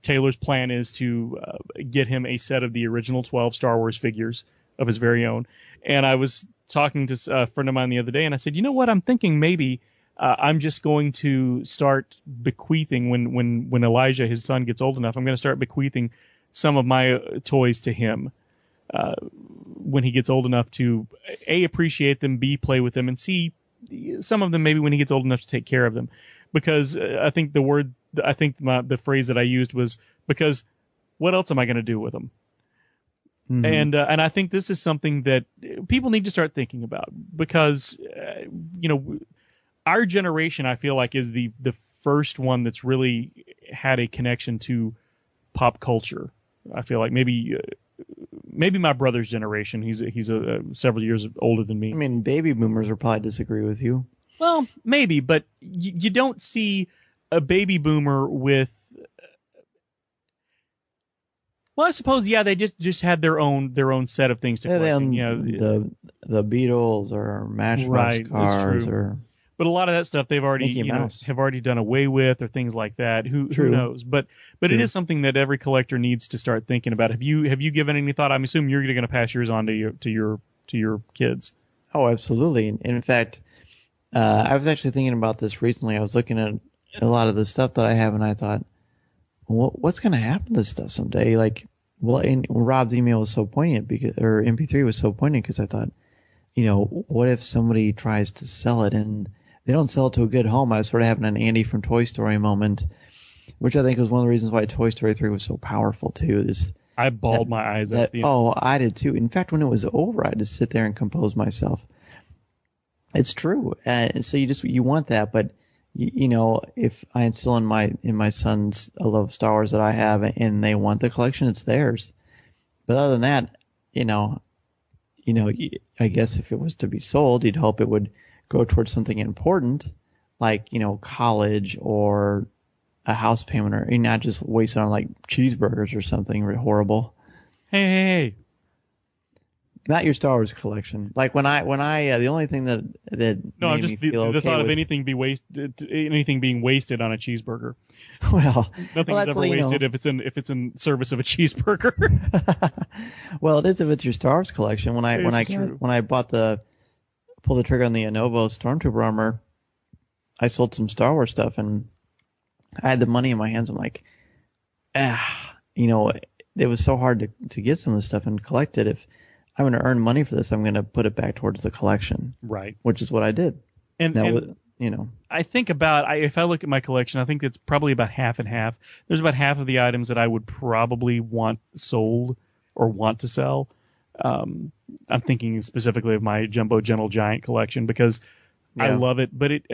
Taylor's plan is to get him a set of the original 12 Star Wars figures of his very own. And I was talking to a friend of mine the other day, and I said, you know what, I'm thinking maybe I'm just going to start bequeathing when Elijah, his son, gets old enough. I'm going to start bequeathing some of my toys to him. When he gets old enough to A, appreciate them, B, play with them, and C, some of them maybe when he gets old enough to take care of them. Because I think the phrase that I used was, because what else am I going to do with them? Mm-hmm. And I think this is something that people need to start thinking about, because our generation, I feel like, is the first one that's really had a connection to pop culture. I feel like maybe my brother's generation. He's several years older than me. I mean, baby boomers will probably disagree with you. Well, maybe, but you don't see a baby boomer with. Well, I suppose, yeah, they just had their own set of things to collect. The Beatles or Matchbox Cars or. But a lot of that stuff they've already have already done away with, or things like that. Who knows? But it is something that every collector needs to start thinking about. Have you given any thought? I'm assuming you're going to pass yours on to your kids. Oh, absolutely. In fact, I was actually thinking about this recently. I was looking at a lot of the stuff that I have, and I thought, what's going to happen to this stuff someday? Rob's email was so poignant or MP3 was so poignant because I thought, what if somebody tries to sell it and they don't sell it to a good home? I was sort of having an Andy from Toy Story moment, which I think was one of the reasons why Toy Story 3 was so powerful too. I bawled my eyes out. Oh, I did too. In fact, when it was over, I had to sit there and compose myself. It's true. So you want that, but you know, if I instill in my sons a love of Star Wars that I have, and they want the collection, it's theirs. But other than that, you know, I guess if it was to be sold, you'd hope it would go towards something important, like, you know, college or a house payment, or not just waste it on like cheeseburgers or something horrible. Hey. Not your Star Wars collection. Like when I the only thing that no, made just me feel the okay thought with, of anything being wasted on a cheeseburger. Well, nothing is ever wasted if it's in service of a cheeseburger. Well, it is if it's your Star Wars collection. When I pulled the trigger on the Lenovo Stormtrooper armor, I sold some Star Wars stuff, and I had the money in my hands. I'm like, you know, it was so hard to get some of this stuff and collect it. If I'm going to earn money for this, I'm going to put it back towards the collection. Right. Which is what I did. And you know, I think if I look at my collection, I think it's probably about half and half. There's about half of the items that I would probably want sold or want to sell. I'm thinking specifically of my Jumbo Gentle Giant collection because I love it, but it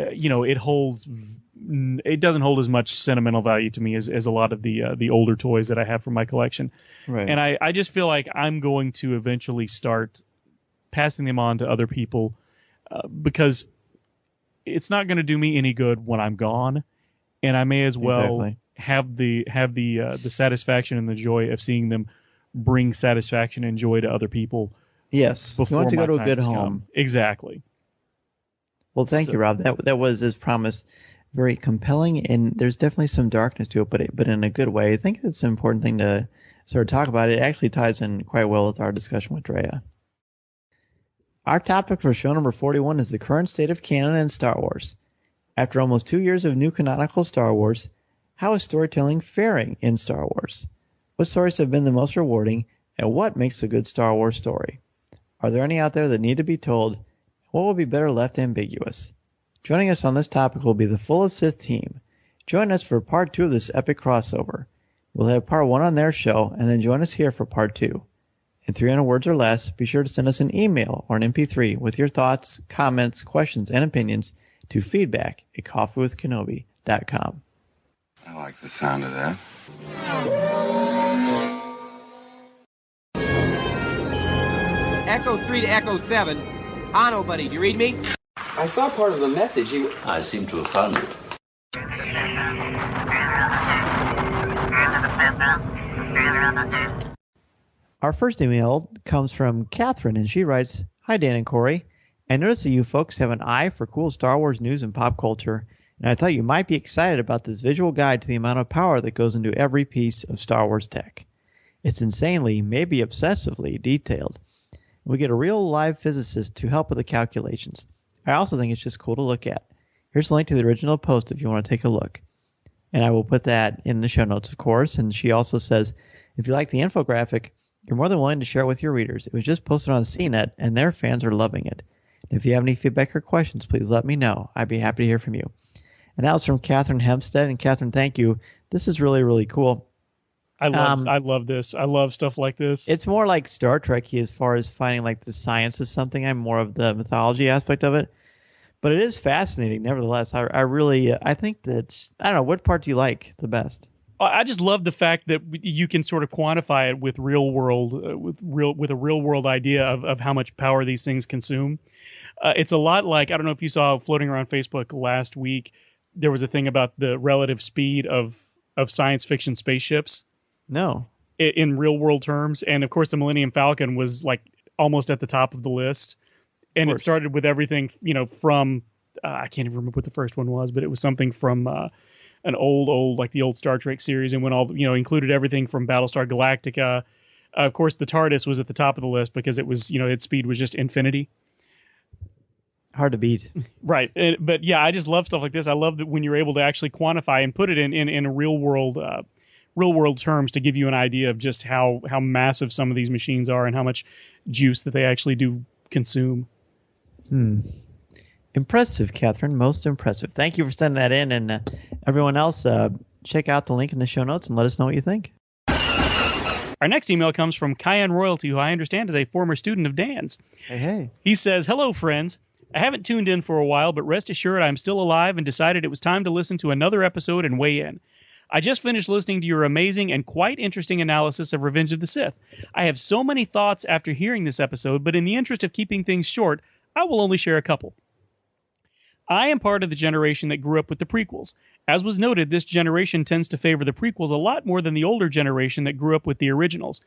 doesn't hold as much sentimental value to me as a lot of the older toys that I have from my collection. Right. And I just feel like I'm going to eventually start passing them on to other people because it's not going to do me any good when I'm gone, and I may as well have the satisfaction and the joy of seeing them bring satisfaction and joy to other people. Yes, you want to go to a good home. Exactly. Well, thank you, Rob. That was, as promised, very compelling, and there's definitely some darkness to it, but in a good way. I think it's an important thing to sort of talk about. It actually ties in quite well with our discussion with Drea. Our topic for show number 41 is the current state of canon in Star Wars. After almost 2 years of new canonical Star Wars, how is storytelling faring in Star Wars? What stories have been the most rewarding, and what makes a good Star Wars story? Are there any out there that need to be told? What will be better left ambiguous? Joining us on this topic will be the Full of Sith team. Join us for part 2 of this epic crossover. We'll have part 1 on their show, and then join us here for part 2. In 300 words or less, be sure to send us an email or an MP3 with your thoughts, comments, questions, and opinions to feedback@coffeewithkenobi.com. I like the sound of that. Echo 3 to Echo 7. Ano, buddy, do you read me? I saw part of the message. I seem to have found it. Our first email comes from Catherine, and she writes, "Hi, Dan and Corey. I noticed that you folks have an eye for cool Star Wars news and pop culture, and I thought you might be excited about this visual guide to the amount of power that goes into every piece of Star Wars tech. It's insanely, maybe obsessively, detailed. We get a real live physicist to help with the calculations. I also think it's just cool to look at. Here's a link to the original post if you want to take a look." And I will put that in the show notes, of course. And she also says, if you like the infographic, you're more than willing to share it with your readers. It was just posted on CNET, and their fans are loving it. And if you have any feedback or questions, please let me know. I'd be happy to hear from you. And that was from Catherine Hempstead. And Catherine, thank you. This is really, really cool. I love this. I love stuff like this. It's more like Star Trek-y as far as finding like the science of something. I'm more of the mythology aspect of it. But it is fascinating, nevertheless. I think that, I don't know, what part do you like the best? I just love the fact that you can sort of quantify it with real world, with a real world idea of how much power these things consume. It's a lot like, I don't know if you saw floating around Facebook last week, there was a thing about the relative speed of science fiction spaceships. No. In real world terms. And of course the Millennium Falcon was like almost at the top of the list. And it started with everything, from, I can't even remember what the first one was, but it was something from an old, like the old Star Trek series, and went all, included everything from Battlestar Galactica. Of course, the TARDIS was at the top of the list because it was, its speed was just infinity. Hard to beat. Right. But yeah, I just love stuff like this. I love that when you're able to actually quantify and put it in a real world terms to give you an idea of just how massive some of these machines are and how much juice that they actually do consume. Impressive, Catherine. Most impressive. Thank you for sending that in. And everyone else, check out the link in the show notes and let us know what you think. Our next email comes from Cayenne Royalty, who I understand is a former student of Dan's. Hey. He says, "Hello, friends. I haven't tuned in for a while, but rest assured I'm still alive and decided it was time to listen to another episode and weigh in. I just finished listening to your amazing and quite interesting analysis of Revenge of the Sith. I have so many thoughts after hearing this episode, but in the interest of keeping things short, I will only share a couple. I am part of the generation that grew up with the prequels. As was noted, this generation tends to favor the prequels a lot more than the older generation that grew up with the originals.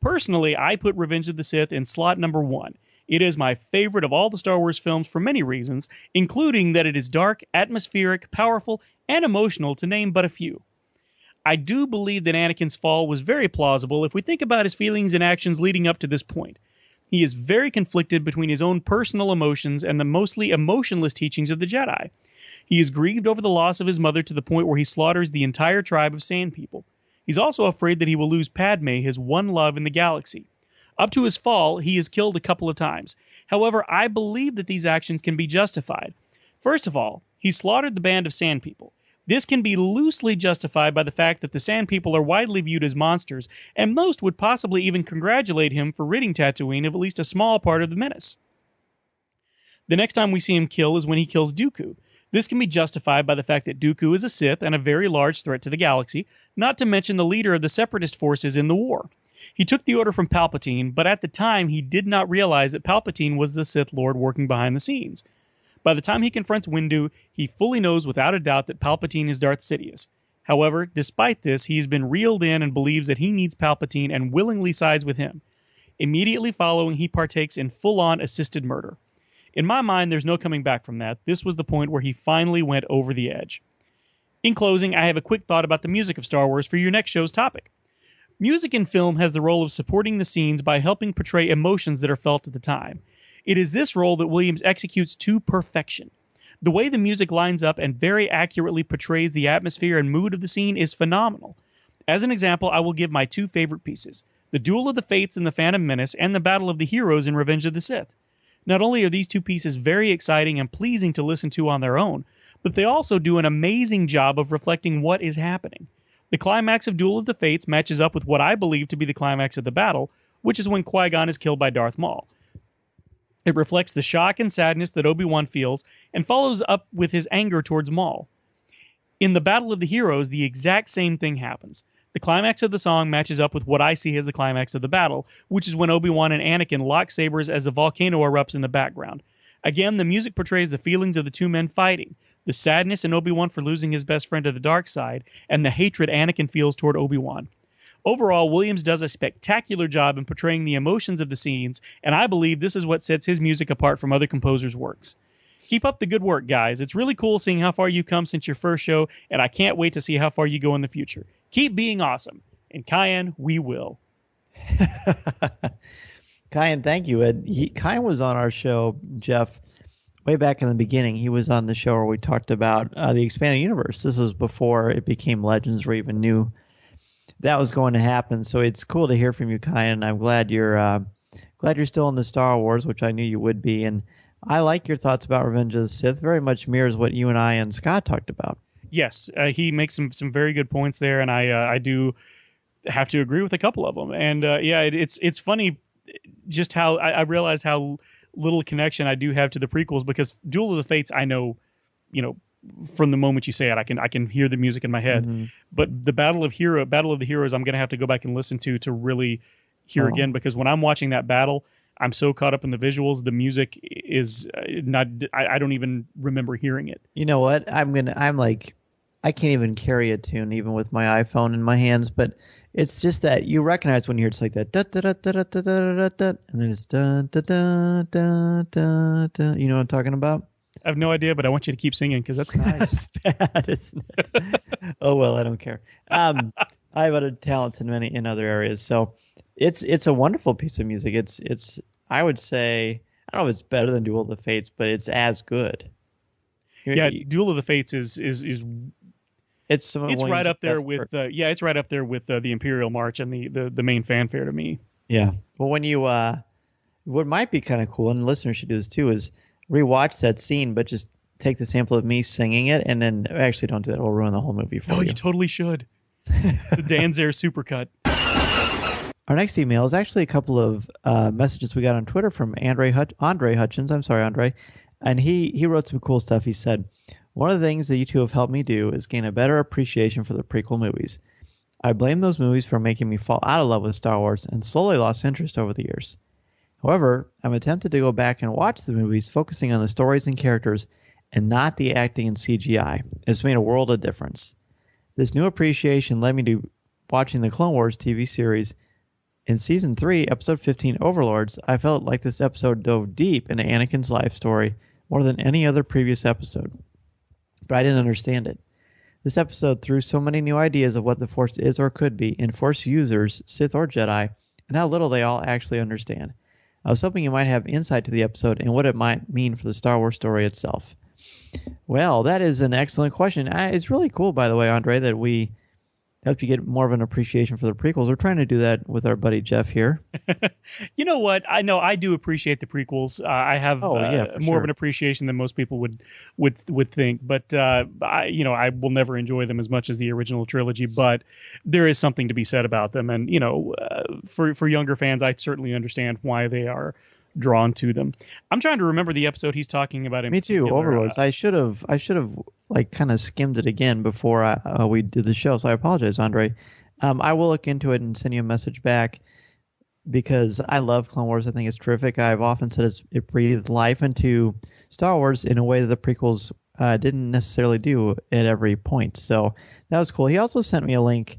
Personally, I put Revenge of the Sith in slot number 1. It is my favorite of all the Star Wars films for many reasons, including that it is dark, atmospheric, powerful, and emotional, to name but a few. I do believe that Anakin's fall was very plausible if we think about his feelings and actions leading up to this point. He is very conflicted between his own personal emotions and the mostly emotionless teachings of the Jedi. He is grieved over the loss of his mother to the point where he slaughters the entire tribe of Sand People. He's also afraid that he will lose Padme, his one love in the galaxy. Up to his fall, he is killed a couple of times. However, I believe that these actions can be justified. First of all, he slaughtered the band of Sand People. This can be loosely justified by the fact that the Sand People are widely viewed as monsters, and most would possibly even congratulate him for ridding Tatooine of at least a small part of the menace. The next time we see him kill is when he kills Dooku. This can be justified by the fact that Dooku is a Sith and a very large threat to the galaxy, not to mention the leader of the Separatist forces in the war. He took the order from Palpatine, but at the time he did not realize that Palpatine was the Sith Lord working behind the scenes. By the time he confronts Windu, he fully knows without a doubt that Palpatine is Darth Sidious. However, despite this, he has been reeled in and believes that he needs Palpatine and willingly sides with him. Immediately following, he partakes in full-on assisted murder. In my mind, there's no coming back from that. This was the point where he finally went over the edge. In closing, I have a quick thought about the music of Star Wars for your next show's topic. Music in film has the role of supporting the scenes by helping portray emotions that are felt at the time. It is this role that Williams executes to perfection. The way the music lines up and very accurately portrays the atmosphere and mood of the scene is phenomenal. As an example, I will give my two favorite pieces, the Duel of the Fates in The Phantom Menace and the Battle of the Heroes in Revenge of the Sith. Not only are these two pieces very exciting and pleasing to listen to on their own, but they also do an amazing job of reflecting what is happening. The climax of Duel of the Fates matches up with what I believe to be the climax of the battle, which is when Qui-Gon is killed by Darth Maul. It reflects the shock and sadness that Obi-Wan feels and follows up with his anger towards Maul. In the Battle of the Heroes, the exact same thing happens. The climax of the song matches up with what I see as the climax of the battle, which is when Obi-Wan and Anakin lock sabers as a volcano erupts in the background. Again, the music portrays the feelings of the two men fighting, the sadness in Obi-Wan for losing his best friend to the dark side, and the hatred Anakin feels toward Obi-Wan. Overall, Williams does a spectacular job in portraying the emotions of the scenes, and I believe this is what sets his music apart from other composers' works. Keep up the good work, guys. It's really cool seeing how far you've come since your first show, and I can't wait to see how far you go in the future. Keep being awesome. And Kyan, we will. Kyan, thank you, Ed. Kyan was on our show, Jeff, way back in the beginning. He was on the show where we talked about the expanded universe. This was before it became Legends or even knew that was going to happen. So it's cool to hear from you, Kyan. I'm glad you're still in the Star Wars, which I knew you would be. And I like your thoughts about Revenge of the Sith. Very much mirrors what you and I and Scott talked about. Yes, he makes some very good points there, and I do have to agree with a couple of them. And it's funny just how I realize how little connection I do have to the prequels, because Duel of the Fates I know, from the moment you say it, I can hear the music in my head. Mm-hmm. But the Battle of the Heroes, I'm going to have to go back and listen to really hear again, because when I'm watching that battle, I'm so caught up in the visuals. The music is not. I don't even remember hearing it. You know what? I can't even carry a tune even with my iPhone in my hands. But it's just that you recognize when you hear it's like that da da da da da da da da, and then it's da da da da da da. You know what I'm talking about? I have no idea, but I want you to keep singing because that's nice. That's bad, isn't it? Oh well, I don't care. I have other talents in other areas, so it's a wonderful piece of music. It's I would say, I don't know if it's better than Duel of the Fates, but it's as good. Duel of the Fates is it's some of it's Williams' right up there best with work. it's right up there with the Imperial March and the main fanfare to me. Yeah. Well, when you what might be kind of cool, and listeners should do this too, is rewatch that scene, but just take the sample of me singing it, and then actually don't do that. It'll ruin the whole movie for you. Oh, you totally should. The Danzer supercut. Our next email is actually a couple of messages we got on Twitter from Andre Hutchins. I'm sorry, Andre. And he wrote some cool stuff. He said, "One of the things that you two have helped me do is gain a better appreciation for the prequel movies. I blame those movies for making me fall out of love with Star Wars and slowly lost interest over the years. However, I'm attempted to go back and watch the movies, focusing on the stories and characters and not the acting and CGI. It's made a world of difference. This new appreciation led me to watching the Clone Wars TV series. In Season 3, Episode 15, Overlords, I felt like this episode dove deep into Anakin's life story more than any other previous episode. But I didn't understand it. This episode threw so many new ideas of what the Force is or could be in Force users, Sith or Jedi, and how little they all actually understand. I was hoping you might have insight to the episode and what it might mean for the Star Wars story itself." Well, that is an excellent question. It's really cool, by the way, Andre, that we helped you get more of an appreciation for the prequels. We're trying to do that with our buddy Jeff here. You know what? I know I do appreciate the prequels. I have more of an appreciation than most people would think. But I will never enjoy them as much as the original trilogy. But there is something to be said about them, and for younger fans, I certainly understand why they are drawn to them. I'm trying to remember the episode he's talking about. Me too, Overlords. I should have like kind of skimmed it again before we did the show, so I apologize, Andre. I will look into it and send you a message back because I love Clone Wars. I think it's terrific. I've often said it breathed life into Star Wars in a way that the prequels didn't necessarily do at every point. So that was cool. He also sent me a link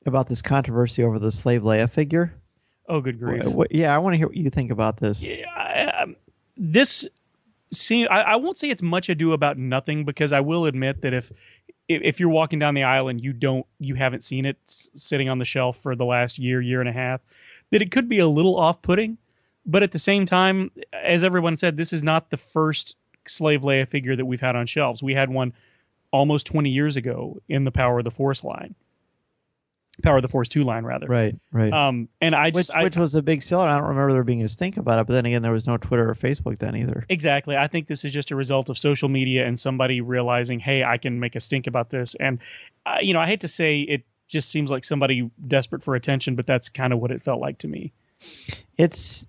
about this controversy over the Slave Leia figure. Oh, good grief. Yeah, I want to hear what you think about this. Yeah, I won't say it's much ado about nothing, because I will admit that if you're walking down the aisle and you haven't seen it sitting on the shelf for the last year and a half, that it could be a little off-putting. But at the same time, as everyone said, this is not the first Slave Leia figure that we've had on shelves. We had one almost 20 years ago in the Power of the Force line. Power of the Force 2 line, rather. Right. And which was a big seller. I don't remember there being a stink about it, but then again, there was no Twitter or Facebook then either. Exactly. I think this is just a result of social media and somebody realizing, hey, I can make a stink about this. And, I hate to say it just seems like somebody desperate for attention, but that's kind of what it felt like to me. It's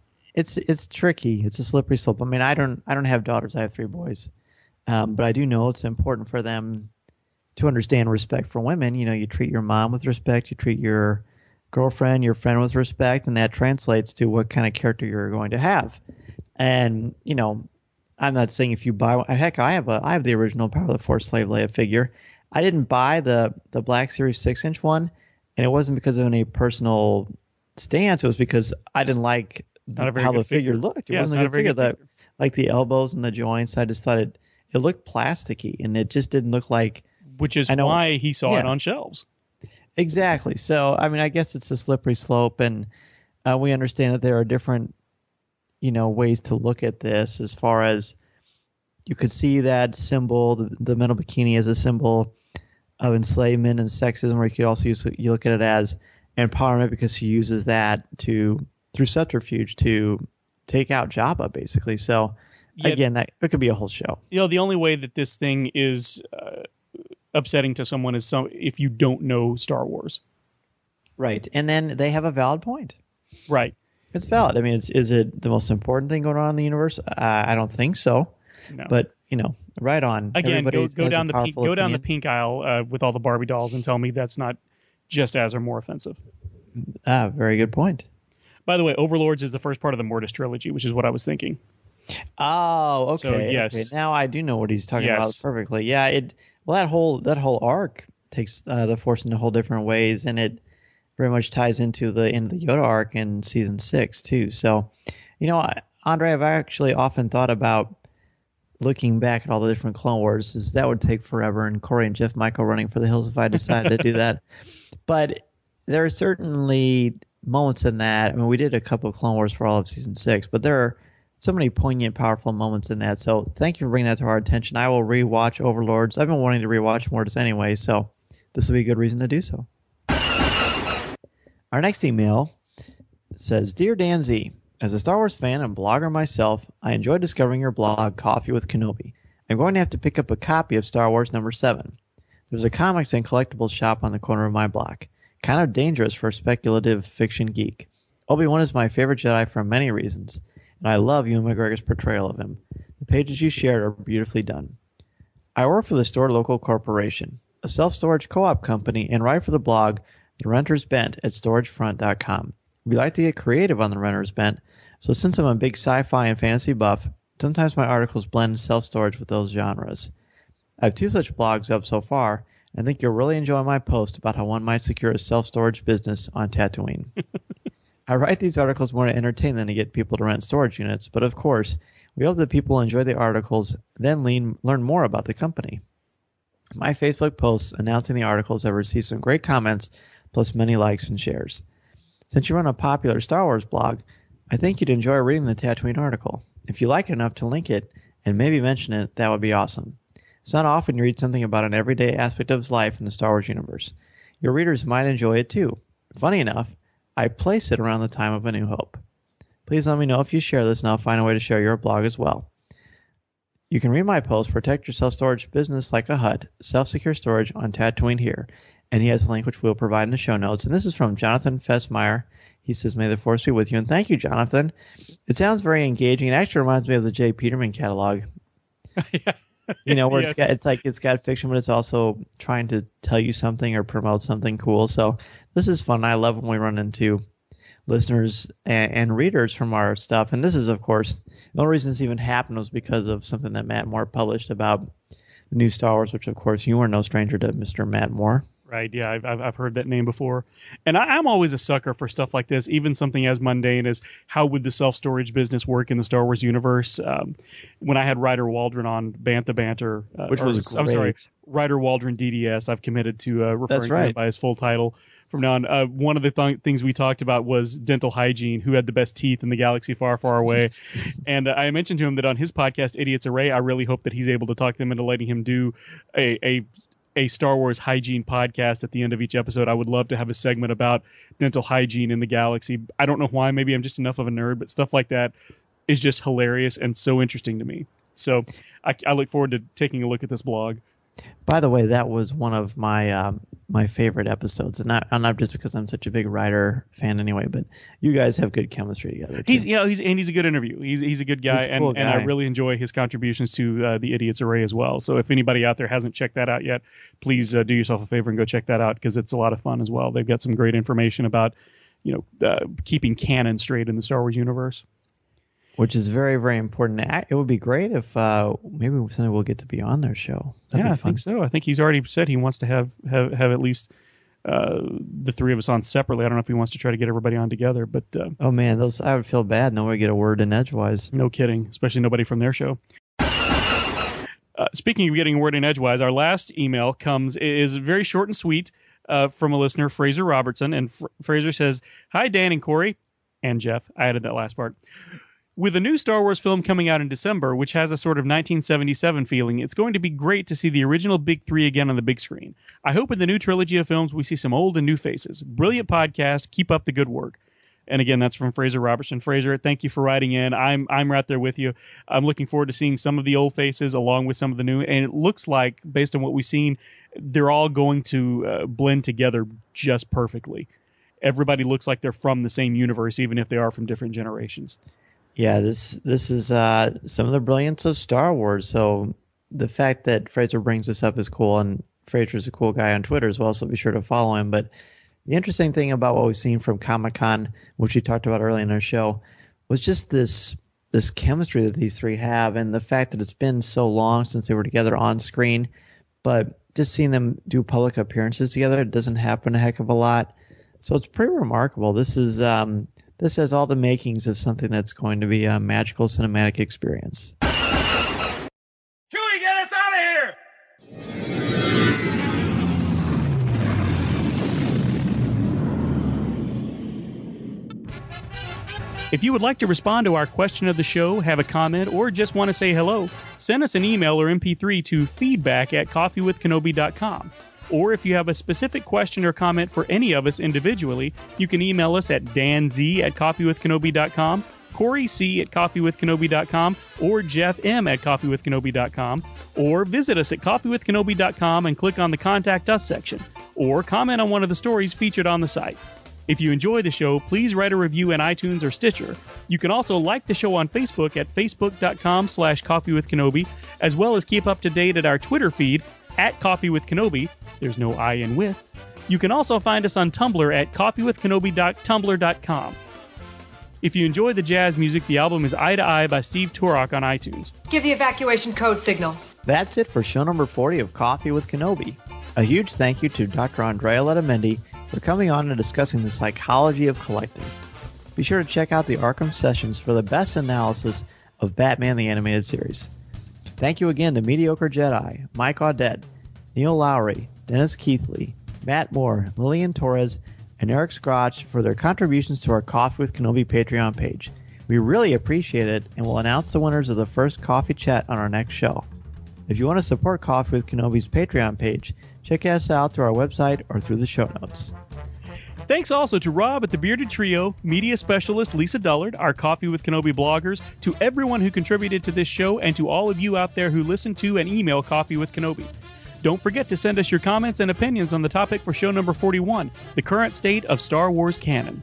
tricky. It's a slippery slope. I mean, I don't have daughters. I have 3 boys. But I do know it's important for them to understand respect for women. You treat your mom with respect, you treat your girlfriend, your friend with respect, and that translates to what kind of character you're going to have. And, I'm not saying if you buy one, heck, I have the original Power of the Force Slave Leia figure. I didn't buy the Black Series 6-inch one, and it wasn't because of any personal stance. It was because I didn't like how the figure looked. It wasn't a good figure. That, like the elbows and the joints, I just thought it looked plasticky, and it just didn't look like. Which is why he saw it on shelves. Exactly. So, I mean, I guess it's a slippery slope, and we understand that there are different, ways to look at this. As far as you could see that symbol, the metal bikini, as a symbol of enslavement and sexism, or you could also you look at it as empowerment because she uses that through subterfuge to take out Jabba, basically. So, again, that could be a whole show. The only way that this thing is upsetting to someone is if you don't know Star Wars. Right. And then they have a valid point. Right. It's valid. I mean, is it the most important thing going on in the universe? I don't think so. No. But, right on. Again, go down the pink aisle with all the Barbie dolls and tell me that's not just as or more offensive. Very good point. By the way, Overlords is the first part of the Mortis trilogy, which is what I was thinking. Oh, okay. So, yes. Okay. Now I do know what he's talking about perfectly. Yeah, that whole arc takes the Force in a whole different ways, and it very much ties into the Yoda arc in Season 6 too. So, Andre, I've actually often thought about looking back at all the different Clone Wars. That would take forever, and Corey and Jeff might go running for the hills if I decided to do that. But there are certainly moments in that. I mean, we did a couple of Clone Wars for all of Season 6, but there are so many poignant, powerful moments in that. So thank you for bringing that to our attention. I will rewatch Overlords. I've been wanting to rewatch Mortis anyway, so this will be a good reason to do so. Our next email says, Dear Dan Z, as a Star Wars fan and blogger myself, I enjoyed discovering your blog, Coffee with Kenobi. I'm going to have to pick up a copy of Star Wars number 7. There's a comics and collectibles shop on the corner of my block. Kind of dangerous for a speculative fiction geek. Obi-Wan is my favorite Jedi for many reasons, and I love Ewan McGregor's portrayal of him. The The pages you shared are beautifully done. I work for the Store Local Corporation, a self-storage co-op company, and write for the blog The Renter's Bent at storagefront.com. We like to get creative on The Renter's Bent, so since I'm a big sci-fi and fantasy buff, sometimes my articles blend self-storage with those genres. I have 2 such blogs up so far, and I think you'll really enjoy my post about how one might secure a self-storage business on Tatooine. I write these articles more to entertain than to get people to rent storage units, but of course, we hope that people enjoy the articles, then learn more about the company. My Facebook posts announcing the articles have received some great comments, plus many likes and shares. Since you run a popular Star Wars blog, I think you'd enjoy reading the Tatooine article. If you like it enough to link it and maybe mention it, that would be awesome. It's not often you read something about an everyday aspect of life in the Star Wars universe. Your readers might enjoy it too. Funny enough, I place it around the time of A New Hope. Please let me know if you share this and I'll find a way to share your blog as well. You can read my post, Protect Your Self-Storage Business Like a Hut, Self-Secure Storage on Tatooine here, and he has a link which we'll provide in the show notes. And this is from Jonathan Fessmeyer. He says, may the force be with you. And thank you, Jonathan. It sounds very engaging. It actually reminds me of the J. Peterman catalog. Yeah. You know, where Yes. it's got fiction, but it's also trying to tell you something or promote something cool. So this is fun. I love when we run into listeners and readers from our stuff. And this is, of course, the only reason this even happened was because of something that Matt Moore published about the new Star Wars, which, of course, you are no stranger to Mr. Matt Moore. Right, yeah, I've heard that name before. And I'm always a sucker for stuff like this, even something as mundane as how would the self-storage business work in the Star Wars universe. When I had Ryder Waldron on Bantha Banter, which was great. I'm sorry, Ryder Waldron DDS, I've committed to referring to him by his full title from now on. One of the things we talked about was dental hygiene, who had the best teeth in the galaxy far, far away. And I mentioned to him that on his podcast, Idiot's Array, I really hope that he's able to talk them into letting him do a Star Wars hygiene podcast at the end of each episode. I would love to have a segment about dental hygiene in the galaxy. I don't know why. Maybe I'm just enough of a nerd, but stuff like that is just hilarious and so interesting to me. So I look forward to taking a look at this blog. By the way, that was one of my my favorite episodes, and not just because I'm such a big Ryder fan anyway, but you guys have good chemistry together. Too. He's a good interview. He's a good guy, He's a cool and guy. I really enjoy his contributions to the Idiot's Array as well. So if anybody out there hasn't checked that out yet, please do yourself a favor and go check that out because it's a lot of fun as well. They've got some great information about keeping canon straight in the Star Wars universe. Which is very, very important. It would be great if maybe someday we'll get to be on their show. That'd be I fun. think so. I think he's already said he wants to have at least the three of us on separately. I don't know if he wants to try to get everybody on together, but oh man, I would feel bad. Nobody would get a word in edgewise. No kidding, especially nobody from their show. Speaking of getting a word in edgewise, our last email is very short and sweet from a listener, Fraser Robertson, and Fraser says, "Hi Dan and Corey and Jeff." I added that last part. With a new Star Wars film coming out in December, which has a sort of 1977 feeling, it's going to be great to see the original Big Three again on the big screen. I hope in the new trilogy of films we see some old and new faces. Brilliant podcast. Keep up the good work. And again, that's from Fraser Robertson. Fraser, thank you for writing in. I'm right there with you. I'm looking forward to seeing some of the old faces along with some of the new. And it looks like, based on what we've seen, they're all going to blend together just perfectly. Everybody looks like they're from the same universe, even if they are from different generations. Yeah, this is some of the brilliance of Star Wars. So the fact that Fraser brings this up is cool, and Fraser's a cool guy on Twitter as well, so be sure to follow him. But the interesting thing about what we've seen from Comic-Con, which we talked about earlier in our show, was just this chemistry that these three have, and the fact that it's been so long since they were together on screen, but just seeing them do public appearances together, it doesn't happen a heck of a lot. So it's pretty remarkable. This has all the makings of something that's going to be a magical cinematic experience. Chewie, get us out of here! If you would like to respond to our question of the show, have a comment, or just want to say hello, send us an email or MP3 to feedback@coffeewithkenobi.com. Or if you have a specific question or comment for any of us individually, you can email us at danz@coffeewithkenobi.com, Corey C@coffeewithkenobi.com, or Jeff M@coffeewithkenobi.com, or visit us at coffeewithkenobi.com and click on the Contact Us section, or comment on one of the stories featured on the site. If you enjoy the show, please write a review in iTunes or Stitcher. You can also like the show on Facebook at facebook.com/coffeewithkenobi, as well as keep up to date at our Twitter feed at Coffee with Kenobi. There's no I in with. You can also find us on Tumblr at coffeewithkenobi.tumblr.com. If you enjoy the jazz music, the album is Eye to Eye by Steve Turok on iTunes. Give the evacuation code signal. That's it for show number 40 of Coffee with Kenobi. A huge thank you to Dr. Andrea Letamendi for coming on and discussing the psychology of collecting. Be sure to check out the Arkham Sessions for the best analysis of Batman the Animated Series. Thank you again to Mediocre Jedi, Mike Audette, Neil Lowry, Dennis Keithley, Matt Moore, Lillian Torres, and Eric Scrotch for their contributions to our Coffee with Kenobi Patreon page. We really appreciate it, and we'll announce the winners of the first coffee chat on our next show. If you want to support Coffee with Kenobi's Patreon page, check us out through our website or through the show notes. Thanks also to Rob at the Bearded Trio, media specialist Lisa Dullard, our Coffee with Kenobi bloggers, to everyone who contributed to this show, and to all of you out there who listen to and email Coffee with Kenobi. Don't forget to send us your comments and opinions on the topic for show number 41, the current state of Star Wars canon.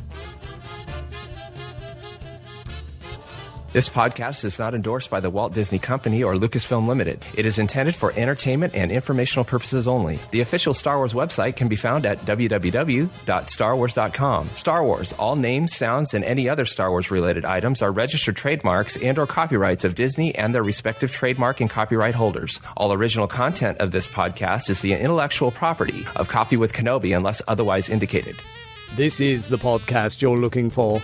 This podcast is not endorsed by the Walt Disney Company or Lucasfilm Limited. It is intended for entertainment and informational purposes only. The official Star Wars website can be found at www.starwars.com. Star Wars, all names, sounds, and any other Star Wars-related items are registered trademarks and or copyrights of Disney and their respective trademark and copyright holders. All original content of this podcast is the intellectual property of Coffee with Kenobi unless otherwise indicated. This is the podcast you're looking for.